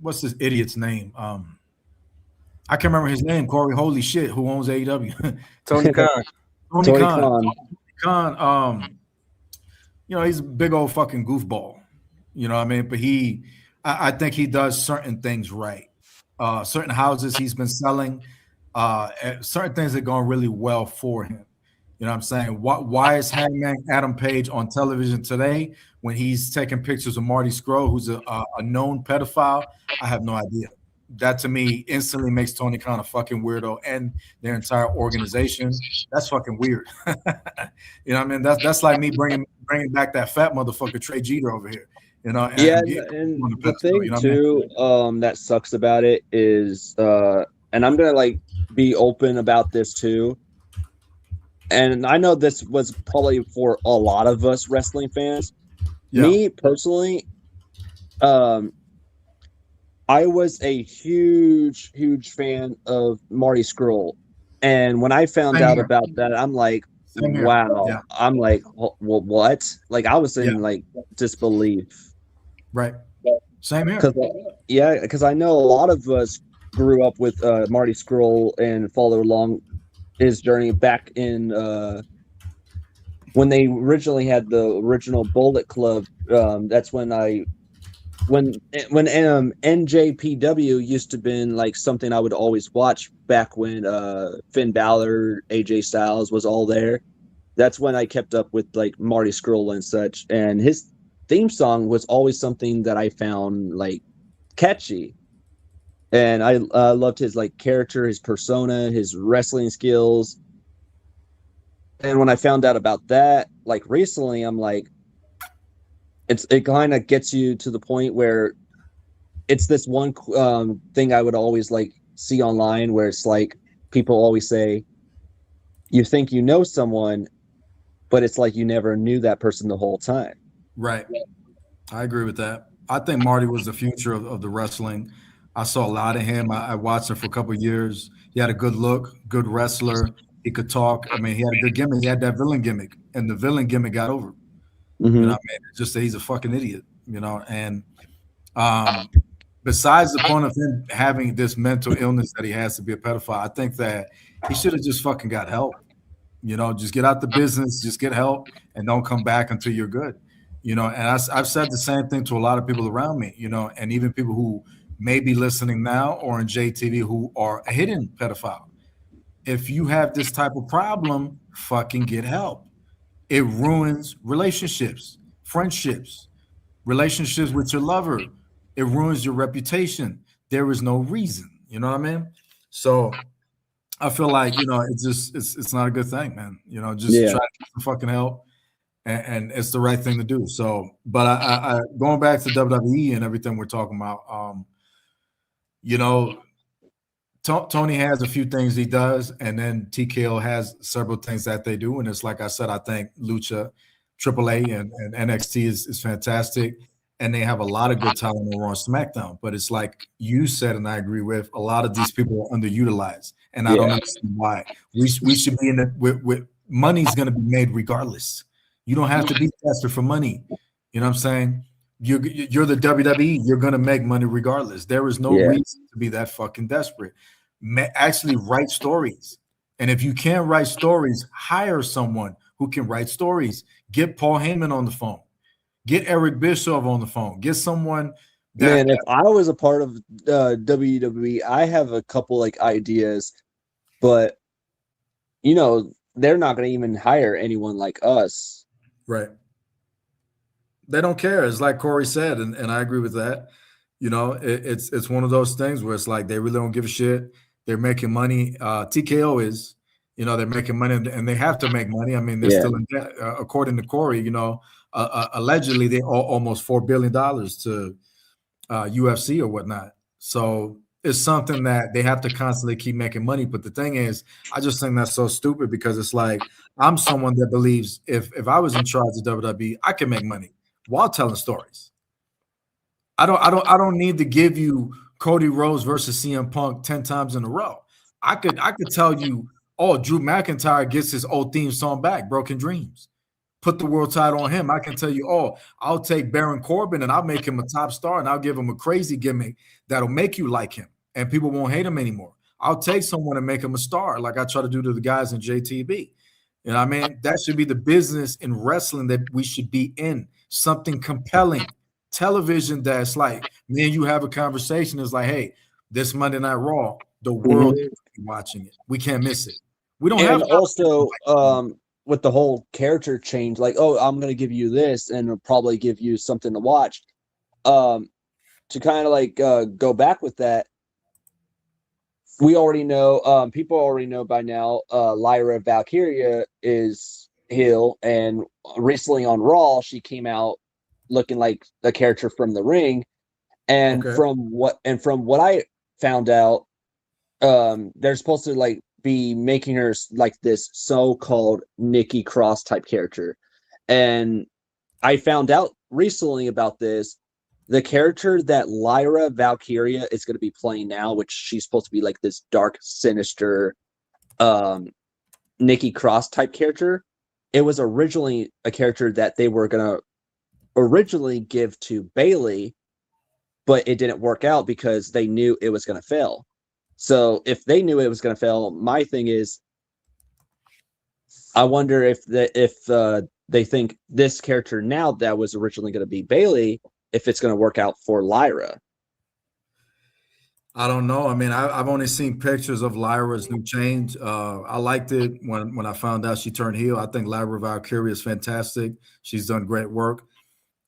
what's this idiot's name? I can't remember his name, Corey. Holy shit, who owns AEW? Tony Khan. Tony Khan. He's a big old fucking goofball. You know what I mean? But I think he does certain things right. Certain houses he's been selling, certain things are going really well for him. You know what I'm saying? Why is Hangman Adam Page on television today when he's taking pictures of Marty Scurll, who's a known pedophile? I have no idea. That to me instantly makes Tony Khan a fucking weirdo and their entire organization. That's fucking weird. You know what I mean? That's like me bringing back that fat motherfucker Trey Jeter over here. And the thing too, that sucks about it is, and I'm gonna be open about this too. And I know this was probably for a lot of us wrestling fans. Yeah. Me personally, I was a huge, huge fan of Marty Scurll. And when I found out about that, I'm like, wow. Yeah. I'm like, well, what? I was in disbelief. Right. Same here. Because I know a lot of us grew up with Marty Scurll and followed along his journey back in when they originally had the original Bullet Club. That's when NJPW used to been something I would always watch back when Finn Balor, AJ Styles was all there. That's when I kept up with Marty Scurll and such, and his theme song was always something that I found catchy. And I loved his character, his persona, his wrestling skills. And when I found out about that, recently, I'm like, it kind of gets you to the point where it's this one thing I would always see online where it's people always say, you think you know someone, but it's you never knew that person the whole time. Right. I agree with that. I think Marty was the future of the wrestling. I saw a lot of him. I watched him for a couple of years. He had a good look, good wrestler. He could talk. I mean, he had a good gimmick. He had that villain gimmick, and the villain gimmick got over. You know what I mean? It's just that he's a fucking idiot, and besides the point of him having this mental illness that he has to be a pedophile, I think that he should have just fucking got help. Just get out the business, just get help, and don't come back until you're good. And I've said the same thing to a lot of people around me, and even people who may be listening now or in JTV who are a hidden pedophile. If you have this type of problem, fucking get help. It ruins relationships, friendships, relationships with your lover. It ruins your reputation. There is no reason. You know what I mean? So I feel it's not a good thing, man. Just try to get some fucking help and it's the right thing to do. So, but I going back to WWE and everything we're talking about, you know, Tony has a few things he does, and then TKO has several things that they do. And it's like I said, I think Lucha, AAA, and NXT is fantastic, and they have a lot of good talent on Raw and SmackDown. But it's like you said, and I agree with, a lot of these people are underutilized, and I don't understand why. We should be in the with money's going to be made regardless. You don't have to be desperate for money. You know what I'm saying? You're the WWE. You're going to make money regardless. There is no reason to be that fucking desperate. Actually write stories. And if you can't write stories, hire someone who can write stories. Get Paul Heyman on the phone. Get Eric Bischoff on the phone. Get someone that— Man, if I was a part of WWE, I have a couple like ideas, but you know, they're not going to even hire anyone like us. Right. They don't care. It's like Corey said, and I agree with that. You know, it's one of those things where it's like they really don't give a shit. They're making money. TKO is, you know, they're making money, and they have to make money. I mean, they're still in debt. According to Corey, you know, allegedly they owe almost $4 billion to UFC or whatnot. So it's something that they have to constantly keep making money. But the thing is, I just think that's so stupid, because it's like, I'm someone that believes if I was in charge of WWE, I can make money while telling stories. I don't need to give you Cody Rhodes versus CM Punk 10 times in a row. I could tell you, oh, Drew McIntyre gets his old theme song back, Broken Dreams. Put the world title on him. I can tell you, oh, I'll take Baron Corbin and I'll make him a top star, and I'll give him a crazy gimmick that'll make you like him and people won't hate him anymore. I'll take someone and make him a star, like I try to do to the guys in JTB. You know what I mean? That should be the business in wrestling that we should be in. Something compelling. Television that's like, me and you have a conversation. It's like, hey, this Monday Night Raw, the world is watching it. We can't miss it. We don't have— And also, with the whole character change, like, oh, I'm going to give you this, and it'll probably give you something to watch. To kind of like go back with that, we already know, people already know by now, Lyra Valkyria is heel, and recently on Raw, she came out looking like the character from The Ring, and from what I found out, they're supposed to like be making her like this so-called Nikki Cross type character. And I found out recently about this. The character that Lyra Valkyria is going to be playing now, which she's supposed to be like this dark, sinister Nikki Cross type character, it was originally a character that they were going to originally give to Bayley, but it didn't work out because they knew it was going to fail. So if they knew it was going to fail, my thing is, I wonder if they think this character now that was originally going to be Bayley, if it's going to work out for Lyra. I don't know. I mean, I've only seen pictures of Lyra's new change. I liked it when I found out she turned heel. I think Lyra Valkyria is fantastic. She's done great work.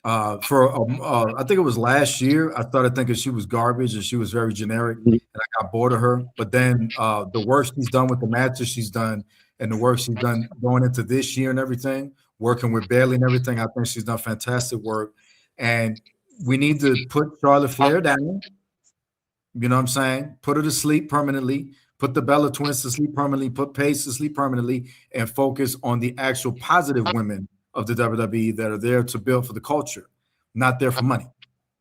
I think it was last year, I started thinking she was garbage and she was very generic, and I got bored of her. But then the work she's done with the matches she's done, and the work she's done going into this year and everything, working with Bayley and everything, I think she's done fantastic work. And we need to put Charlotte Flair down. You know what I'm saying? Put her to sleep permanently. Put the Bella Twins to sleep permanently. Put Paige to sleep permanently, and focus on the actual positive women of the WWE that are there to build for the culture, not there for money.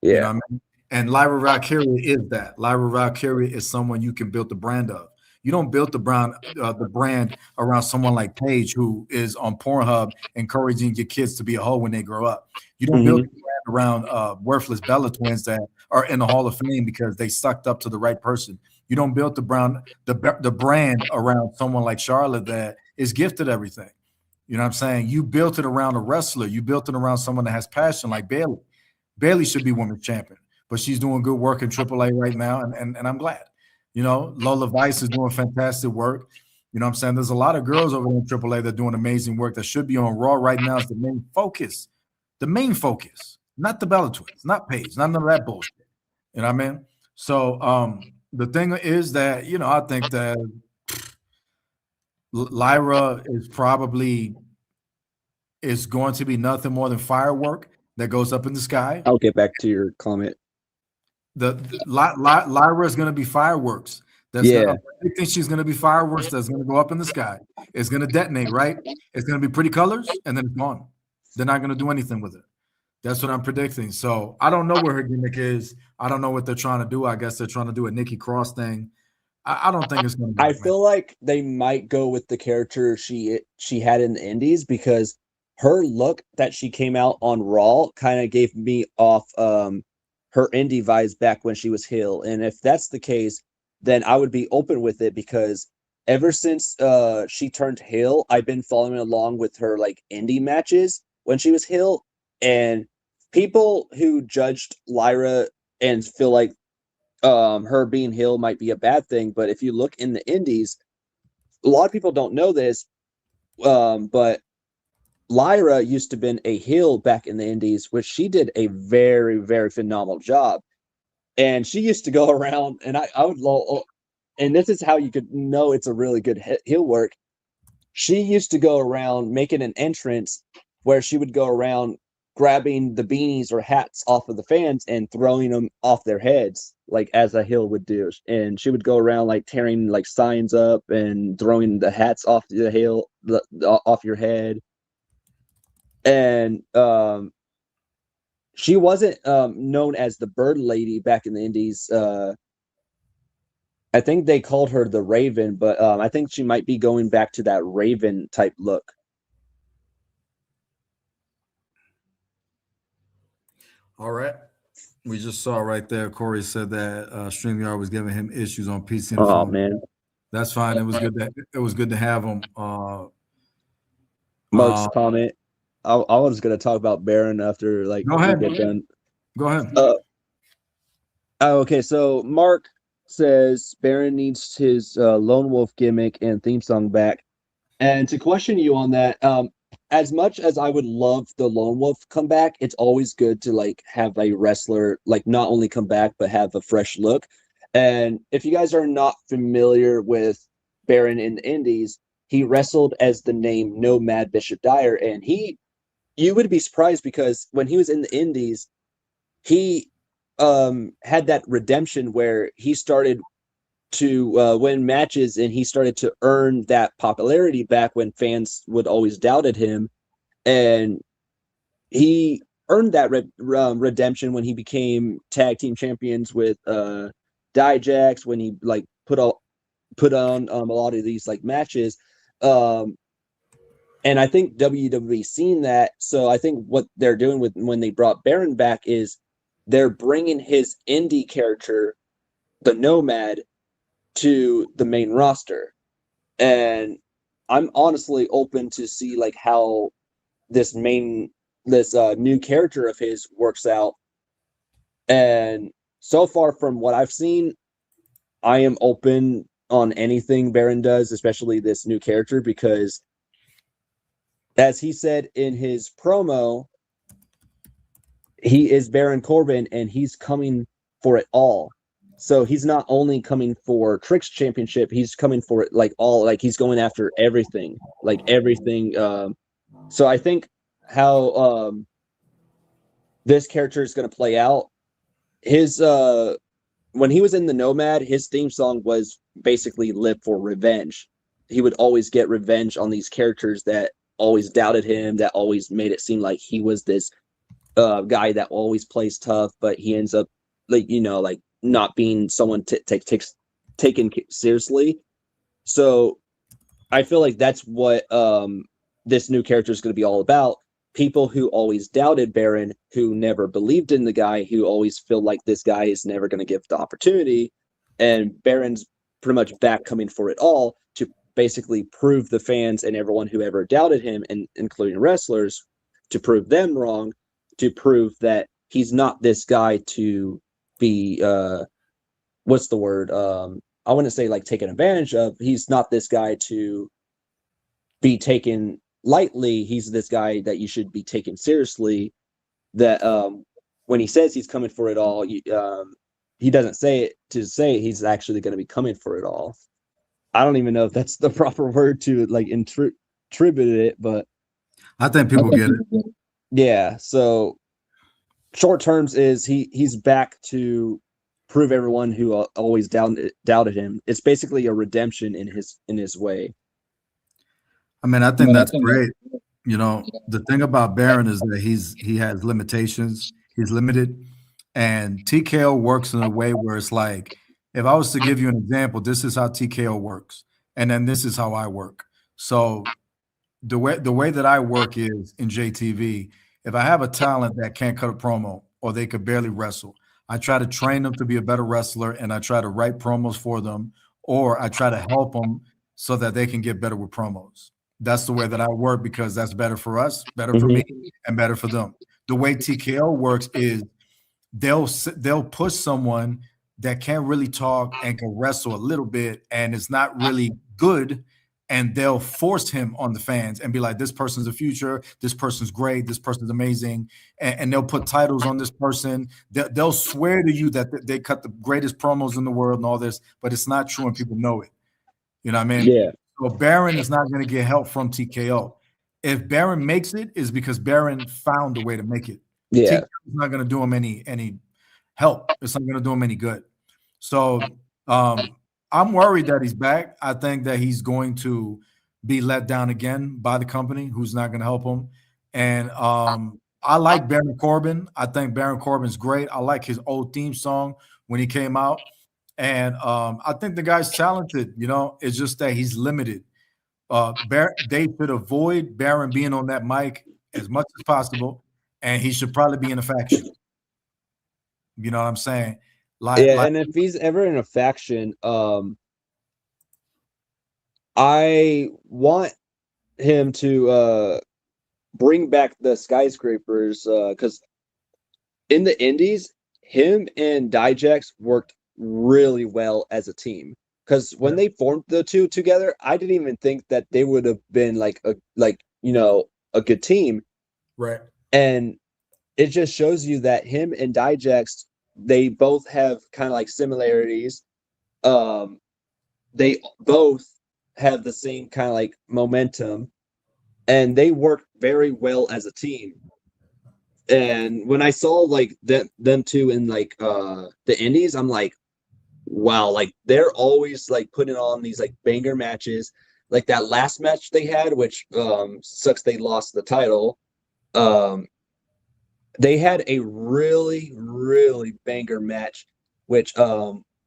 Yeah. You know what I mean? And Lyra Valkyria is that. Lyra Valkyria is someone you can build the brand of. You don't build the brand around someone like Paige, who is on Pornhub encouraging your kids to be a hoe when they grow up. You don't build the brand around worthless Bella Twins that are in the Hall of Fame because they sucked up to the right person. You don't build the brand around someone like Charlotte that is gifted everything. You know what I'm saying? You built it around a wrestler. You built it around someone that has passion like Bayley. Bayley should be women's champion, but she's doing good work in AAA right now, and I'm glad. You know, Lola Vice is doing fantastic work. You know what I'm saying? There's a lot of girls over in AAA that are doing amazing work that should be on Raw right now is the main focus. The main focus, not the Bella Twins, not Paige, none of that bullshit. You know what I mean? So the thing is that, you know, I think that Lyra is probably is going to be nothing more than firework that goes up in the sky. I'll get back to your comment. Lyra is going to be fireworks. Yeah. I think she's going to be fireworks that's going to go up in the sky. It's going to detonate, right? It's going to be pretty colors, and then it's gone. They're not going to do anything with it. That's what I'm predicting. So I don't know where her gimmick is. I don't know what they're trying to do. I guess they're trying to do a Nikki Cross thing. I don't think it's going to be. I feel like they might go with the character she had in the Indies, because her look that she came out on Raw kind of gave me off her indie vibes back when she was heel. And if that's the case, then I would be open with it, because ever since she turned heel, I've been following along with her like indie matches when she was heel. And people who judged Lyra and feel like her being heel might be a bad thing, but if you look in the indies, a lot of people don't know this, but Lyra used to have been a heel back in the indies, which she did a very, very phenomenal job. And she used to go around, and I would, and this is how you could know it's a really good heel work. She used to go around making an entrance where she would go around grabbing the beanies or hats off of the fans and throwing them off their heads, like as a heel would do. And she would go around like tearing like signs up and throwing the hats off the heel, off your head. And she wasn't known as the Bird Lady back in the indies. I think they called her the Raven, but I think she might be going back to that Raven type look. All right. We just saw right there, Corey said that StreamYard was giving him issues on PC and phone. Man. That's fine. It was good to have him. Mark's comment. I was going to talk about Baron after like go ahead. get done. Go ahead. Okay, so Mark says Baron needs his Lone Wolf gimmick and theme song back. And to question you on that, as much as I would love the Lone Wolf come back, it's always good to like have a wrestler like not only come back but have a fresh look. And if you guys are not familiar with Baron in the Indies, he wrestled as the name Nomad Bishop Dyer, and you would be surprised because when he was in the Indies, he had that redemption where he started to win matches, and he started to earn that popularity back when fans would always doubted him. And he earned that redemption when he became tag team champions with Dijak, when he like put on a lot of these like matches. And I think WWE seen that. So I think what they're doing with when they brought Baron back is they're bringing his indie character, the Nomad, to the main roster. And I'm honestly open to see like how this new character of his works out. And so far from what I've seen, I am open on anything Baron does, especially this new character, because as he said in his promo, he is Baron Corbin and he's coming for it all. So he's not only coming for Trick's championship, he's coming for it like all, like he's going after everything, like everything. So I think how this character is going to play out, his when he was in the Nomad, his theme song was basically Live for Revenge. He would always get revenge on these characters that always doubted him, that always made it seem like he was this guy that always plays tough, but he ends up like not being someone taken seriously. So I feel like that's what this new character is going to be all about. People who always doubted Baron, who never believed in the guy, who always feel like this guy is never going to give the opportunity. And Baron's pretty much back coming for it all to basically prove the fans and everyone who ever doubted him, and including wrestlers, to prove them wrong, to prove that he's not this guy to be what's the word? I wouldn't say like taken advantage of. He's not this guy to be taken lightly. He's this guy that you should be taken seriously. That when he says he's coming for it all, he doesn't say it to say he's actually going to be coming for it all. I don't even know if that's the proper word to like attribute it, but I think people get it. Yeah. So short terms is he's back to prove everyone who always doubted him. It's basically a redemption in his way. I mean, I think that's great. You know, the thing about Baron is that he has limitations. He's limited, and TKO works in a way where it's like, if I was to give you an example, this is how TKO works, and then this is how I work. So the way that I work is in JTV. If I have a talent that can't cut a promo or they could barely wrestle, I try to train them to be a better wrestler, and I try to write promos for them, or I try to help them so that they can get better with promos. That's the way that I work because that's better for us, better for me, and better for them. The way TKO works is they'll push someone that can't really talk and can wrestle a little bit and is not really good, and they'll force him on the fans and be like, this person's the future, this person's great, this person's amazing, and they'll put titles on this person. They'll swear to you that they cut the greatest promos in the world and all this, but it's not true and people know it. You know what I mean? Yeah. So Baron is not going to get help from TKO. If Baron makes it, is because Baron found a way to make it. Yeah. TKO is not going to do him any help. It's not going to do him any good. So I'm worried that he's back. I think that he's going to be let down again by the company, who's not going to help him. And I like Baron Corbin. I think Baron Corbin's great. I like his old theme song when he came out. And I think the guy's talented. You know, it's just that he's limited. They should avoid Baron being on that mic as much as possible, and he should probably be in a faction. You know what I'm saying? And if he's ever in a faction, I want him to bring back the skyscrapers because in the indies, him and Dijak worked really well as a team. Because when they formed the two together, I didn't even think that they would have been like a good team. Right. And it just shows you that him and Dijak, they both have kind of like similarities. They both have the same kind of like momentum, and they work very well as a team. And when I saw like them two in like the indies, I'm like, wow, like they're always like putting on these like banger matches. Like that last match they had, which sucks they lost the title. They had a really, really banger match, which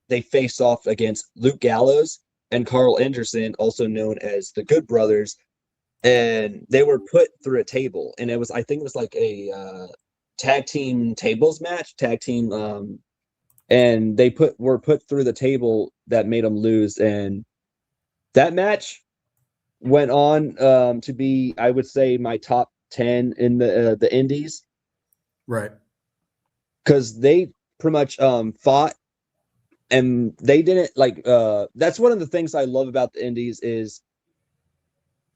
they faced off against Luke Gallows and Carl Anderson, also known as the Good Brothers, and they were put through a table. And I think it was like a tag team tables match, and they were put through the table that made them lose. And that match went on to be, I would say, my top 10 in the indies. Right. Because they pretty much fought, and they didn't like that's one of the things I love about the indies is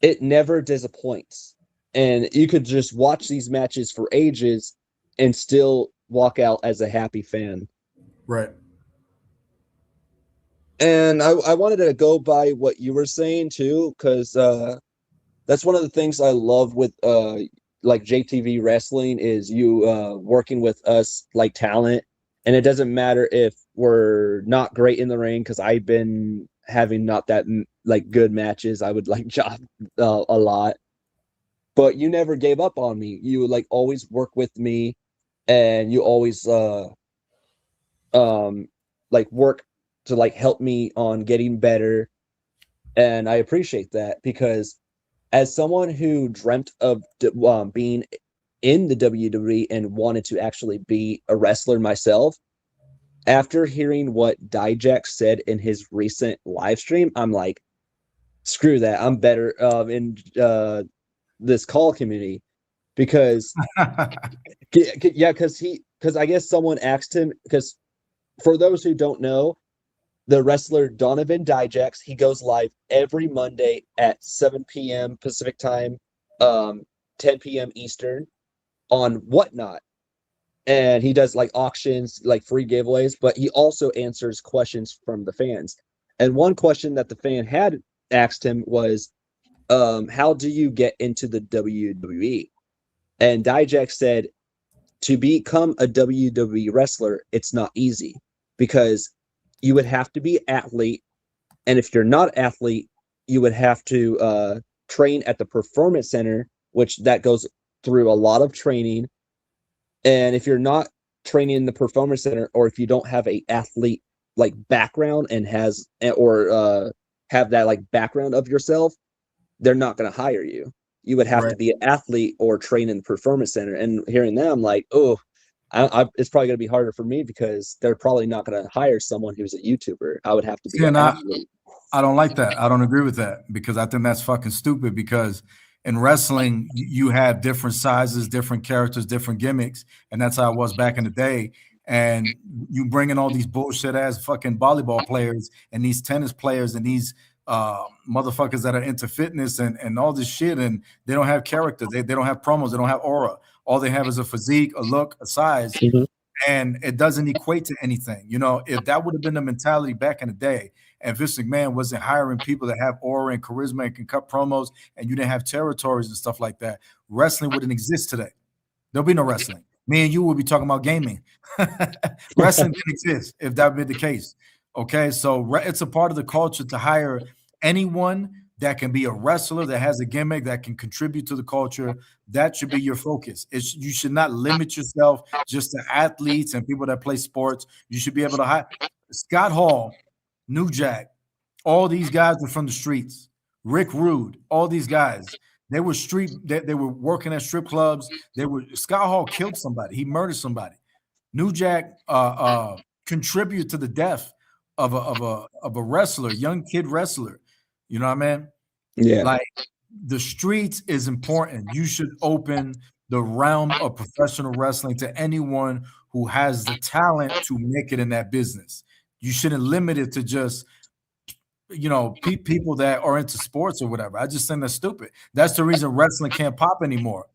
it never disappoints. And you could just watch these matches for ages and still walk out as a happy fan. Right. And I wanted to go by what you were saying too, because that's one of the things I love with like JTV wrestling is you working with us like talent, and it doesn't matter if we're not great in the ring, because I've been having not that like good matches. I would like job a lot, but you never gave up on me. You would like always work with me, and you always like work to like help me on getting better. And I appreciate that, because as someone who dreamt of being in the WWE and wanted to actually be a wrestler myself, after hearing what Dijak said in his recent live stream, I'm like, screw that. I'm better in this call community, because because I guess someone asked him, because for those who don't know, the wrestler Donovan Dijak, he goes live every Monday at 7 p.m. Pacific time, 10 p.m. Eastern on Whatnot. And he does like auctions, like free giveaways, but he also answers questions from the fans. And one question that the fan had asked him was, how do you get into the WWE? And Dijak said, to become a WWE wrestler, it's not easy because you would have to be athlete. And if you're not athlete, you would have to train at the performance center, which that goes through a lot of training. And if you're not training in the performance center, or if you don't have a athlete like background and have that like background of yourself, they're not going to hire you. You would have to be an athlete or train in the performance center. And hearing that, I'm like, oh, it's probably going to be harder for me because they're probably not going to hire someone who's a YouTuber. I would have to be an athlete. I don't like that. I don't agree with that because I think that's fucking stupid because in wrestling, you have different sizes, different characters, different gimmicks. And that's how it was back in the day. And you bring in all these bullshit ass fucking volleyball players and these tennis players and these motherfuckers that are into fitness and all this shit, and they don't have character, they don't have promos, they don't have aura. All they have is a physique, a look, a size, and it doesn't equate to anything. You know, if that would have been the mentality back in the day, and Vince McMahon wasn't hiring people that have aura and charisma and can cut promos, and you didn't have territories and stuff like that, wrestling wouldn't exist today. There'll be no wrestling. Me and you will be talking about gaming. Wrestling didn't exist if that would be the case. Okay, so it's a part of the culture to hire anyone that can be a wrestler, that has a gimmick, that can contribute to the culture. That should be your focus. You should not limit yourself just to athletes and people that play sports. You should be able to hire Scott Hall, New Jack, all these guys are from the streets. Rick Rude, all these guys. They were they were working at strip clubs. Scott Hall killed somebody. He murdered somebody. New Jack contributed to the death of a wrestler, young kid wrestler. You know what I mean? Yeah. Like the streets is important. You should open the realm of professional wrestling to anyone who has the talent to make it in that business. You shouldn't limit it to just, you know, people that are into sports or whatever. I just think that's stupid. That's the reason wrestling can't pop anymore.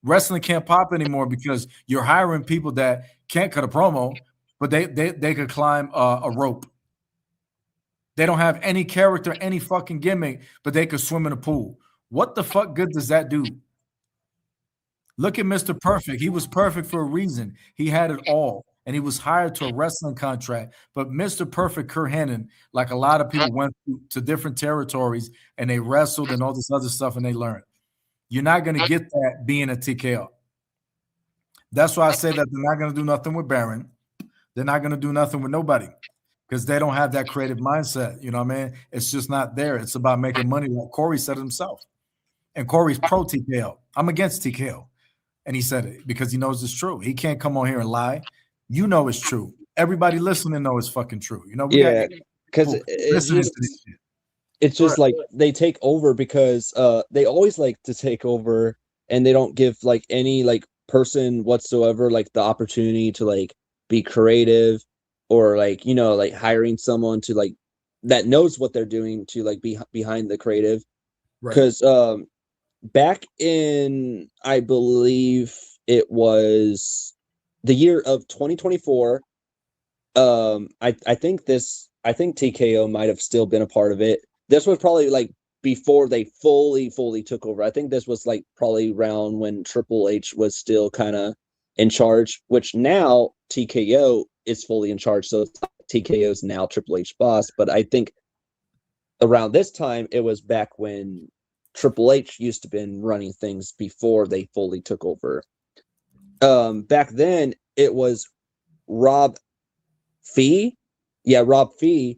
Wrestling can't pop anymore because you're hiring people that can't cut a promo, but they could climb a rope. They don't have any character, any fucking gimmick, but they could swim in a pool. What the fuck good does that do? Look at Mr. Perfect. He was perfect for a reason. He had it all, and he was hired to a wrestling contract. But Mr. Perfect, Kurt Hennig, like a lot of people went to different territories, and they wrestled and all this other stuff, and they learned. You're not going to get that being a TKO. That's why I say that they're not going to do nothing with Baron. They're not going to do nothing with nobody because they don't have that creative mindset. You know what I mean? It's just not there. It's about making money, like Corey said himself. And Corey's pro TKO. I'm against TKO. And he said it because he knows it's true. He can't come on here and lie. You know it's true. Everybody listening knows it's fucking true. You know, because it's just like they take over because they always like to take over and they don't give like any like person whatsoever like the opportunity to like be creative or like, you know, like hiring someone to like that knows what they're doing to like be behind the creative. Because back in, I believe it was the year of 2024. I think TKO might have still been a part of it. This was probably like before they fully took over. I think this was like probably around when Triple H was still kind of in charge, which now TKO is fully in charge. So TKO is now Triple H boss. But I think around this time, it was back when Triple H used to been running things before they fully took over. Back then, it was Rob Fee. Yeah, Rob Fee,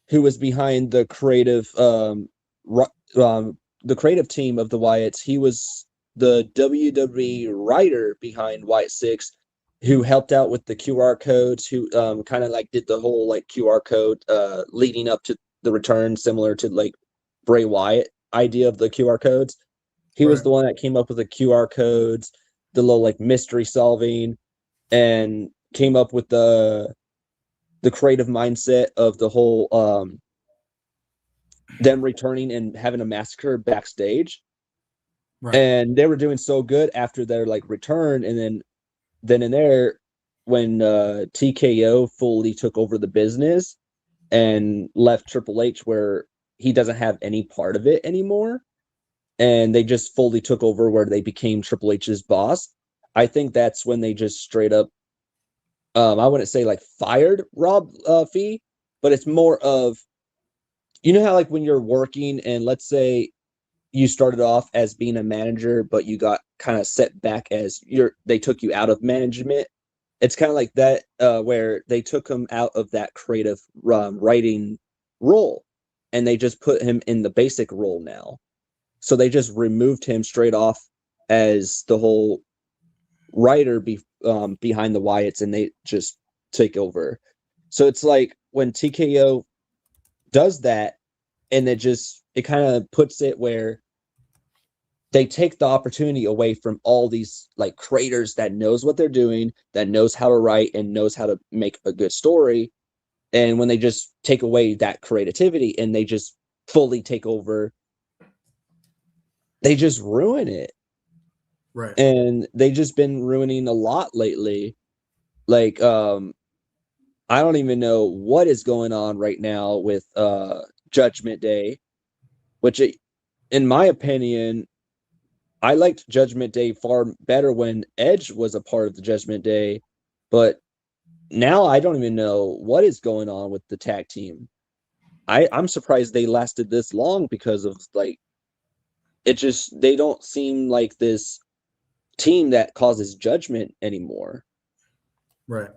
who was behind the creative team of the Wyatts. He was the WWE writer behind Wyatt 6, who helped out with the QR codes, who kind of like did the whole like QR code leading up to the return, similar to like Bray Wyatt idea of the QR codes. He was the one that came up with the QR codes, the little like mystery solving, and came up with the creative mindset of the whole them returning and having a massacre backstage. And they were doing so good after their like return, and then in there when TKO fully took over the business and left Triple H where he doesn't have any part of it anymore. and they just fully took over where they became Triple H's boss. I think that's when they just straight up, I wouldn't say like fired Rob Fee, but it's more of, you know how like when you're working and let's say you started off as being a manager, but you got kind of set back as they took you out of management. It's kind of like that, where they took him out of that creative writing role and they just put him in the basic role now. So they just removed him straight off as the whole writer behind the Wyatts, and they just take over. So it's like when TKO does that, and it kind of puts it where they take the opportunity away from all these like creators that knows what they're doing, that knows how to write and knows how to make a good story. And when they just take away that creativity and they just fully take over, they just ruin it. Right. And they just been ruining a lot lately. Like, I don't even know what is going on right now with Judgment Day, which in my opinion, I liked Judgment Day far better when Edge was a part of the Judgment Day, but now I don't even know what is going on with the tag team. I'm surprised they lasted this long because of like, they don't seem like this team that causes judgment anymore. Right.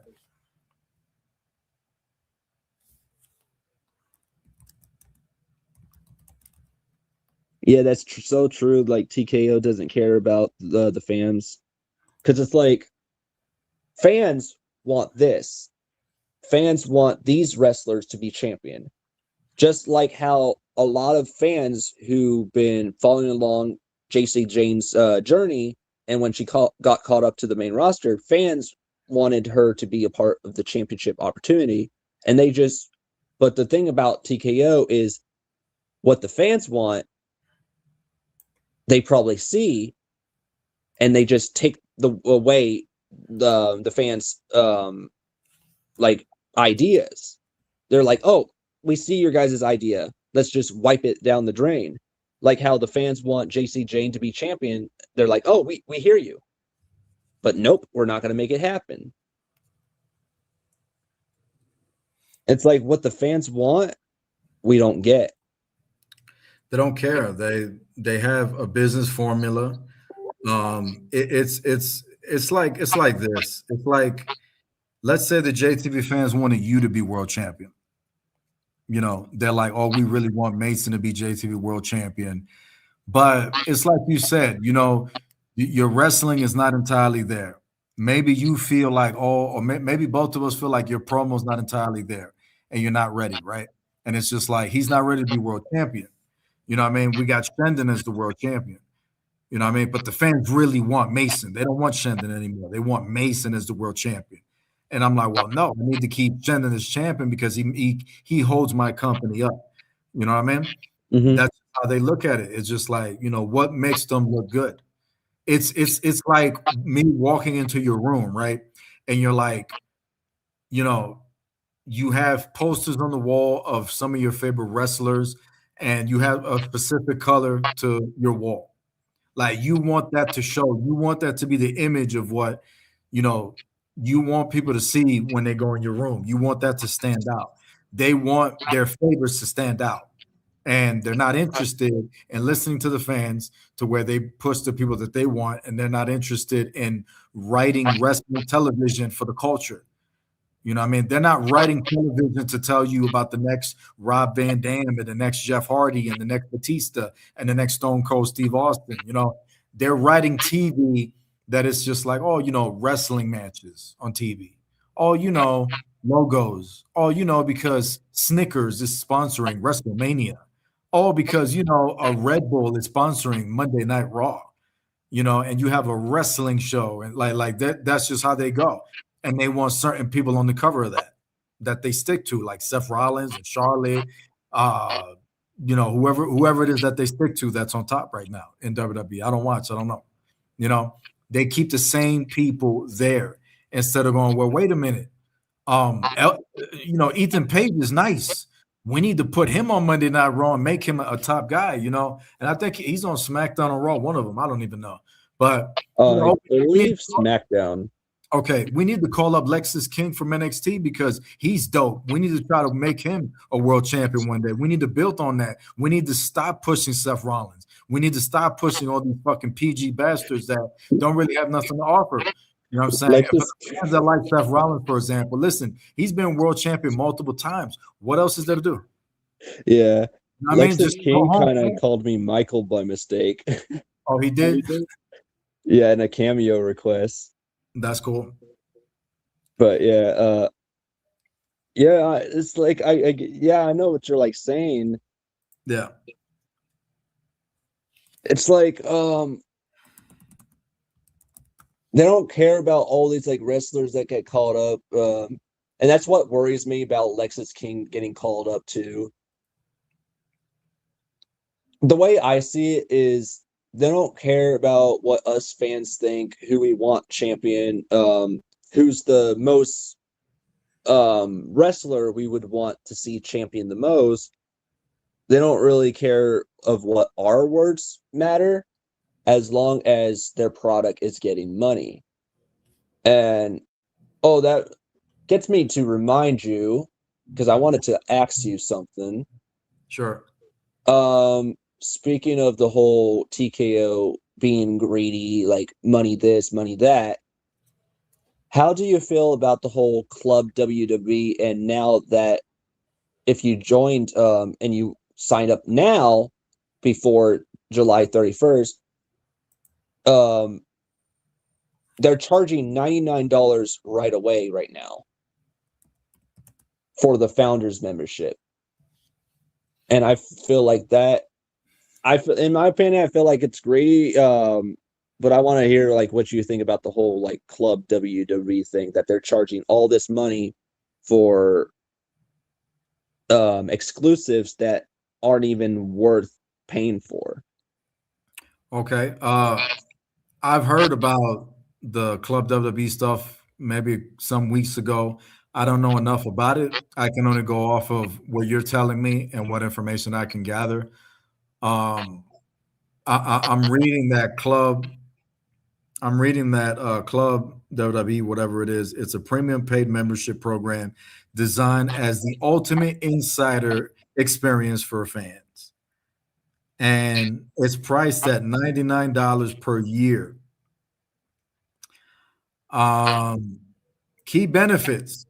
Yeah, that's so true. Like TKO doesn't care about the fans, because it's like fans want this. Fans want these wrestlers to be champion. Just like how a lot of fans who've been following along Jacy Jayne's journey, and when she got caught up to the main roster, fans wanted her to be a part of the championship opportunity. And but the thing about TKO is what the fans want, they probably see, and they just take away the fans like ideas. They're like, oh, we see your guys' idea, let's just wipe it down the drain. Like how the fans want Jacy Jayne to be champion, they're like, oh, we hear you, but nope, we're not going to make it happen. It's like what the fans want, we don't get. They don't care. They have a business formula. It's like this. It's like, let's say the JTV fans wanted you to be world champion. You know, they're like, oh, we really want Mason to be JTV world champion. But it's like you said, you know, your wrestling is not entirely there. Maybe you feel like, or maybe both of us feel like your promo's not entirely there and you're not ready, right? And it's just like, he's not ready to be world champion. You know what I mean? We got Shendon as the world champion. You know what I mean? But the fans really want Mason. They don't want Shendon anymore. They want Mason as the world champion. And I'm like, well, no, I need to keep Shendon as champion because he holds my company up. You know what I mean? Mm-hmm. That's how they look at it. It's just like, you know, what makes them look good? It's like me walking into your room, right? And you're like, you know, you have posters on the wall of some of your favorite wrestlers, and you have a specific color to your wall. Like you want that to show, you want that to be the image of what, you know, you want people to see when they go in your room. You want that to stand out. They want their favorites to stand out. And they're not interested in listening to the fans to where they push the people that they want, and they're not interested in writing wrestling television for the culture. You know what I mean? They're not writing television to tell you about the next Rob Van Dam and the next Jeff Hardy and the next Batista and the next Stone Cold Steve Austin. You know, they're writing TV that is just like, oh, you know, wrestling matches on TV. Oh, you know, logos. Oh, you know, because Snickers is sponsoring WrestleMania. Oh, because, you know, a Red Bull is sponsoring Monday Night Raw. You know, and you have a wrestling show, and like that's just how they go. And they want certain people on the cover of that they stick to, like Seth Rollins and Charlotte, you know, whoever it is that they stick to that's on top right now in WWE. I don't watch, I don't know. You know, they keep the same people there instead of going, well, wait a minute. You know, Ethan Page is nice, We need to put him on Monday Night Raw and make him a top guy, you know. And I think he's on SmackDown or Raw, one of them. I don't even know. But you know, I believe SmackDown. Okay, we need to call up Lexis King from NXT because he's dope. We need to try to make him a world champion one day. We need to build on that. We need to stop pushing Seth Rollins. We need to stop pushing all these fucking PG bastards that don't really have nothing to offer. You know what I'm saying? For the fans that like Seth Rollins, for example, listen, he's been world champion multiple times. What else is there to do? Yeah. I mean, Lexis King kind of called me Michael by mistake. Oh, he did? Yeah, in a cameo request. That's cool. But yeah, it's like I know what you're like saying. Yeah. It's like they don't care about all these like wrestlers that get called up. And that's what worries me about Lexis King getting called up too. The way I see it is they don't care about what us fans think, who we want champion, who's the most wrestler we would want to see champion the most. They don't really care of what our words matter as long as their product is getting money. And that gets me to remind you, because I wanted to ask you something. Sure. Speaking of the whole TKO being greedy, like money this, money that, how do you feel about the whole Club WWE? And now that if you joined and you signed up now before July 31st, they're charging $99 right away right now for the founders membership. And I feel like that, in my opinion, I feel like it's great. But I want to hear like what you think about the whole like Club WWE thing, that they're charging all this money for exclusives that aren't even worth paying for. Okay. I've heard about the Club WWE stuff maybe some weeks ago. I don't know enough about it. I can only go off of what you're telling me and what information I can gather. I'm reading that Club. I'm reading that Club WWE, whatever it is. It's a premium paid membership program designed as the ultimate insider experience for fans. And it's priced at $99 per year. Key benefits: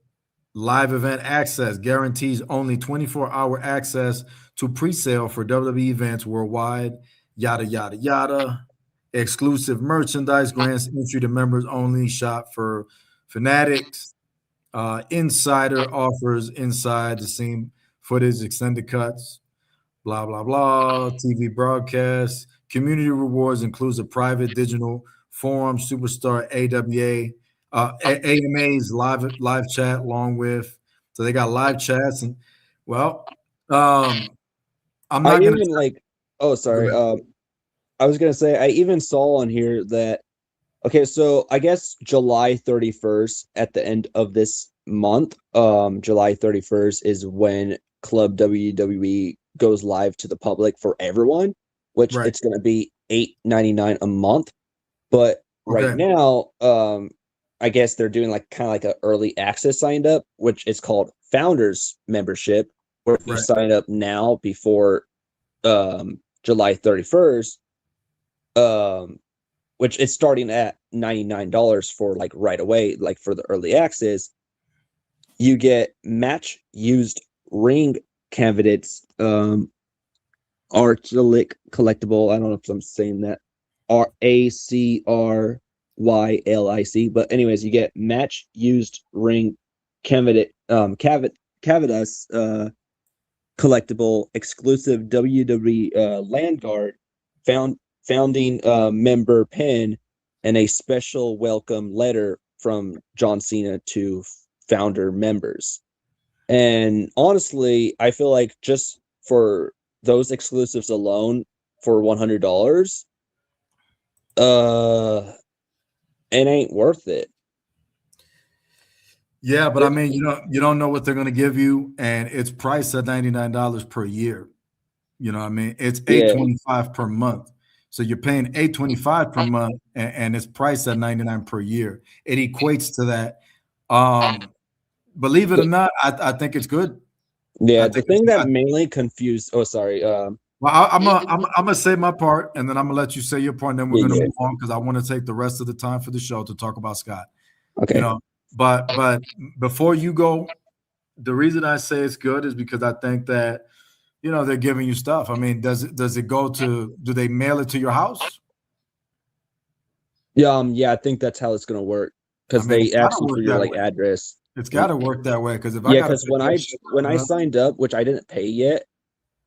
live event access guarantees only 24-hour access to pre-sale for WWE events worldwide, yada, yada, yada. Exclusive merchandise grants entry to members only shop for fanatics. Insider offers inside the scene footage, extended cuts, blah, blah, blah. TV broadcasts. Community rewards includes a private digital forum, superstar AWA, AMA's live chat along with. So they got live chats. And well, I'm not going to like, oh, sorry. I was going to say, I even saw on here that, okay, so I guess July 31st at the end of this month, July 31st is when Club WWE goes live to the public for everyone, which it's going to be $8.99 a month. But right now, I guess they're doing like kind of like an early access signed up, which is called Founders Membership, where if you sign up now before July 31st, which is starting at $99 for like right away, like for the early access, you get match used ring candidates, Archilic collectible. I don't know if I'm saying that, RACRYLIC, but anyways, you get match used ring candidate, Cavitas collectible, exclusive WWE land guard, founding member pin, and a special welcome letter from John Cena to founder members. And honestly, I feel like just for those exclusives alone for $100, it ain't worth it. Yeah, but I mean, you don't know what they're going to give you, and it's priced at $99 per year. You know what I mean? It's Yeah. $825 per month. So you're paying $825 per month, and it's priced at $99 per year. It equates to that. Believe it or not, I think it's good. Yeah, I the think thing it's that good. mainly confused. Oh, sorry. Well, I'm gonna say my part, and then I'm gonna let you say your point. And then we're Yeah, gonna yeah. move on because I want to take the rest of the time for the show to talk about Scott. You Okay. know, but before you go, the reason I say it's good is because I think that they're giving you stuff. I mean, do they mail it to your house? Yeah, I think that's how it's gonna work I because mean, they it's gotta ask you for work your that like way. address. It's gotta work that way because if I Yeah, gotta because pay when that shit, I signed up, which I didn't pay yet,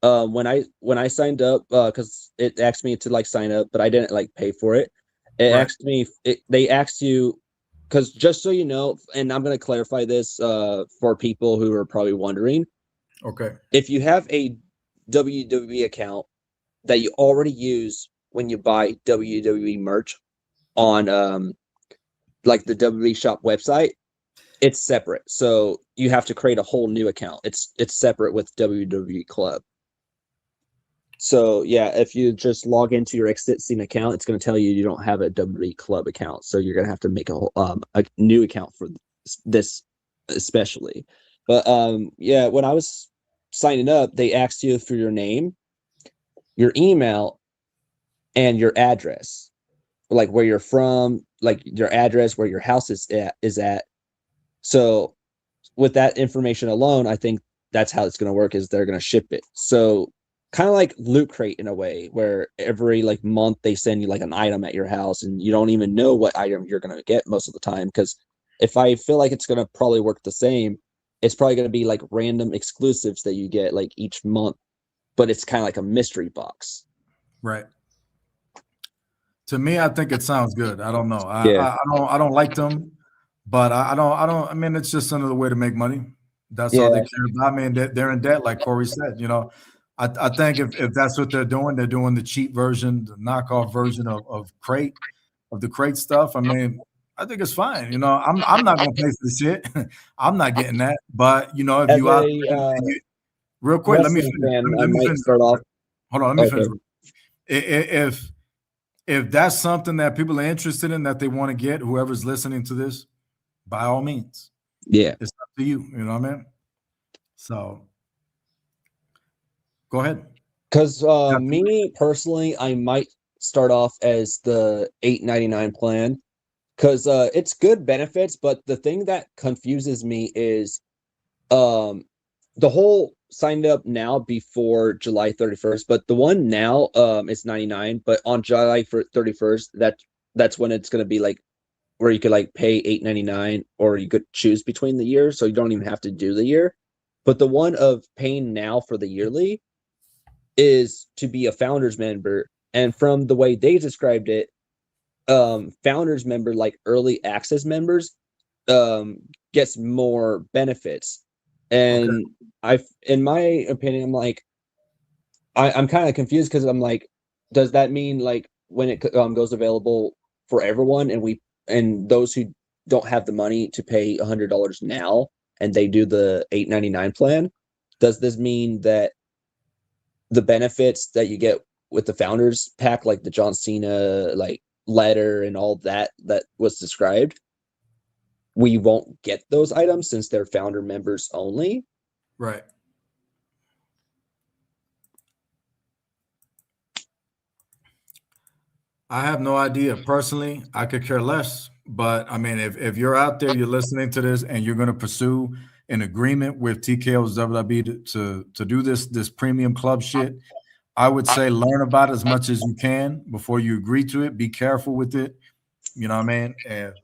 when I signed up, because it asked me to like sign up, but I didn't like pay for it. It right? asked me, they asked you, because just so you know, and I'm gonna clarify this for people who are probably wondering, Okay, if you have a WWE account that you already use when you buy WWE merch on like the WWE shop website, it's separate. So you have to create a whole new account. It's separate with WWE Club. So yeah, if you just log into your existing account, it's going to tell you you don't have a WWE Club account. So you're going to have to make a new account for this especially. But yeah, when I was signing up, they asked you for your name, your email, and your address, like where you're from, like your address, where your house is at. So with that information alone, I think that's how it's going to work is they're going to ship it. So kind of like Loot Crate in a way where every like month they send you like an item at your house and you don't even know what item you're going to get most of the time. Because if I feel like it's going to probably work the same, it's probably going to be like random exclusives that you get like each month, but it's kind of like a mystery box. right. To me, I think it sounds good. I don't know. Yeah. I don't like them, but I don't. I mean, it's just another way to make money. That's all Yeah. they care about. I mean, they're in debt, like Corey said. I think if that's what they're doing the cheap version, the knockoff version of the crate stuff. I mean, I think it's fine. I'm not gonna pay for the shit. I'm not getting that. But if As you out a there, real quick, let me wrestling finish. fan, I Let me might finish. start off. Hold on, let me Okay. finish. If that's something that people are interested in that they want to get, whoever's listening to this, by all means, Yeah. it's up to you. You know what I mean? So go ahead. Because me personally, I might start off as the $8.99 plan because it's good benefits, but the thing that confuses me is the whole signed up now before July 31st, but the one now is 99, but on July 31st, that's when it's gonna be like where you could like pay $8.99 or you could choose between the years, so you don't even have to do the year. But the one of paying now for the yearly is to be a founders member. And from the way they described it, founders member, like early access members, gets more benefits. Okay. And in my opinion, I'm like, I'm kind of confused because I'm like, does that mean like when it goes available for everyone and those who don't have the money to pay $100 now and they do the $8.99 plan, does this mean that the benefits that you get with the founders pack, like the John Cena like letter and all that was described, we won't get those items since they're founder members only? Right. I have no idea. Personally, I could care less. But I mean, if you're out there, you're listening to this, and you're going to pursue an agreement with TKO's WWE to do this premium club shit, I would say learn about it as much as you can before you agree to it. Be careful with it. You know what I mean? And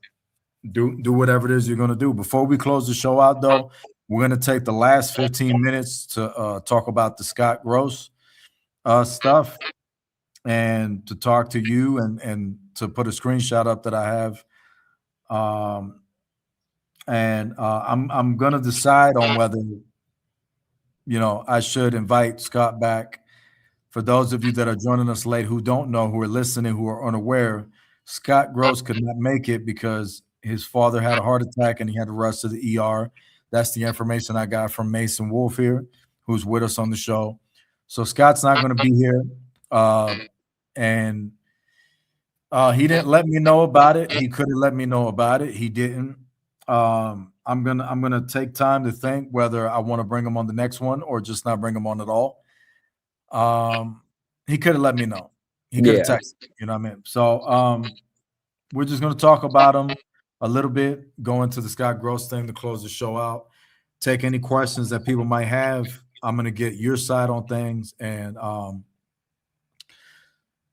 do whatever it is you're going to do. Before we close the show out, though, we're going to take the last 15 minutes to talk about the Scott Gross stuff and to talk to you and to put a screenshot up that I have. I'm going to decide on whether, I should invite Scott back. For those of you that are joining us late who don't know, who are listening, who are unaware, Scott Gross could not make it because his father had a heart attack and he had to rush to the ER. That's the information I got from Mason Wolf here, who's with us on the show. So Scott's not going to be here, and he didn't let me know about it. He could have let me know about it. He didn't. I'm gonna take time to think whether I want to bring him on the next one or just not bring him on at all. He could have let me know. He could have texted, you know what I mean? So we're just gonna talk about him a little bit, go into the Scott Gross thing to close the show out. Take any questions that people might have. I'm gonna get your side on things, and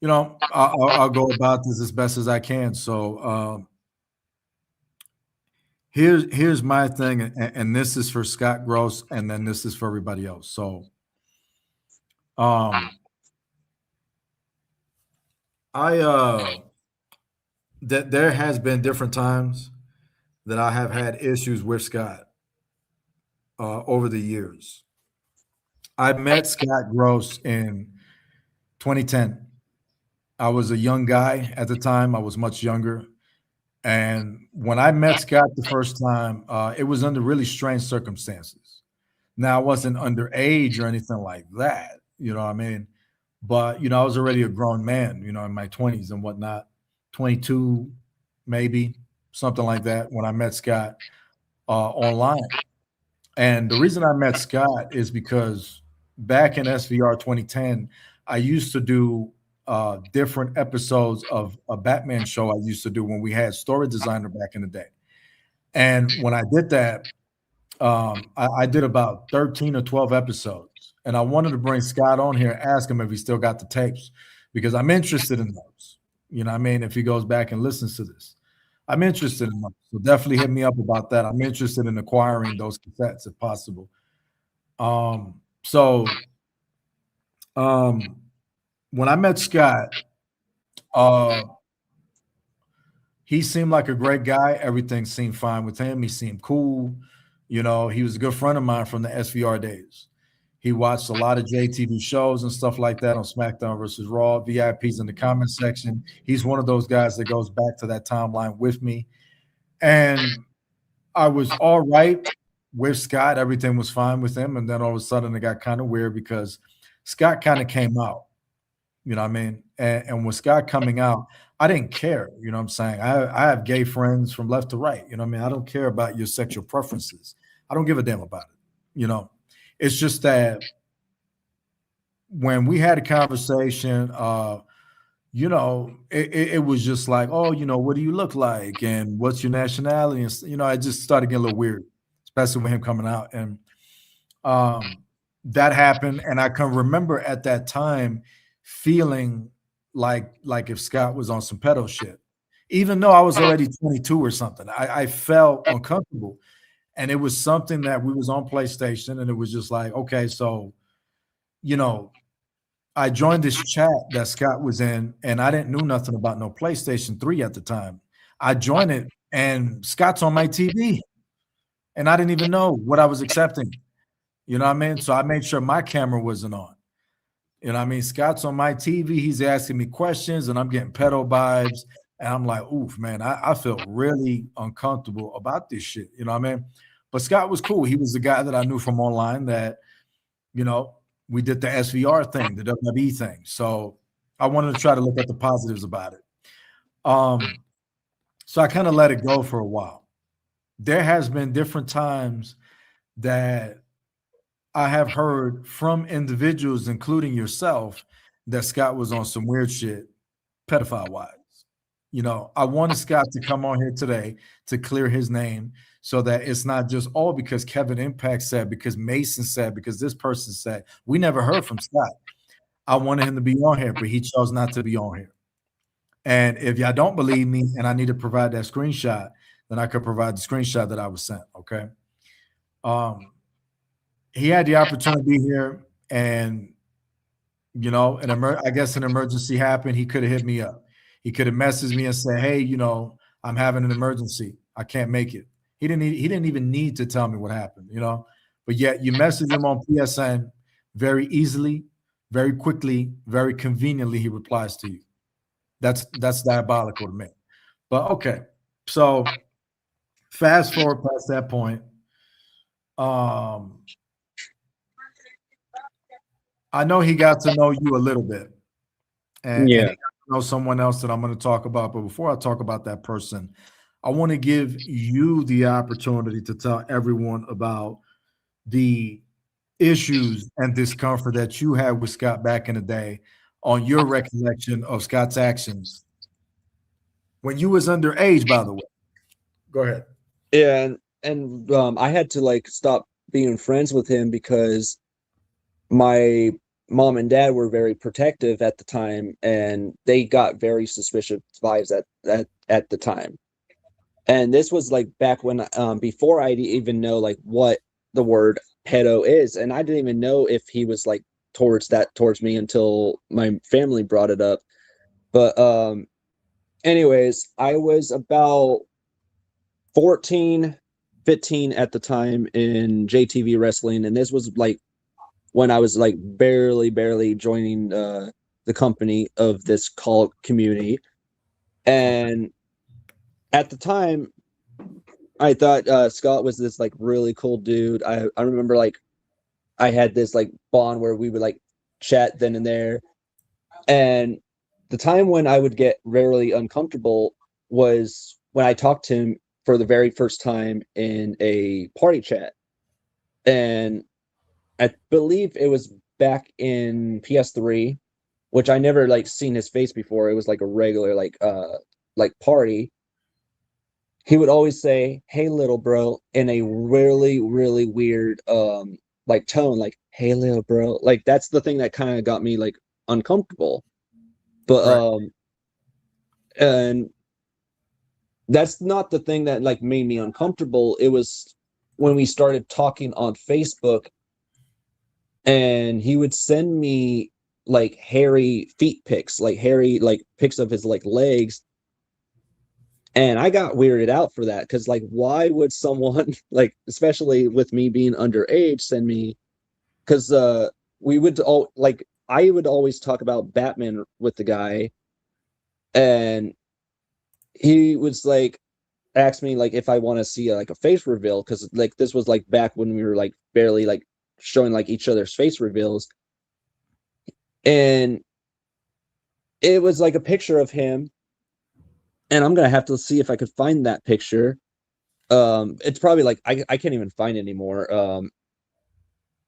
you know, I'll go about this as best as I can. So here's my thing, and this is for Scott Gross, and then this is for everybody else. So that there has been different times that I have had issues with Scott over the years. I met Scott Gross in 2010. I was a young guy at the time. I was much younger. And when I met Scott the first time, it was under really strange circumstances. Now, I wasn't underage or anything like that, you know what I mean? But, you know, I was already a grown man, you know, in my 20s and whatnot, 22, maybe, something like that, when I met Scott online. And the reason I met Scott is because back in SVR 2010, I used to do different episodes of a Batman show I used to do when we had Story Designer back in the day. And when I did that, I did about 13 or 12 episodes. And I wanted to bring Scott on here, ask him if he still got the tapes, because I'm interested in those. You know what I mean? If he goes back and listens to this, I'm interested in those. So definitely hit me up about that. I'm interested in acquiring those cassettes if possible. When I met Scott, he seemed like a great guy. Everything seemed fine with him. He seemed cool. You know, he was a good friend of mine from the SVR days. He watched a lot of JTV shows and stuff like that on SmackDown versus Raw. VIPs in the comment section. He's one of those guys that goes back to that timeline with me. And I was all right with Scott. Everything was fine with him. And then all of a sudden it got kind of weird because Scott kind of came out. You know what I mean? And with Scott coming out, I didn't care. You know what I'm saying? I have gay friends from left to right. You know what I mean? I don't care about your sexual preferences. I don't give a damn about it. You know, it's just that when we had a conversation, you know, it was just like, oh, you know, what do you look like? And what's your nationality? And, you know, I just started getting a little weird, especially with him coming out. And that happened. And I can remember at that time feeling like if Scott was on some pedo shit, even though I was already 22 or something. I felt uncomfortable. And it was something that we was on PlayStation, and it was just like, okay, so, you know, I joined this chat that Scott was in, and I didn't know nothing about no PlayStation 3 at the time. I joined it, and Scott's on my TV, and I didn't even know what I was accepting. You know what I mean? So I made sure my camera wasn't on. You know what I mean? Scott's on my TV. He's asking me questions, and I'm getting pedo vibes. And I'm like, oof, man, I feel really uncomfortable about this shit. You know what I mean? But Scott was cool. He was the guy that I knew from online that, you know, we did the SVR thing, the WWE thing. So I wanted to try to look at the positives about it. So I kind of let it go for a while. There has been different times that I have heard from individuals, including yourself, that Scott was on some weird shit, pedophile-wise. You know, I wanted Scott to come on here today to clear his name so that it's not just all because Kevin Impact said, because Mason said, because this person said. We never heard from Scott. I wanted him to be on here, but he chose not to be on here. And if y'all don't believe me and I need to provide that screenshot, then I could provide the screenshot that I was sent, okay? He had the opportunity to be here, and, you know, I guess an emergency happened. He could have hit me up. He could have messaged me and said, hey, you know, I'm having an emergency. I can't make it. He didn't even need to tell me what happened, you know, but yet you message him on PSN very easily, very quickly, very conveniently. He replies to you. That's diabolical to me. But okay. So Fast forward past that point. I know he got to know you a little bit, and he got to know someone else that I'm going to talk about. But before I talk about that person, I want to give you the opportunity to tell everyone about the issues and discomfort that you had with Scott back in the day, on your recollection of Scott's actions when you was underage, by the way. Go ahead. Yeah, and I had to like stop being friends with him because my mom and dad were very protective at the time, and they got very suspicious vibes at the time. And this was like back when before I even know like what the word pedo is, and I didn't even know if he was like towards me until my family brought it up. But anyways, I was about 14, 15 at the time in JTV wrestling, and this was like when I was like barely joining the company of this cult community. And at the time, I thought Scott was this like really cool dude. I remember like I had this like bond where we would like chat then and there. And the time when I would get really uncomfortable was when I talked to him for the very first time in a party chat. And I believe it was back in PS3, which I never like seen his face before. It was like a regular like party. He would always say, "Hey little bro," in a really weird like tone, like, "Hey little bro." Like that's the thing that kind of got me like uncomfortable. But Right. And that's not the thing that like made me uncomfortable. It was when we started talking on Facebook, and he would send me like hairy feet pics, like hairy like pics of his like legs. And I got weirded out for that because like why would someone like, especially with me being underage, send me, because we would all like I would always talk about Batman with the guy, and he was like asked me like if I want to see like a face reveal, because like this was like back when we were like barely like showing like each other's face reveals, and it was like a picture of him, and I'm gonna have to see if I could find that picture. It's probably like I can't even find it anymore.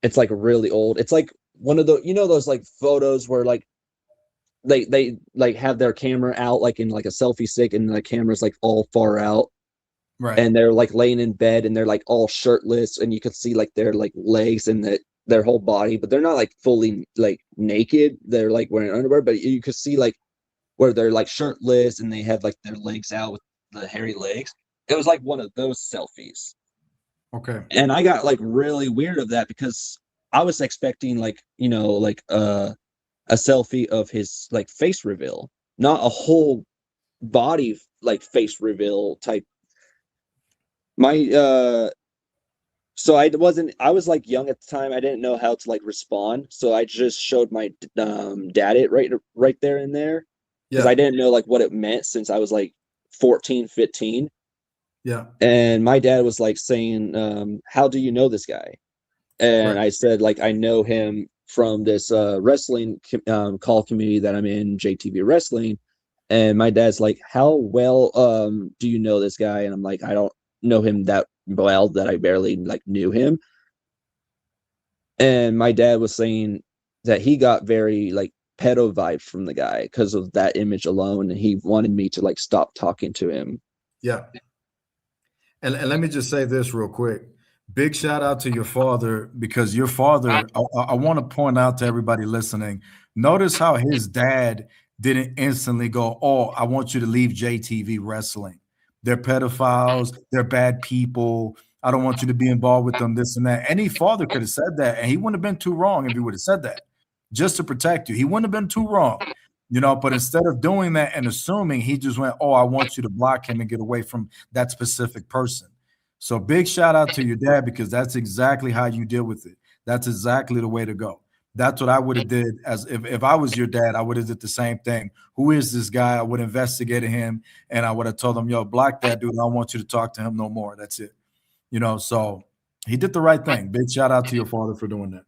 It's like really old. It's like one of the, you know, those like photos where like they like have their camera out like in like a selfie stick, and the camera's like all far out, Right. and they're like laying in bed, and they're like all shirtless, and you can see like their like legs and their whole body, but they're not like fully like naked. They're like wearing underwear, but you could see like where they're like shirtless and they have like their legs out with the hairy legs. It was like one of those selfies. Okay. And I got like really weird of that because I was expecting like, you know, like a selfie of his like face reveal, not a whole body like face reveal type. My so I was like young at the time. I didn't know how to like respond. So I just showed my dad it right there and there, because I didn't know like what it meant since I was like 14, 15. Yeah. And my dad was like saying, how do you know this guy? And Right. I said, like, I know him from this wrestling call community that I'm in, JTV Wrestling. And my dad's like, how well do you know this guy? And I'm like, I don't know him that well, that I barely like knew him. And my dad was saying that he got very like pedo vibes from the guy because of that image alone, and he wanted me to like stop talking to him. Yeah. And let me just say this real quick. Big shout out to your father, because your father, I want to point out to everybody listening, notice how his dad didn't instantly go, "Oh, I want you to leave JTV Wrestling. They're pedophiles. They're bad people. I don't want you to be involved with them, this and that." Any father could have said that, and he wouldn't have been too wrong if he would have said that just to protect you. He wouldn't have been too wrong, you know, but instead of doing that and assuming, he just went, "Oh, I want you to block him and get away from that specific person." So big shout out to your dad, because that's exactly how you deal with it. That's exactly the way to go. That's what I would have did as if I was your dad. I would have did the same thing. Who is this guy? I would have investigated him, and I would have told him, "Yo, block that dude. I don't want you to talk to him no more." That's it. So he did the right thing. Big shout out to your father for doing that.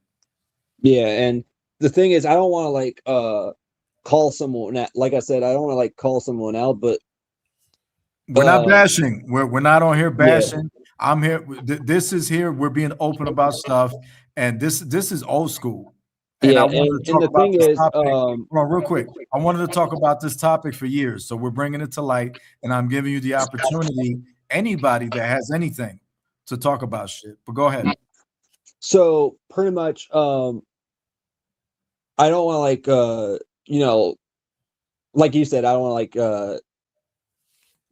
Yeah, and the thing is, I don't want to like call someone out. Like I said, I don't want to like call someone out, but we're not bashing. We're not on here bashing. Yeah. I'm here. This is here. We're being open about stuff, and this is old school. And yeah, I wanted to talk the about thing this is, topic. Hold on, real quick. I wanted to talk about this topic for years, so we're bringing it to light, and I'm giving you the opportunity. Anybody that has anything to talk about shit, but go ahead. So pretty much, I don't want to like, like you said, I don't want to like,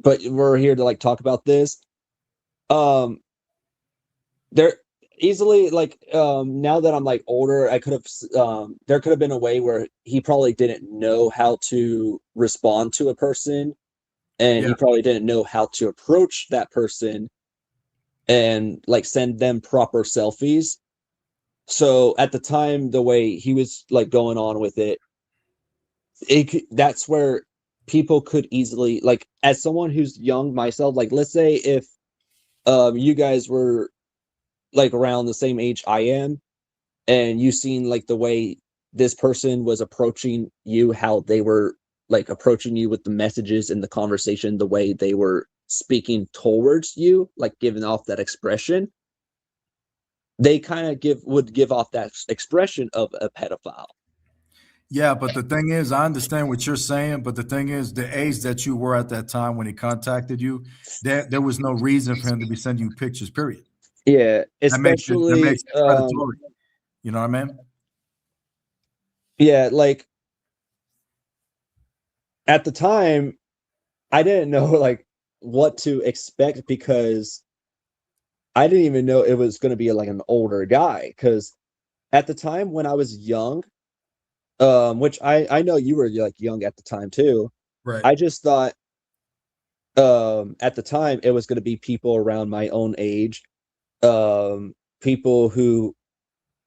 but we're here to like talk about this. There easily like, now that I'm like older, I could have, there could have been a way where he probably didn't know how to respond to a person, and he probably didn't know how to approach that person and like send them proper selfies. So at the time, the way he was like going on with it, that's where people could easily like, as someone who's young myself, like let's say if you guys were like around the same age I am, and you seen like the way this person was approaching you, how they were like approaching you with the messages and the conversation, the way they were speaking towards you, like giving off that expression, they kind of would give off that expression of a pedophile. Yeah, but the thing is, I understand what you're saying, but the thing is, the age that you were at that time when he contacted you, there was no reason for him to be sending you pictures, period. Yeah, That makes especially it predatory. You know what I mean? Yeah, like at the time, I didn't know like what to expect, because I didn't even know it was going to be like an older guy. Because at the time when I was young, which I know you were like young at the time too. Right. I just thought at the time it was going to be people around my own age, people who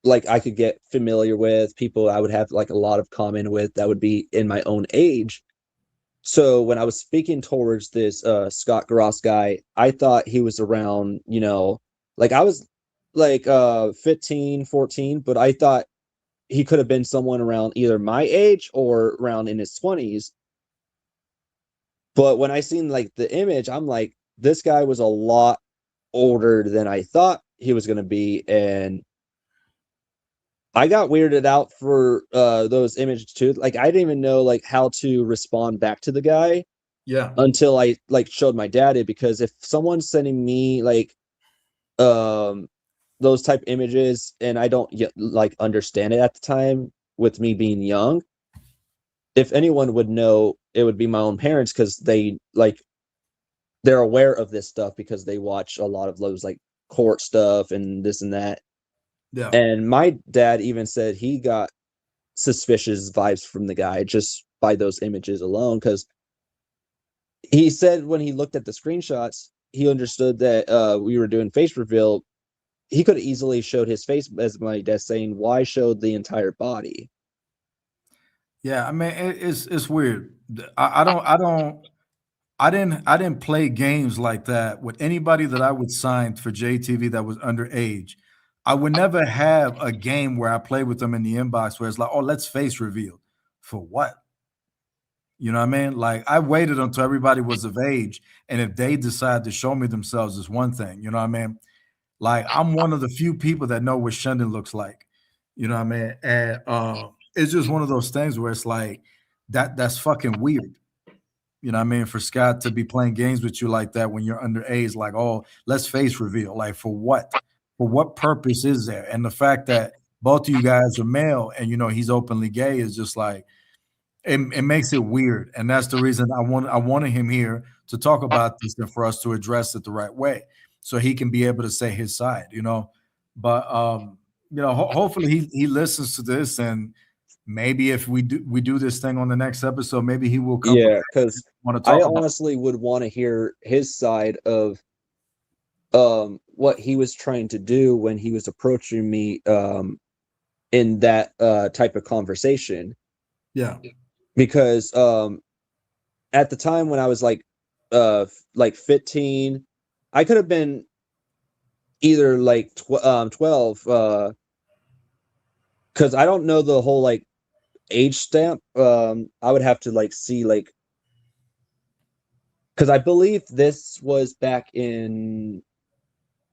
like I could get familiar with, people I would have like a lot of common with that would be in my own age. So when I was speaking towards this Scott Gross guy, I thought he was around, like I was like 15, 14, but I thought he could have been someone around either my age or around in his 20s. But when I seen like the image, I'm like, this guy was a lot older than I thought he was going to be. And I got weirded out for those images too. Like I didn't even know like how to respond back to the guy. Yeah. Until I like showed my dad it, because if someone's sending me like those type images and I don't yet like understand it at the time, with me being young, if anyone would know, it would be my own parents, because they're aware of this stuff because they watch a lot of those like court stuff and this and that. Yeah. And my dad even said he got suspicious vibes from the guy just by those images alone, because he said when he looked at the screenshots, he understood that we were doing face reveal. He could have easily showed his face, as my dad saying, why showed the entire body? Yeah, I mean it's weird. I didn't play games like that with anybody that I would sign for JTV that was underage. I would never have a game where I play with them in the inbox where it's like, oh, let's face reveal. For what? You know what I mean? Like I waited until everybody was of age, and if they decide to show me themselves is one thing. You know what I mean? Like I'm one of the few people that know what Shendon looks like. You know what I mean? And it's just one of those things where it's like that's fucking weird. You know what I mean? For Scott to be playing games with you like that when you're underage, like, oh, let's face reveal. Like for what? For what purpose is there? And the fact that both of you guys are male and he's openly gay is just like it makes it weird. And that's the reason I wanted him here to talk about this and for us to address it the right way, so he can be able to say his side, But hopefully he listens to this, and maybe if we do this thing on the next episode, maybe he will come. Yeah, because I honestly would want to hear his side of what he was trying to do when he was approaching me in that type of conversation. Yeah. Because at the time when I was like 15, I could have been either like 12, because I don't know the whole like age stamp. I would have to like see like, because I believe this was back in,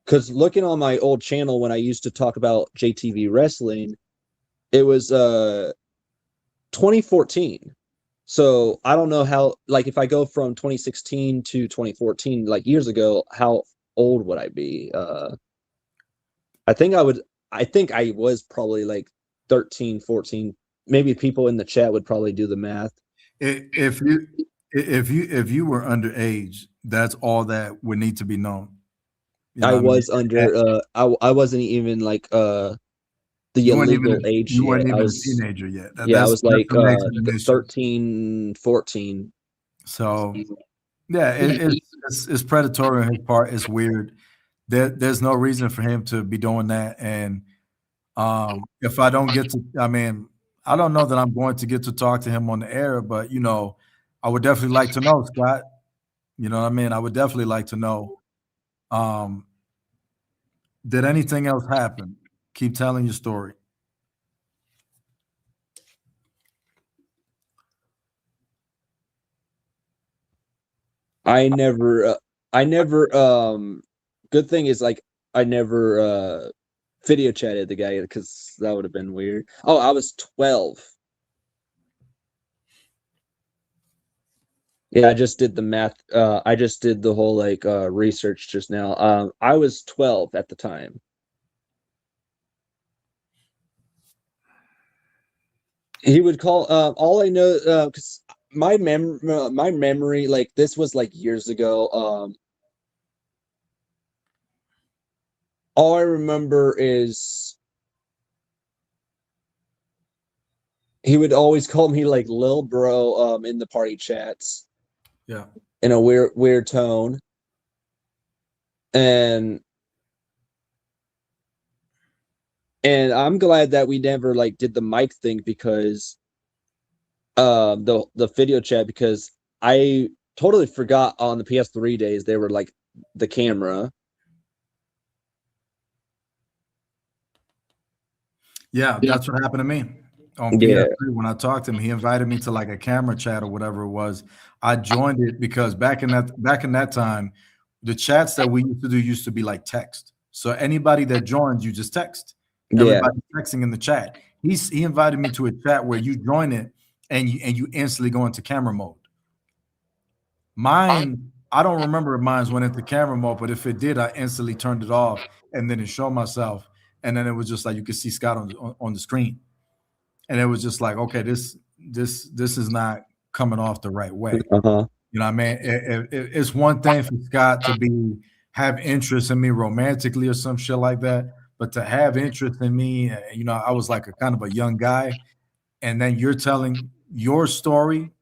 because looking on my old channel when I used to talk about JTV wrestling, it was 2014. So I don't know how, like, if I go from 2016 to 2014, like years ago, how old would I be? I think I was probably like 13, 14. Maybe people in the chat would probably do the math. If you were underage, that's all that would need to be known. You know I what was mean? under I wasn't even like the You weren't illegal even age you yet. weren't I even a was teenager yet. I That's was like what makes it an issue. 13, 14. So yeah, it's predatory on his part. It's weird. There's no reason for him to be doing that. And if I don't get to, I mean, I don't know that I'm going to get to talk to him on the air, but you know, I would definitely like to know, Scott. You know what I mean? I would definitely like to know. Did anything else happen? Keep telling your story. I never good thing is like I never video chatted the guy because that would have been weird. Oh, I was 12. Yeah, I just did the math. I just did the whole like research just now. I was 12 at the time. He would call all I know because my memory, like this was like years ago. All I remember is he would always call me like Lil Bro in the party chats. Yeah. In a weird tone. And I'm glad that we never like did the mic thing because the video chat, because I totally forgot on the PS3 days they were like the camera. Yeah, that's what happened to me on Yeah. PS3 when I talked to him. He invited me to like a camera chat or whatever it was. I joined it because back in that time, the chats that we used to do used to be like text. So anybody that joins, you just text. Yeah. Everybody texting in the chat. He invited me to a chat where you join it and you instantly go into camera mode. Mine, I don't remember if mine went into camera mode, but if it did, I instantly turned it off and then it showed myself. And then it was just like you could see Scott on the screen. And it was just like, okay, this is not coming off the right way. Uh-huh. You know what I mean? It's one thing for Scott to have interest in me romantically or some shit like that, but to have interest in me, you know, I was like a kind of a young guy, and then you're telling your story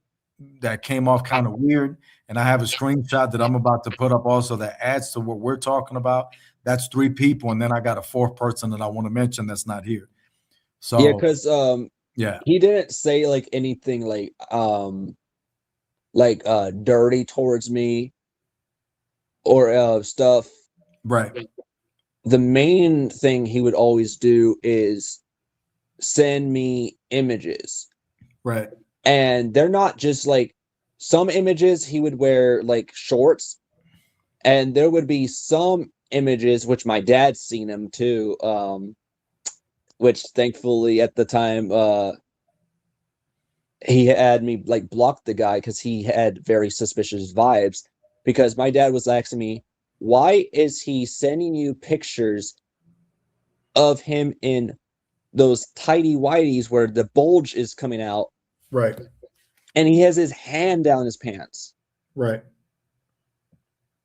that came off kind of weird, and I have a screenshot that I'm about to put up also that adds to what we're talking about. That's 3 people, and then I got a 4th person that I want to mention that's not here. So yeah, because yeah, he didn't say like anything like dirty towards me or stuff. right. The main thing he would always do is send me images. Right. And they're not just like some images he would wear like shorts, and there would be some images which my dad's seen him too, which thankfully at the time he had me like block the guy because he had very suspicious vibes, because my dad was asking me, why is he sending you pictures of him in those tighty whities where the bulge is coming out, Right. and he has his hand down his pants? Right.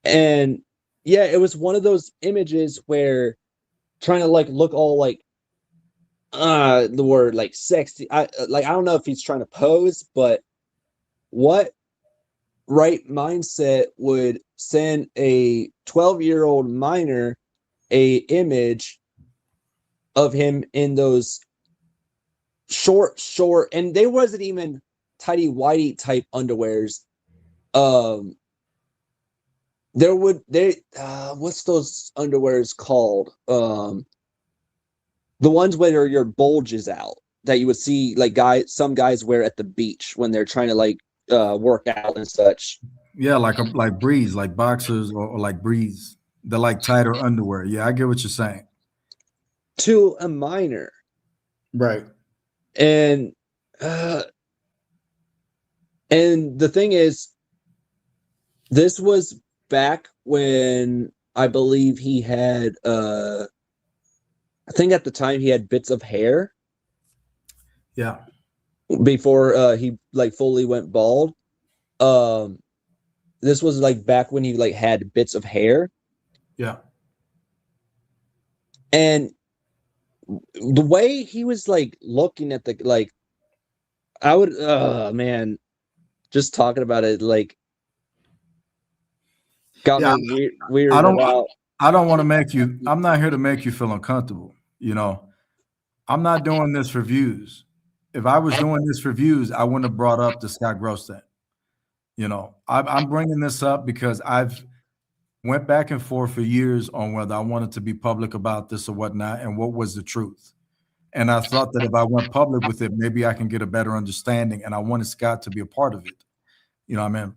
And yeah, it was one of those images where trying to like look all like the word like sexy. I don't know if he's trying to pose, but what right mindset would send a 12-year-old minor a image of him in those short, and they wasn't even tidy whitey type underwears. What's those underwears called? The ones where your bulge is out that you would see like some guys wear at the beach when they're trying to like work out and such. Yeah, like breeze, like boxers or like breeze. They're like tighter underwear. Yeah, I get what you're saying. To a minor. Right. And the thing is, this was back when I believe he had I think at the time he had bits of hair. Yeah. Before he like fully went bald. This was like back when he like had bits of hair. Yeah. And the way he was like looking at the like, I would man, just talking about it like got me weird. I don't want to make you. I'm not here to make you feel uncomfortable. You know, I'm not doing this for views. If I was doing this for views, I wouldn't have brought up the Scott Gross thing. You know, I'm bringing this up because I've went back and forth for years on whether I wanted to be public about this or whatnot, and what was the truth. And I thought that if I went public with it, maybe I can get a better understanding. And I wanted Scott to be a part of it. You know what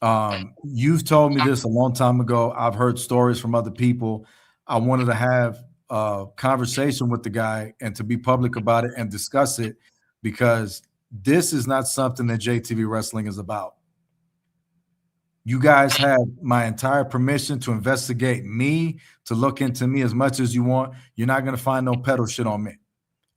I mean? You've told me this a long time ago. I've heard stories from other people. I wanted to have a conversation with the guy and to be public about it and discuss it, because this is not something that JTV Wrestling is about. You guys have my entire permission to investigate me, to look into me as much as you want. You're not going to find no pedo shit on me.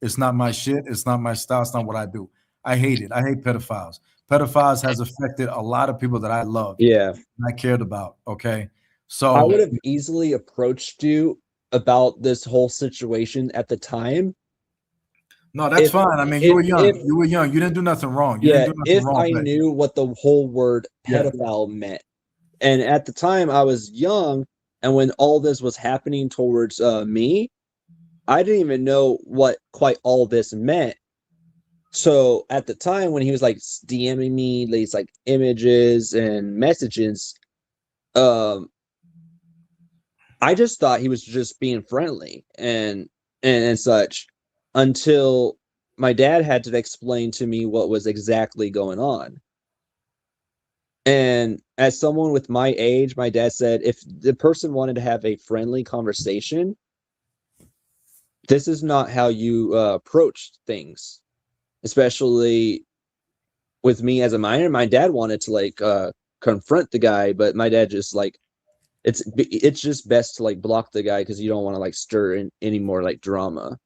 It's not my shit. It's not my style. It's not what I do. I hate it. I hate pedophiles. Pedophiles has affected a lot of people that I love. Yeah. And I cared about. Okay. So I would have easily approached you about this whole situation at the time. No, that's fine. I mean, you were young. You were young. You didn't do nothing wrong. If I knew what the whole word pedophile meant. And at the time I was young, and when all this was happening towards me, I didn't even know what quite all this meant. So at the time when he was like DMing me these like images and messages, I just thought he was just being friendly and such, until my dad had to explain to me what was exactly going on. And as someone with my age, my dad said, if the person wanted to have a friendly conversation, this is not how you approach things, especially with me as a minor. My dad wanted to like confront the guy, but my dad just like, it's just best to like block the guy because you don't want to like stir in any more like drama.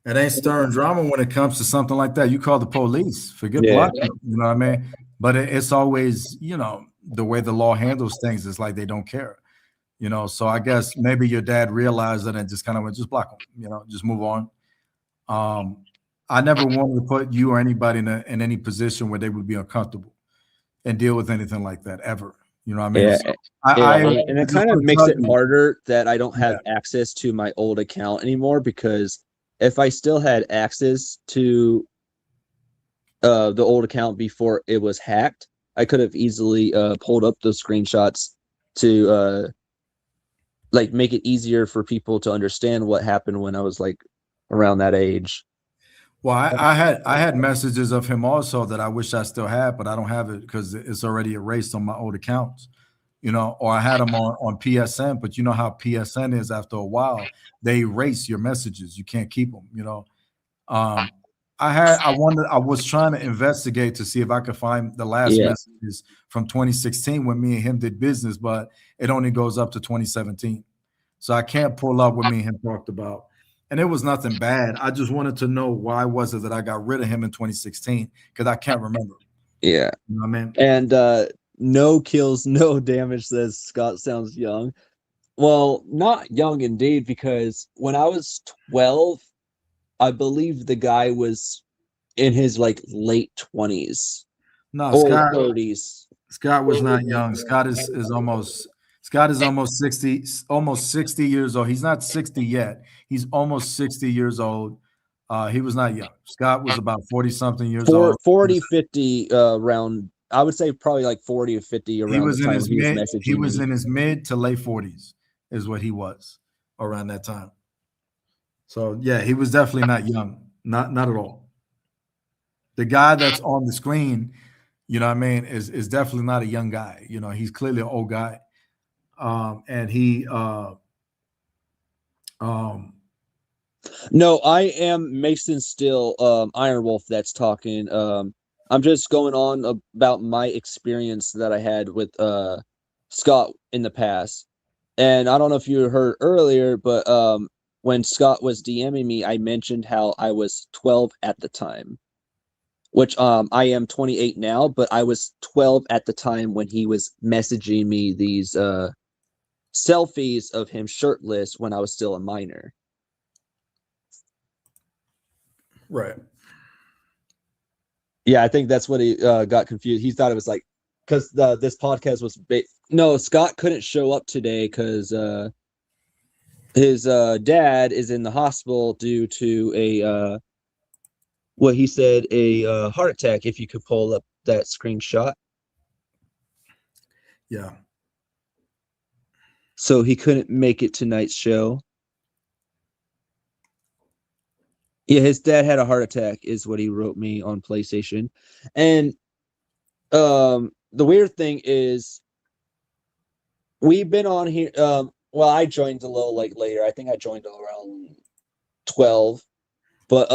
It ain't stirring drama when it comes to something like that. You call the police. Forget blocking. You know what I mean? But it's always, you know, the way the law handles things is like they don't care. You know, so I guess maybe your dad realized that and just kind of went, just block them. You know, just move on. I never wanted to put you or anybody in any position where they would be uncomfortable and deal with anything like that ever. You know what I mean? Yeah. So and it kind of makes it harder that I don't have access to my old account anymore, because if I still had access to the old account before it was hacked, I could have easily pulled up those screenshots to like make it easier for people to understand what happened when I was like around that age. Well, I had messages of him also that I wish I still had, but I don't have it because it's already erased on my old accounts, you know, or I had them on PSN, but you know how PSN is, after a while, they erase your messages. You can't keep them, you know. I was trying to investigate to see if I could find the last messages from 2016 when me and him did business, but it only goes up to 2017. So I can't pull up what me and him talked about. And it was nothing bad. I just wanted to know why was it that I got rid of him in 2016, because I can't remember. Yeah. You know what I mean? And no kills, no damage, says Scott sounds young. Well, not young indeed, because when I was 12, I believe the guy was in his like late 20s. No, or Scott 30s. Scott was not young. Scott is almost 60 years old. He's not 60 yet. He's almost 60 years old. He was not young. Scott was about 40 something years old. 40, 50 around. I would say probably like 40 or 50 around He was the in time his he was mid. messaging He was me. in his mid to late 40s, is what he was around that time. So yeah, he was definitely not young. Not at all. The guy that's on the screen, you know what I mean, is definitely not a young guy. You know, he's clearly an old guy. And he No, I am Mason Still, Iron Wolf that's talking. I'm just going on about my experience that I had with Scott in the past. And I don't know if you heard earlier, but when Scott was DMing me, I mentioned how I was 12 at the time, which I am 28 now, but I was 12 at the time when he was messaging me these selfies of him shirtless when I was still a minor. right. Yeah, I think that's what he got confused. He thought it was like because this podcast was no, Scott couldn't show up today because his dad is in the hospital due to a what he said a heart attack. If you could pull up that screenshot, Yeah. so he couldn't make it tonight's show. Yeah, his dad had a heart attack, is what he wrote me on PlayStation, and the weird thing is we've been on here. Well, I joined a little like later. I think I joined around 12, but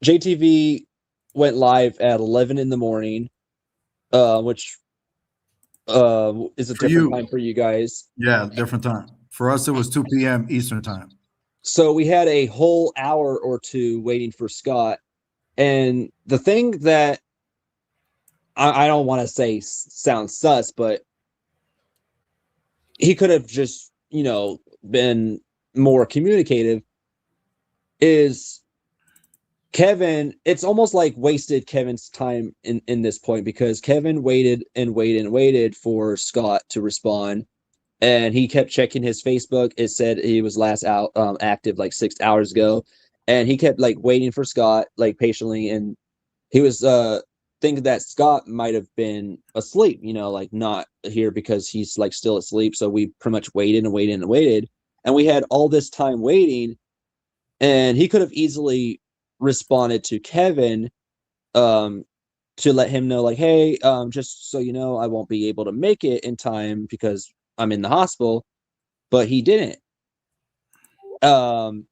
JTV went live at 11 in the morning, which is a For different you. time for you guys. Yeah, different time. For us, it was 2 p.m. Eastern time. So we had a whole hour or two waiting for Scott. And the thing that I don't want to say sounds sus, but he could have just, been more communicative, is Kevin. It's almost like wasted Kevin's time in this point because Kevin waited and waited and waited for Scott to respond. And he kept checking his Facebook. It said he was last out active like 6 hours ago, and he kept like waiting for Scott like patiently, and he was thinking that Scott might have been asleep, like not here because he's like still asleep. So we pretty much waited and waited and waited, and we had all this time waiting, and he could have easily responded to Kevin to let him know like, hey, just so you know, I won't be able to make it in time because I'm in the hospital, but he didn't. I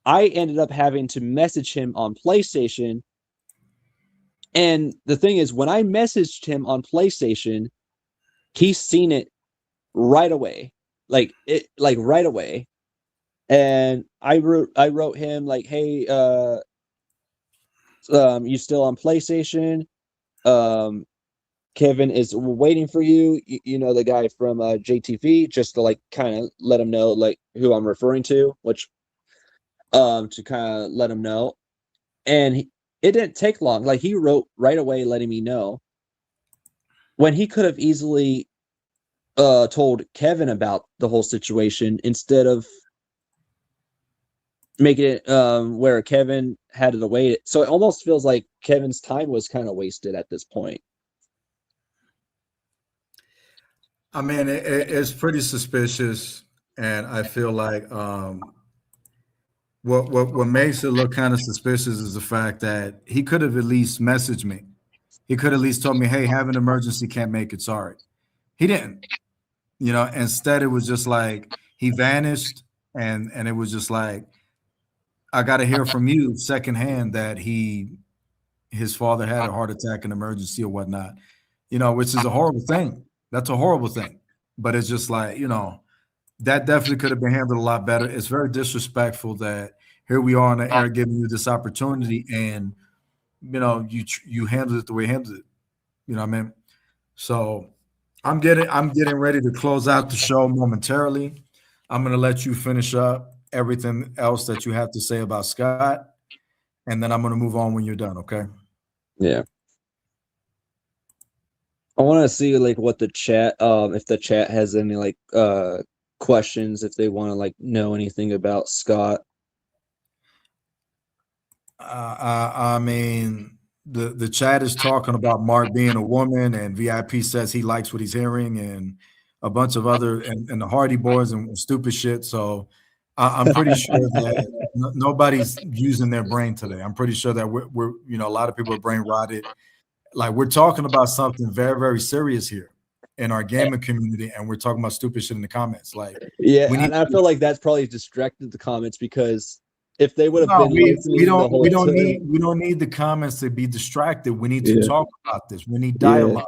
ended up having to message him on PlayStation. And the thing is, when I messaged him on PlayStation, he's seen it right away. Like right away. And I wrote him like, hey, you still on PlayStation? Kevin is waiting for you, the guy from JTV, just to like kind of let him know like who I'm referring to, which to kind of let him know. And it didn't take long. Like he wrote right away letting me know, when he could have easily told Kevin about the whole situation instead of making it where Kevin had to wait. So it almost feels like Kevin's time was kind of wasted at this point. I mean, it's pretty suspicious, and I feel like what makes it look kind of suspicious is the fact that he could have at least messaged me. He could at least told me, "Hey, have an emergency, can't make it, sorry." He didn't, Instead, it was just like he vanished, and it was just like, I got to hear from you secondhand that his father had a heart attack, an emergency, or whatnot. Which is a horrible thing. That's a horrible thing. But it's just like, that definitely could have been handled a lot better. It's very disrespectful that here we are on the air giving you this opportunity, and you handled it the way you handled it. You know what I mean? So I'm getting ready to close out the show momentarily. I'm gonna let you finish up everything else that you have to say about Scott, and then I'm gonna move on when you're done. Okay? Yeah. I want to see like what the chat, if the chat has any like questions, if they want to like know anything about Scott. I mean, the chat is talking about Mark being a woman, and VIP says he likes what he's hearing, and a bunch of other and the Hardy Boys and stupid shit. So I'm pretty sure that nobody's using their brain today. I'm pretty sure that we're a lot of people are brain rotted. Like, we're talking about something very, very serious here in our gaming community, and we're talking about stupid shit in the comments. Like, Yeah, we need and I feel like that's probably distracted the comments, because if they would have No, been we listening the whole we don't time- need the comments to be distracted. We need to Yeah. talk about this. We need Yeah. dialogue.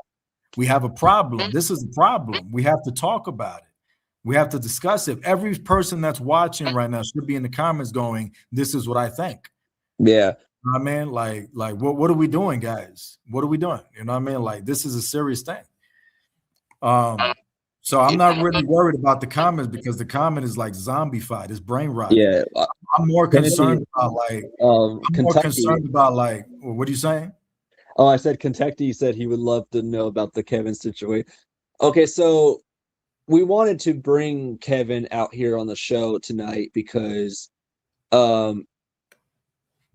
We have a problem. This is a problem. We have to talk about it. We have to discuss it. Every person that's watching right now should be in the comments going, "This is what I think." Yeah. You know what I mean? Like what are we doing, guys? What are we doing? You know what I mean? Like, this is a serious thing. So I'm not really worried about the comments, because the comment is like zombified. It's brain rot. Yeah. I'm more Kennedy, concerned about I'm more Kentucky. concerned about what are you saying? Oh, I said Kentucky said he would love to know about the Kevin situation. Okay, so we wanted to bring Kevin out here on the show tonight because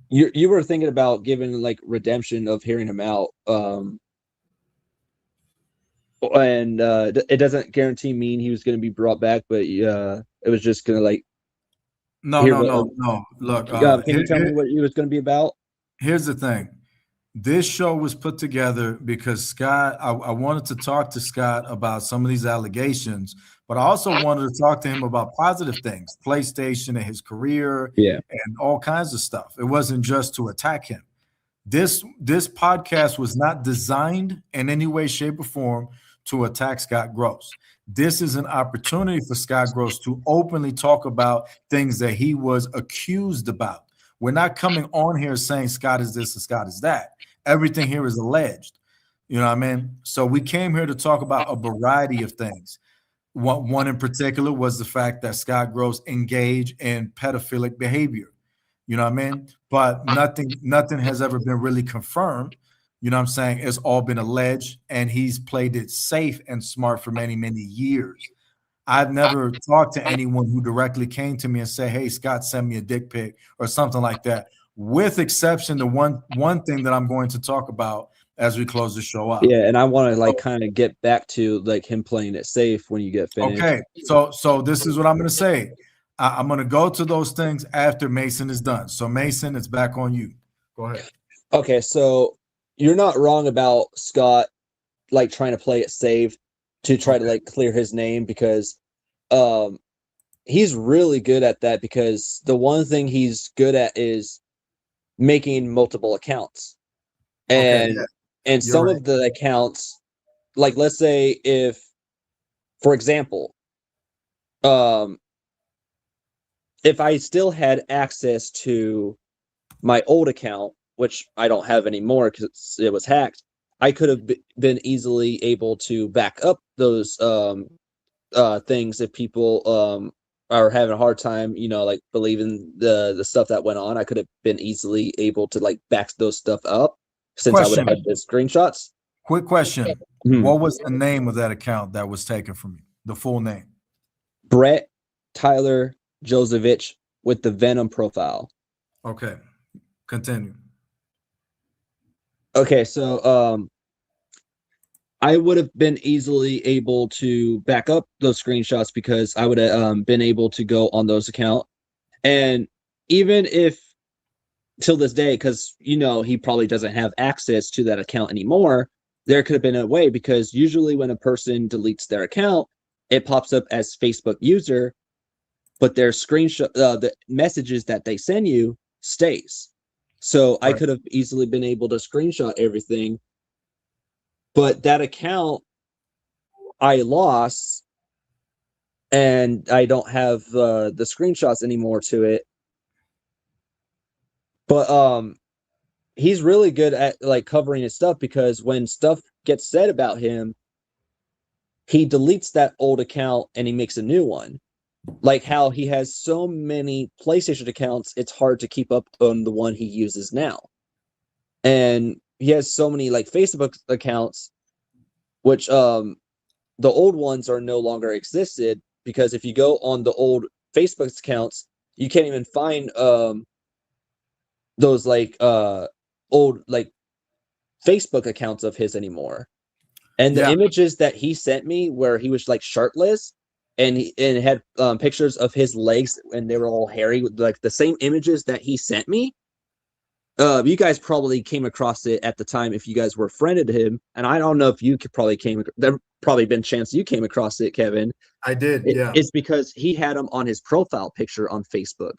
you were thinking about giving like redemption of hearing him out. And it doesn't guarantee mean he was going to be brought back, but it was just going to like. No. Look, Can you tell me what it was going to be about? Here's the thing. This show was put together because Scott, I wanted to talk to Scott about some of these allegations, but I also wanted to talk to him about positive things, PlayStation and his career, and all kinds of stuff. It wasn't just to attack him. This podcast was not designed in any way, shape, or form to attack Scott Gross. This is an opportunity for Scott Gross to openly talk about things that he was accused about. We're not coming on here saying Scott is this and Scott is that. Everything here is alleged. You know what I mean? So we came here to talk about a variety of things. One in particular was the fact that Scott Gross engaged in pedophilic behavior. You know what I mean? But nothing has ever been really confirmed. You know what I'm saying? It's all been alleged, and he's played it safe and smart for many, many years. I've never talked to anyone who directly came to me and said, "Hey, Scott, send me a dick pic," or something like that, with exception to one thing that I'm going to talk about as we close the show up. Yeah, and I want to like kind of get back to like him playing it safe when you get finished. Okay, so this is what I'm going to say. I'm going to go to those things after Mason is done. So Mason, it's back on you. Go ahead. Okay, so you're not wrong about Scott like trying to play it safe to try to like clear his name, because he's really good at that, because the one thing he's good at is making multiple accounts. And some of the accounts, like let's say if, for example, if I still had access to my old account, which I don't have anymore because it was hacked, I could have been easily able to back up those things if people are having a hard time, like believing the stuff that went on. I could have been easily able to like back those stuff up since I would have had the screenshots. Quick question. What was the name of that account that was taken from you? The full name? Brett Tyler Josevich with the Venom profile. Okay. Continue. Okay, so I would have been easily able to back up those screenshots because I would have been able to go on those accounts. And even if till this day, because he probably doesn't have access to that account anymore, there could have been a way, because usually when a person deletes their account, it pops up as Facebook user, but their screenshot, the messages that they send you stays. So I could have easily been able to screenshot everything, but that account I lost, and I don't have the screenshots anymore to it. But he's really good at like covering his stuff, because when stuff gets said about him, he deletes that old account and he makes a new one. Like how he has so many PlayStation accounts, it's hard to keep up on the one he uses now. And he has so many like Facebook accounts, which the old ones are no longer existed, because if you go on the old Facebook accounts, you can't even find those like old like Facebook accounts of his anymore. And the Yeah. images that he sent me where he was like shirtless and it had pictures of his legs and they were all hairy, like the same images that he sent me. You guys probably came across it at the time if you guys were friended to him, and I don't know if you could probably there probably been a chance you came across it, Kevin. I did. Yeah. It's because he had him on his profile picture on Facebook.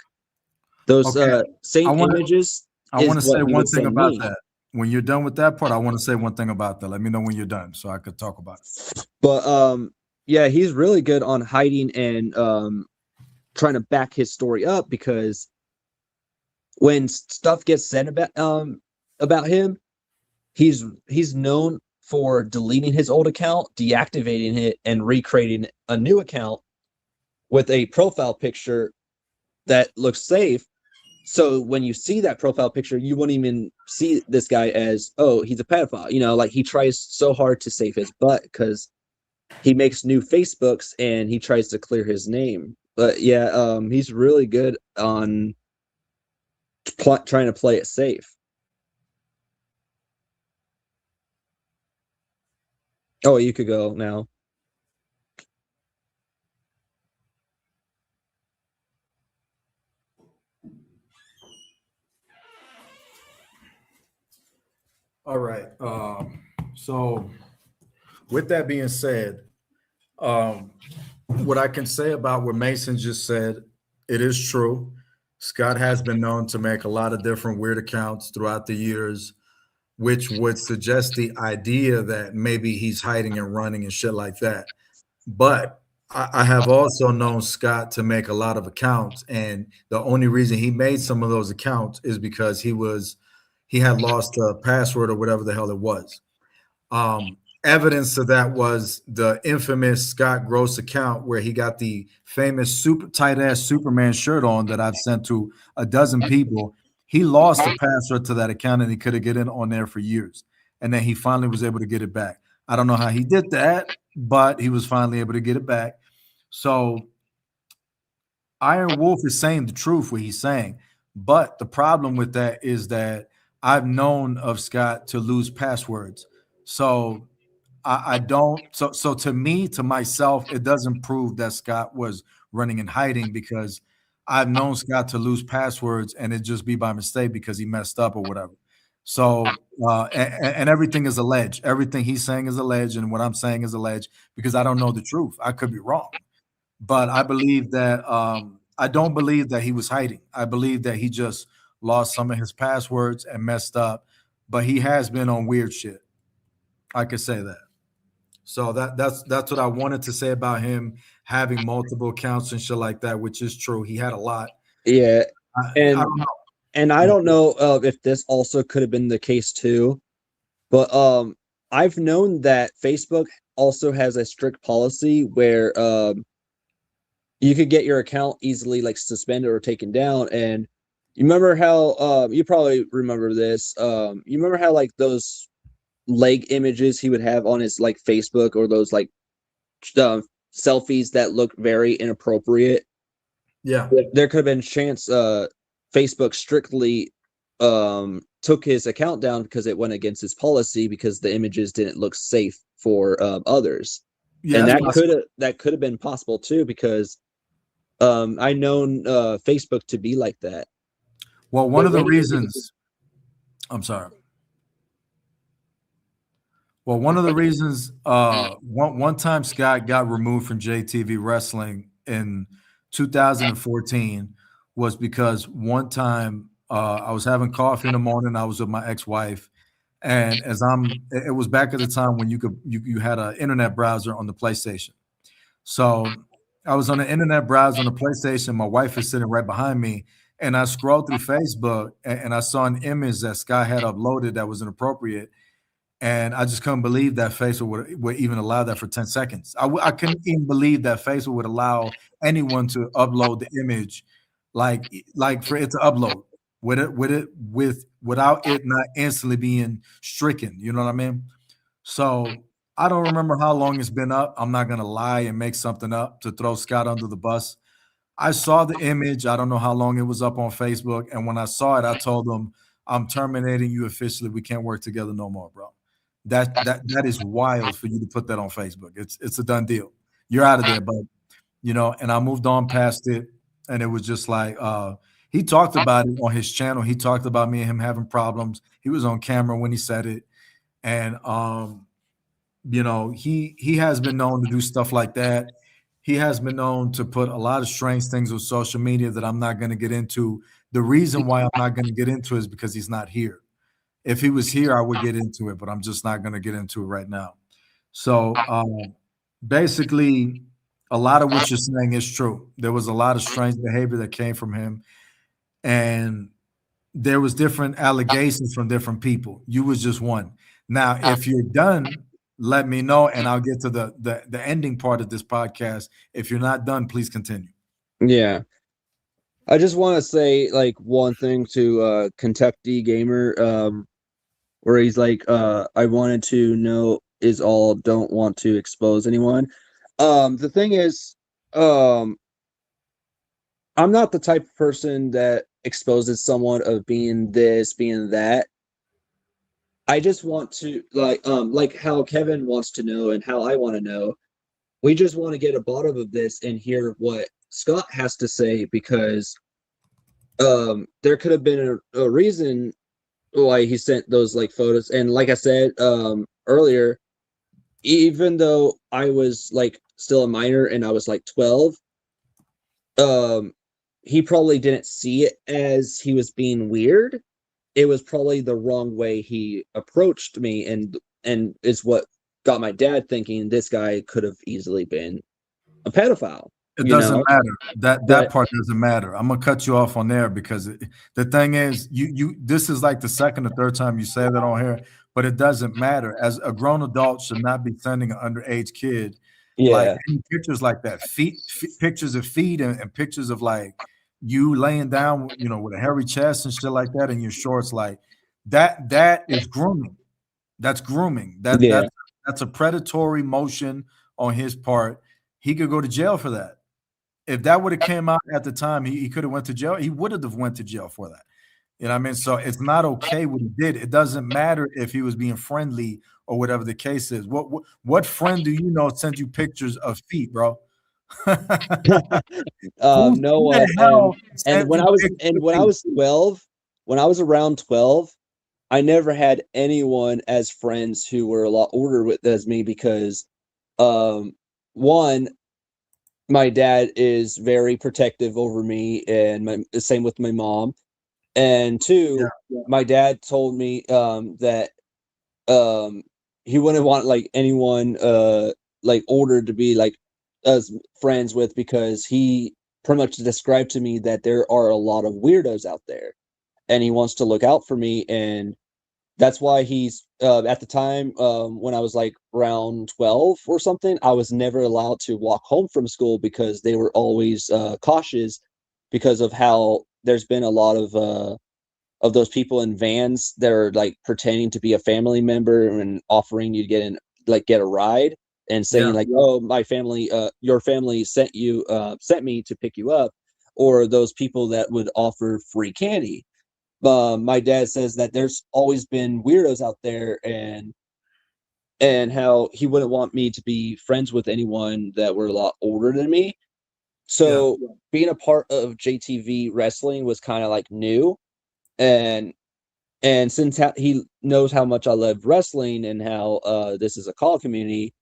Those Okay. same I wanna- images. I want to is what say he one would thing send about me. that. When you're done with that part, I want to say one thing about that. Let me know when you're done so I could talk about it. But yeah, he's really good on hiding and trying to back his story up, because when stuff gets said about him, he's known for deleting his old account, deactivating it, and recreating a new account with a profile picture that looks safe. So when you see that profile picture, you won't even see this guy as, oh, he's a pedophile. You know, like he tries so hard to save his butt because he makes new Facebooks and he tries to clear his name. But yeah, he's really good on trying to play it safe. Oh, you could go now. All right. So, with that being said, what I can say about what Mason just said, it is true. Scott has been known to make a lot of different weird accounts throughout the years, which would suggest the idea that maybe he's hiding and running and shit like that. But I have also known Scott to make a lot of accounts, and the only reason he made some of those accounts is because he had lost a password or whatever the hell it was. Evidence of that was the infamous Scott Gross account where he got the famous super tight ass Superman shirt on that I've sent to a dozen people. He lost the password to that account and he could have get in on there for years. And then he finally was able to get it back. I don't know how he did that, but he was finally able to get it back. So Iron Wolf is saying the truth, what he's saying. But the problem with that is that I've known of Scott to lose passwords. So I don't. So to me, to myself, it doesn't prove that Scott was running and hiding, because I've known Scott to lose passwords and it just be by mistake because he messed up or whatever. So and everything is alleged. Everything he's saying is alleged, and what I'm saying is alleged because I don't know the truth. I could be wrong, but I believe that I don't believe that he was hiding. I believe that he just lost some of his passwords and messed up. But he has been on weird shit. I could say that. So that's what I wanted to say about him having multiple accounts and shit like that, which is true. He had a lot. Yeah, I and don't know. and I don't know if this also could have been the case too, but I've known that Facebook also has a strict policy where you could get your account easily like suspended or taken down. And you remember how you probably remember this. You remember how like those leg images he would have on his like Facebook, or those like selfies that look very inappropriate? Yeah. There could have been a chance Facebook strictly took his account down because it went against his policy, because the images didn't look safe for others. Yeah, And that's that could have been possible too, because I known Facebook to be like that. well, one of the reasons. I'm sorry. Well, one of the reasons one time Scott got removed from JTV Wrestling in 2014 was because one time I was having coffee in the morning. I was with my ex-wife, and it was back at the time when you had an internet browser on the PlayStation. So I was on the internet browser on the PlayStation. My wife is sitting right behind me, and I scrolled through Facebook and I saw an image that Scott had uploaded that was inappropriate. And I just couldn't believe that Facebook would even allow that for 10 seconds. I couldn't even believe that Facebook would allow anyone to upload the image, like for it to upload without it not instantly being stricken. You know what I mean? So I don't remember how long it's been up. I'm not gonna lie and make something up to throw Scott under the bus. I saw the image. I don't know how long it was up on Facebook. And when I saw it, I told them, I'm terminating you officially. We can't work together no more, bro. That is wild for you to put that on Facebook. It's a done deal. You're out of there, bud. And I moved on past it. And it was just like he talked about it on his channel. He talked about me and him having problems. He was on camera when he said it. And he has been known to do stuff like that. He has been known to put a lot of strange things on social media that I'm not going to get into. The reason why I'm not going to get into it is because he's not here. If he was here, I would get into it, but I'm just not going to get into it right now. So basically, a lot of what you're saying is true. There was a lot of strange behavior that came from him, and there was different allegations from different people. You was just one. Now, if you're done, let me know, and I'll get to the ending part of this podcast. If you're not done, please continue. Yeah. I just want to say like one thing to Kentucky Gamer, where he's like, I wanted to know is all, don't want to expose anyone. The thing is, I'm not the type of person that exposes someone of being this, being that. I just want to like how Kevin wants to know and how I want to know. We just want to get a bottom of this and hear what Scott has to say, because there could have been a reason why he sent those like photos. And like I said earlier, even though I was like still a minor and I was like 12, he probably didn't see it as he was being weird. It was probably the wrong way he approached me, and is what got my dad thinking this guy could have easily been a pedophile. It doesn't matter. That part doesn't matter. I'm gonna cut you off on there because the thing is, you this is like the second or third time you say that on here, but it doesn't matter. As a grown adult should not be sending an underage kid like pictures like that, pictures of feet and pictures of like you laying down, with a hairy chest and shit like that in your shorts, like that is grooming. That's grooming. That's a predatory motion on his part. He could go to jail for that. If that would have came out at the time, he could have went to jail. He would have went to jail for that. You know what I mean? So it's not okay what he did. It doesn't matter if he was being friendly or whatever the case is. What friend do you know sends you pictures of feet, bro? No one. And when I was 12, when I was around 12, I never had anyone as friends who were a lot older as me, because one, my dad is very protective over me, and the same with my mom. And two, my dad told me that he wouldn't want like anyone like older to be like as friends with, because he pretty much described to me that there are a lot of weirdos out there, and he wants to look out for me. And that's why he's at the time when I was like around 12 or something, I was never allowed to walk home from school, because they were always cautious, because of how there's been a lot of those people in vans that are like pretending to be a family member and offering you to get a ride, and saying like, oh, my family, your family sent me to pick you up, or those people that would offer free candy. My dad says that there's always been weirdos out there, and how he wouldn't want me to be friends with anyone that were a lot older than me. So being a part of JTV wrestling was kind of like new, and since he knows how much I love wrestling and how this is a CAW community,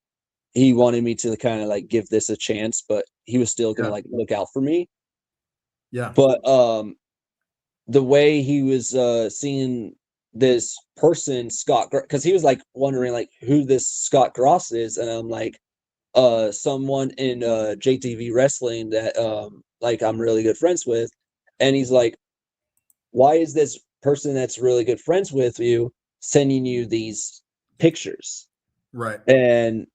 he wanted me to kind of like give this a chance, but he was still gonna like look out for me. But the way he was seeing this person, Scott, because he was like wondering like who this Scott Gross is, and I'm like, someone in JTV wrestling that like I'm really good friends with. And he's like, why is this person that's really good friends with you sending you these pictures? Right. And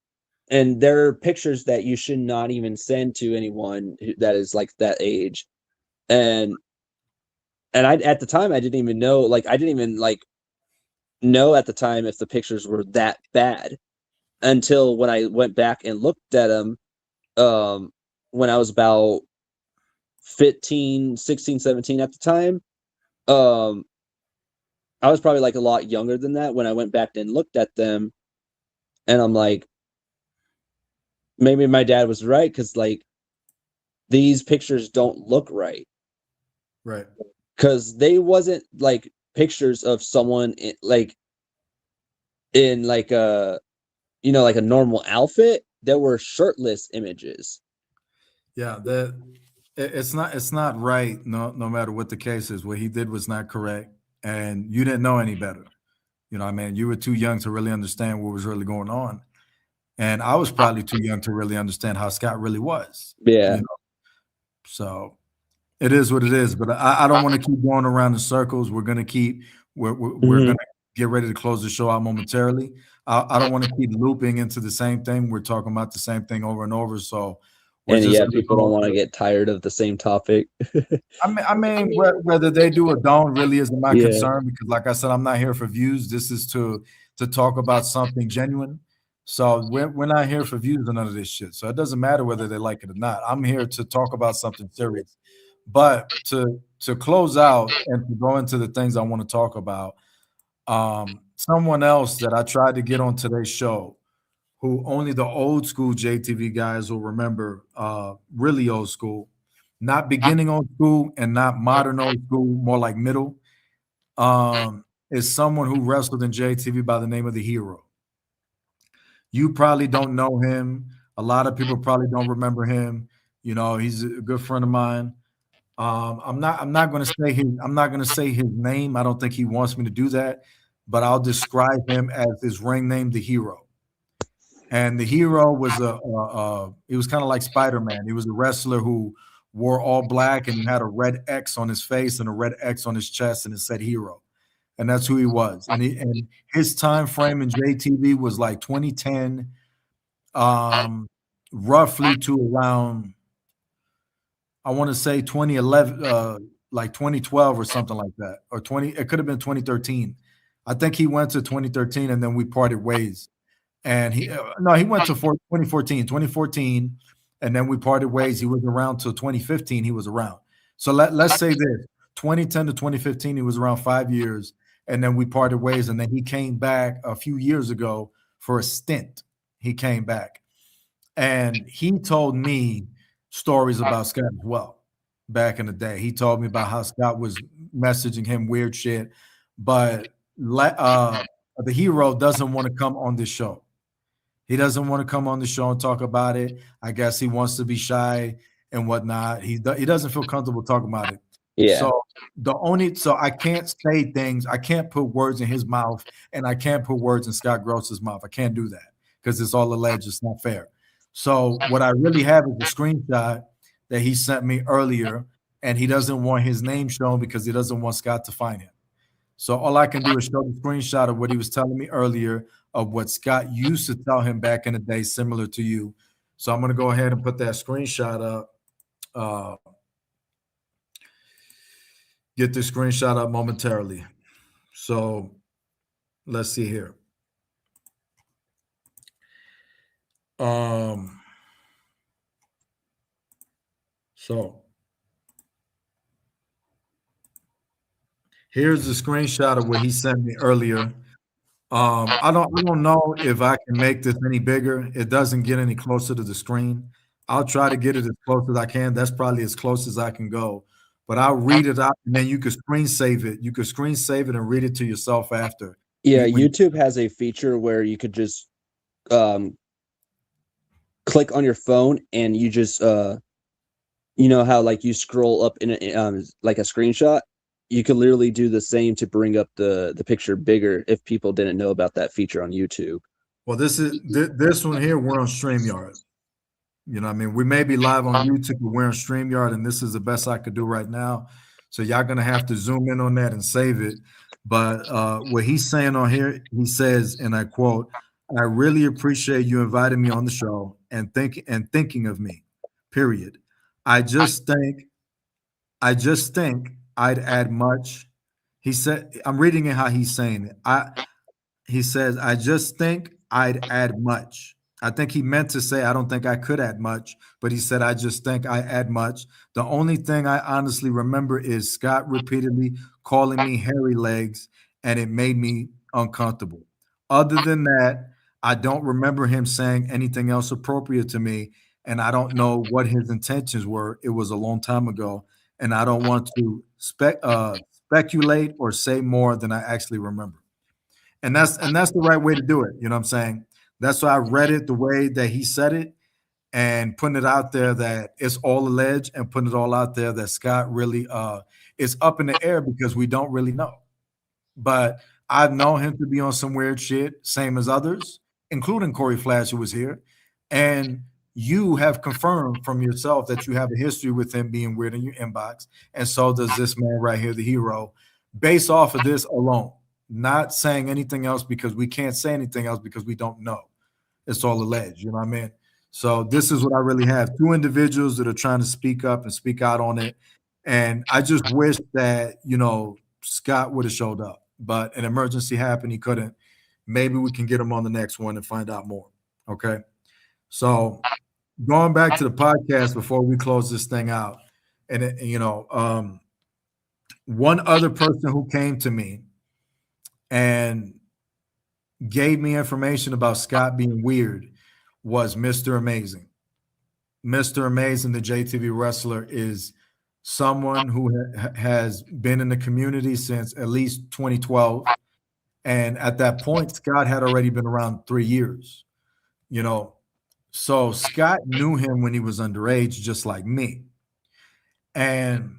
there are pictures that you should not even send to anyone that is like that age. And I, at the time, I didn't even know, like, I didn't even like know at the time if the pictures were that bad, until when I went back and looked at them when I was about 15, 16, 17 at the time. I was probably like a lot younger than that when I went back and looked at them, and I'm like, maybe my dad was right, because like these pictures don't look right, Right. because they wasn't like pictures of someone in like a like a normal outfit. There were shirtless images. Yeah, it's not right. No matter what the case is, what he did was not correct, and you didn't know any better. You know, I mean, you were too young to really understand what was really going on, and I was probably too young to really understand how Scott really was. Yeah. You know? So it is what it is. But I don't want to keep going around in circles. We're gonna gonna get ready to close the show out momentarily. I don't want to keep looping into the same thing. We're talking about the same thing over and over. So And yeah, people don't want to get tired of the same topic. I mean, whether they do or don't really isn't my Yeah. concern, because, like I said, I'm not here for views. This is to talk about something genuine. So we're not here for views or none of this shit. So it doesn't matter whether they like it or not. I'm here to talk about something serious. But to close out and to go into the things I want to talk about, someone else that I tried to get on today's show, who only the old school JTV guys will remember, really old school, not beginning old school and not modern old school, more like middle, is someone who wrestled in JTV by the name of The Hero. You probably don't know him. A lot of people probably don't remember him. You know, he's a good friend of mine. I'm not going to say his name. I don't think he wants me to do that, but I'll describe him as his ring name, The Hero. And The Hero was he was kind of like Spider-Man. He was a wrestler who wore all black and had a red X on his face and a red X on his chest, and it said Hero. And that's who he was. And his time frame in JTV was like 2010, roughly to around, I want to say 2011, like 2012 or something like that, or it could have been 2013. I think he went to 2013 and then we parted ways. And he went to 2014, and then we parted ways. He was around till 2015. He was around. So let's say this: 2010 to 2015, he was around 5 years, and then we parted ways. And then he came back a few years ago for a stint. He came back, and he told me stories about Scott as well. Back in the day, he told me about how Scott was messaging him weird shit, but The Hero doesn't want to come on this show. He doesn't want to come on the show and talk about it. I guess he wants to be shy and whatnot. He doesn't feel comfortable talking about it. Yeah. So I can't say things. I can't put words in his mouth, and I can't put words in Scott Gross's mouth. I can't do that because it's all alleged. It's not fair. So what I really have is a screenshot that he sent me earlier, and he doesn't want his name shown because he doesn't want Scott to find him. So all I can do is show the screenshot of what he was telling me earlier of what Scott used to tell him back in the day, similar to you. So I'm going to go ahead and put that screenshot up. Get the screenshot up momentarily. So let's see here. So here's the screenshot of what he sent me earlier. I don't know if I can make this any bigger. It doesn't get any closer to the screen. I'll try to get it as close as I can. That's probably as close as I can go. But I'll read it out, and then you can screen save it. You can screen save it and read it to yourself after. Yeah, YouTube has a feature where you could just click on your phone, and you just you know how like you scroll up in like a screenshot. You could literally do the same to bring up the picture bigger if people didn't know about that feature on YouTube. Well, this one here, we're on StreamYard. You know what I mean? We may be live on YouTube, but we're on StreamYard, and this is the best I could do right now. So y'all going to have to zoom in on that and save it. But what he's saying on here, he says, and I quote, "I really appreciate you inviting me on the show and thinking of me, period. I just think I'd add much." He said, I'm reading it how he's saying it. He says, "I just think I'd add much. I think he meant to say, I don't think I could add much, but he said, I just think I add much. The only thing I honestly remember is Scott repeatedly calling me hairy legs, and it made me uncomfortable. Other than that, I don't remember him saying anything else appropriate to me, and I don't know what his intentions were. It was a long time ago, and I don't want to speculate or say more than I actually remember. And that's the right way to do it. You know what I'm saying? That's why I read it the way that he said it, and putting it out there that it's all alleged, and putting it all out there that Scott really is up in the air because we don't really know. But I've known him to be on some weird shit, same as others, including Corey Flash, who was here. And you have confirmed from yourself that you have a history with him being weird in your inbox. And so does this man right here, the hero, based off of this alone. Not saying anything else, because we can't say anything else because we don't know. It's all alleged. You know what I mean? So this is what I really have. Two individuals that are trying to speak up and speak out on it. And I just wish that, Scott would have showed up, but an emergency happened. He couldn't. Maybe we can get him on the next one and find out more. Okay. So going back to the podcast before we close this thing out, and one other person who came to me and gave me information about Scott being weird was Mr. Amazing. Mr. Amazing, the JTV wrestler, is someone who has been in the community since at least 2012. And at that point, Scott had already been around 3 years, So Scott knew him when he was underage, just like me. And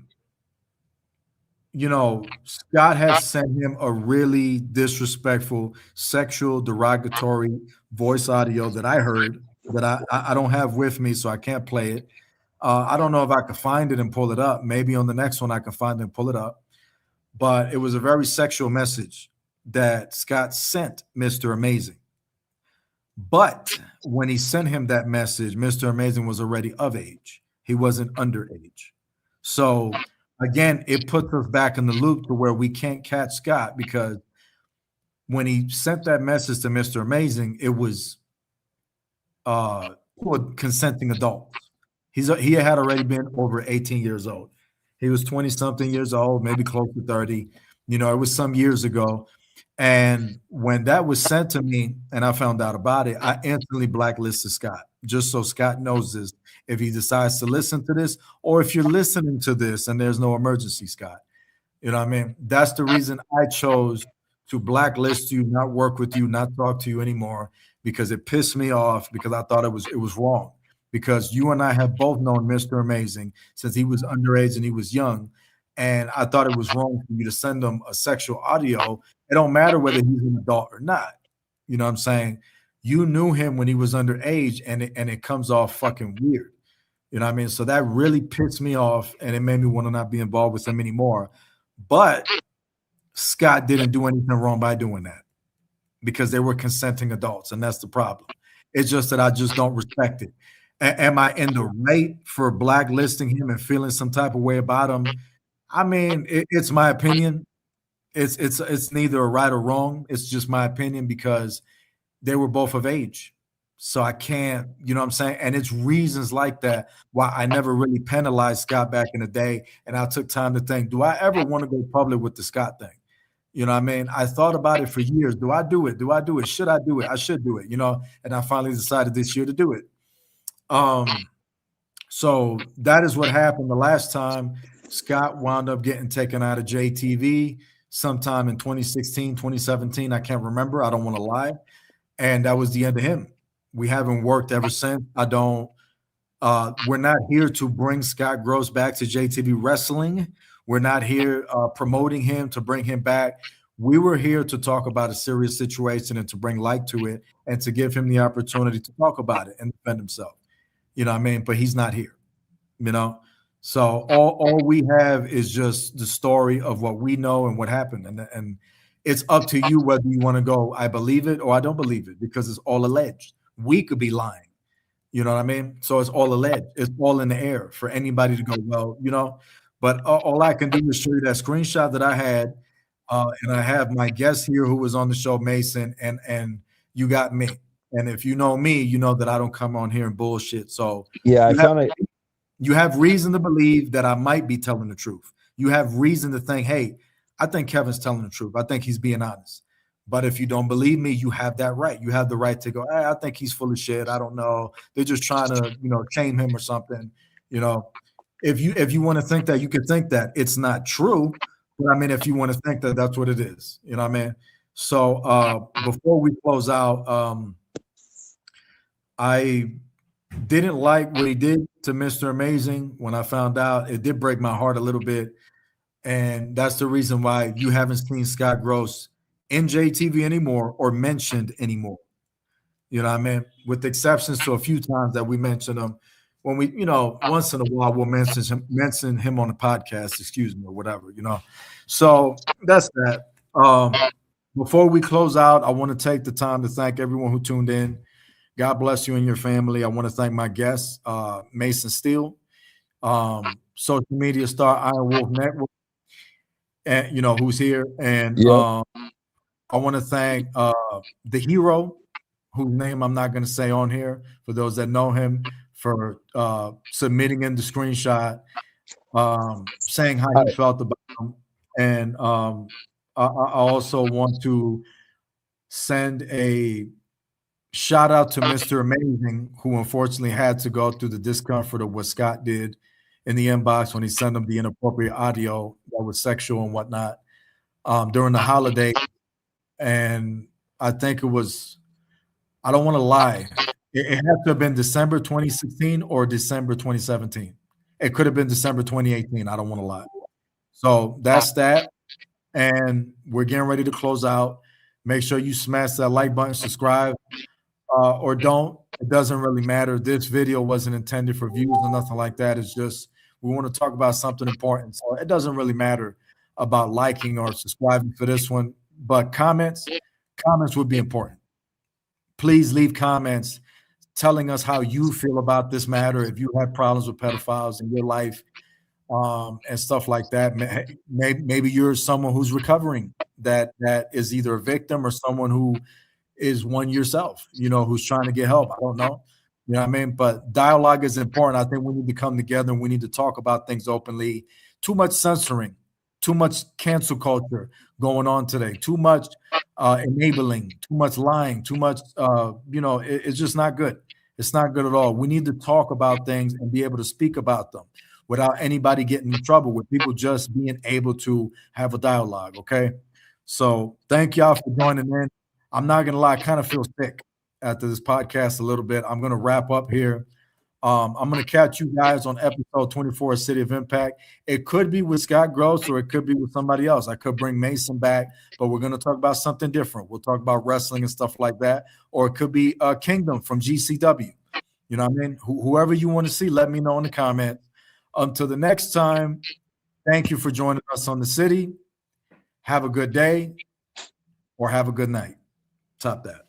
Scott has sent him a really disrespectful, sexual, derogatory voice audio that I heard that I don't have with me, so I can't play it. I don't know if I could find it and pull it up. Maybe on the next one I can find it and pull it up. But it was a very sexual message that Scott sent Mr. Amazing. But when he sent him that message, Mr. Amazing was already of age. He wasn't underage. So again, it puts us back in the loop to where we can't catch Scott, because when he sent that message to Mr. Amazing, it was consenting adults. He had already been over 18 years old. He was 20-something years old, maybe close to 30. It was some years ago. And when that was sent to me and I found out about it, I instantly blacklisted Scott, just so Scott knows this. If he decides to listen to this, or if you're listening to this and there's no emergency, Scott, you know what I mean? That's the reason I chose to blacklist you, not work with you, not talk to you anymore, because it pissed me off, because I thought it was wrong. Because you and I have both known Mr. Amazing since he was underage and he was young. And I thought it was wrong for you to send him a sexual audio. It don't matter whether he's an adult or not. You know what I'm saying? You knew him when he was underage, and it comes off fucking weird. You know what I mean? So that really pissed me off, and it made me want to not be involved with him anymore. But Scott didn't do anything wrong by doing that, because they were consenting adults, and that's the problem. It's just that I just don't respect it. Am I in the right for blacklisting him and feeling some type of way about him? I mean, it's my opinion. It's neither a right or wrong. It's just my opinion, because they were both of age. So I can't, you know what I'm saying? And it's reasons like that why I never really penalized Scott back in the day. And I took time to think, do I ever want to go public with the Scott thing? You know what I mean? I thought about it for years. Do I do it? Do I do it? Should I do it? I should do it, and I finally decided this year to do it. So that is what happened the last time. Scott wound up getting taken out of JTV sometime in 2016, 2017. I can't remember. I don't want to lie. And that was the end of him. We haven't worked ever since. We're not here to bring Scott Gross back to JTV Wrestling. We're not here promoting him to bring him back. We were here to talk about a serious situation and to bring light to it and to give him the opportunity to talk about it and defend himself. You know what I mean? But he's not here, So all we have is just the story of what we know and what happened. And it's up to you whether you want to go, I believe it or I don't believe it, because it's all alleged. We could be lying. You know what I mean? So it's all alleged. It's all in the air for anybody to go, well, but all I can do is show you that screenshot that I had. And I have my guest here who was on the show, Mason, and you got me. And if you know me, you know that I don't come on here and bullshit. So Yeah, I you have, found it. you have reason to believe that I might be telling the truth. You have reason to think, hey, I think Kevin's telling the truth. I think he's being honest. But if you don't believe me, you have that right. You have the right to go, hey, I think he's full of shit. I don't know. They're just trying to, shame him or something. If you want to think that, you could think that. It's not true. But I mean, if you want to think that, that's what it is. You know what I mean? So before we close out, I didn't like what he did to Mr. Amazing. When I found out, it did break my heart a little bit. And that's the reason why you haven't seen Scott Gross in JTV anymore or mentioned anymore. You know what I mean? With exceptions to a few times that we mentioned him. When we, once in a while we'll mention him on the podcast, excuse me, or whatever, So that's that. Before we close out, I want to take the time to thank everyone who tuned in. God bless you and your family. I want to thank my guest, Mason Steele, social media star, Iron Wolf Network, and who's here. And Yep. I want to thank the hero, whose name I'm not going to say on here, for those that know him, for submitting in the screenshot, saying how he felt about him. And I also want to send a shout out to Mr. Amazing, who unfortunately had to go through the discomfort of what Scott did in the inbox when he sent him the inappropriate audio that was sexual and whatnot during the holiday. And I think it was, I don't want to lie, it had to have been December 2016 or December 2017. It could have been December 2018. I don't want to lie. So that's that. And we're getting ready to close out. Make sure you smash that like button, subscribe, or don't. It doesn't really matter. This video wasn't intended for views or nothing like that. It's just we want to talk about something important. So it doesn't really matter about liking or subscribing for this one. But comments would be important. Please leave comments telling us how you feel about this matter. If you have problems with pedophiles in your life and stuff like that, maybe you're someone who's recovering that is either a victim or someone who is one yourself, who's trying to get help. I don't know. You know what I mean? But dialogue is important. I think we need to come together and we need to talk about things openly. Too much censoring, too much cancel culture going on today, too much enabling, too much lying, too much, it's just not good. It's not good at all. We need to talk about things and be able to speak about them without anybody getting in trouble, with people just being able to have a dialogue, okay? So thank y'all for joining in. I'm not going to lie, I kind of feel sick after this podcast a little bit. I'm going to wrap up here. I'm going to catch you guys on episode 24 of City of Impact. It could be with Scott Gross or it could be with somebody else. I could bring Mason back, but we're going to talk about something different. We'll talk about wrestling and stuff like that. Or it could be Kingdom from GCW. You know what I mean? Whoever you want to see, let me know in the comments. Until the next time, thank you for joining us on The City. Have a good day or have a good night. Top that.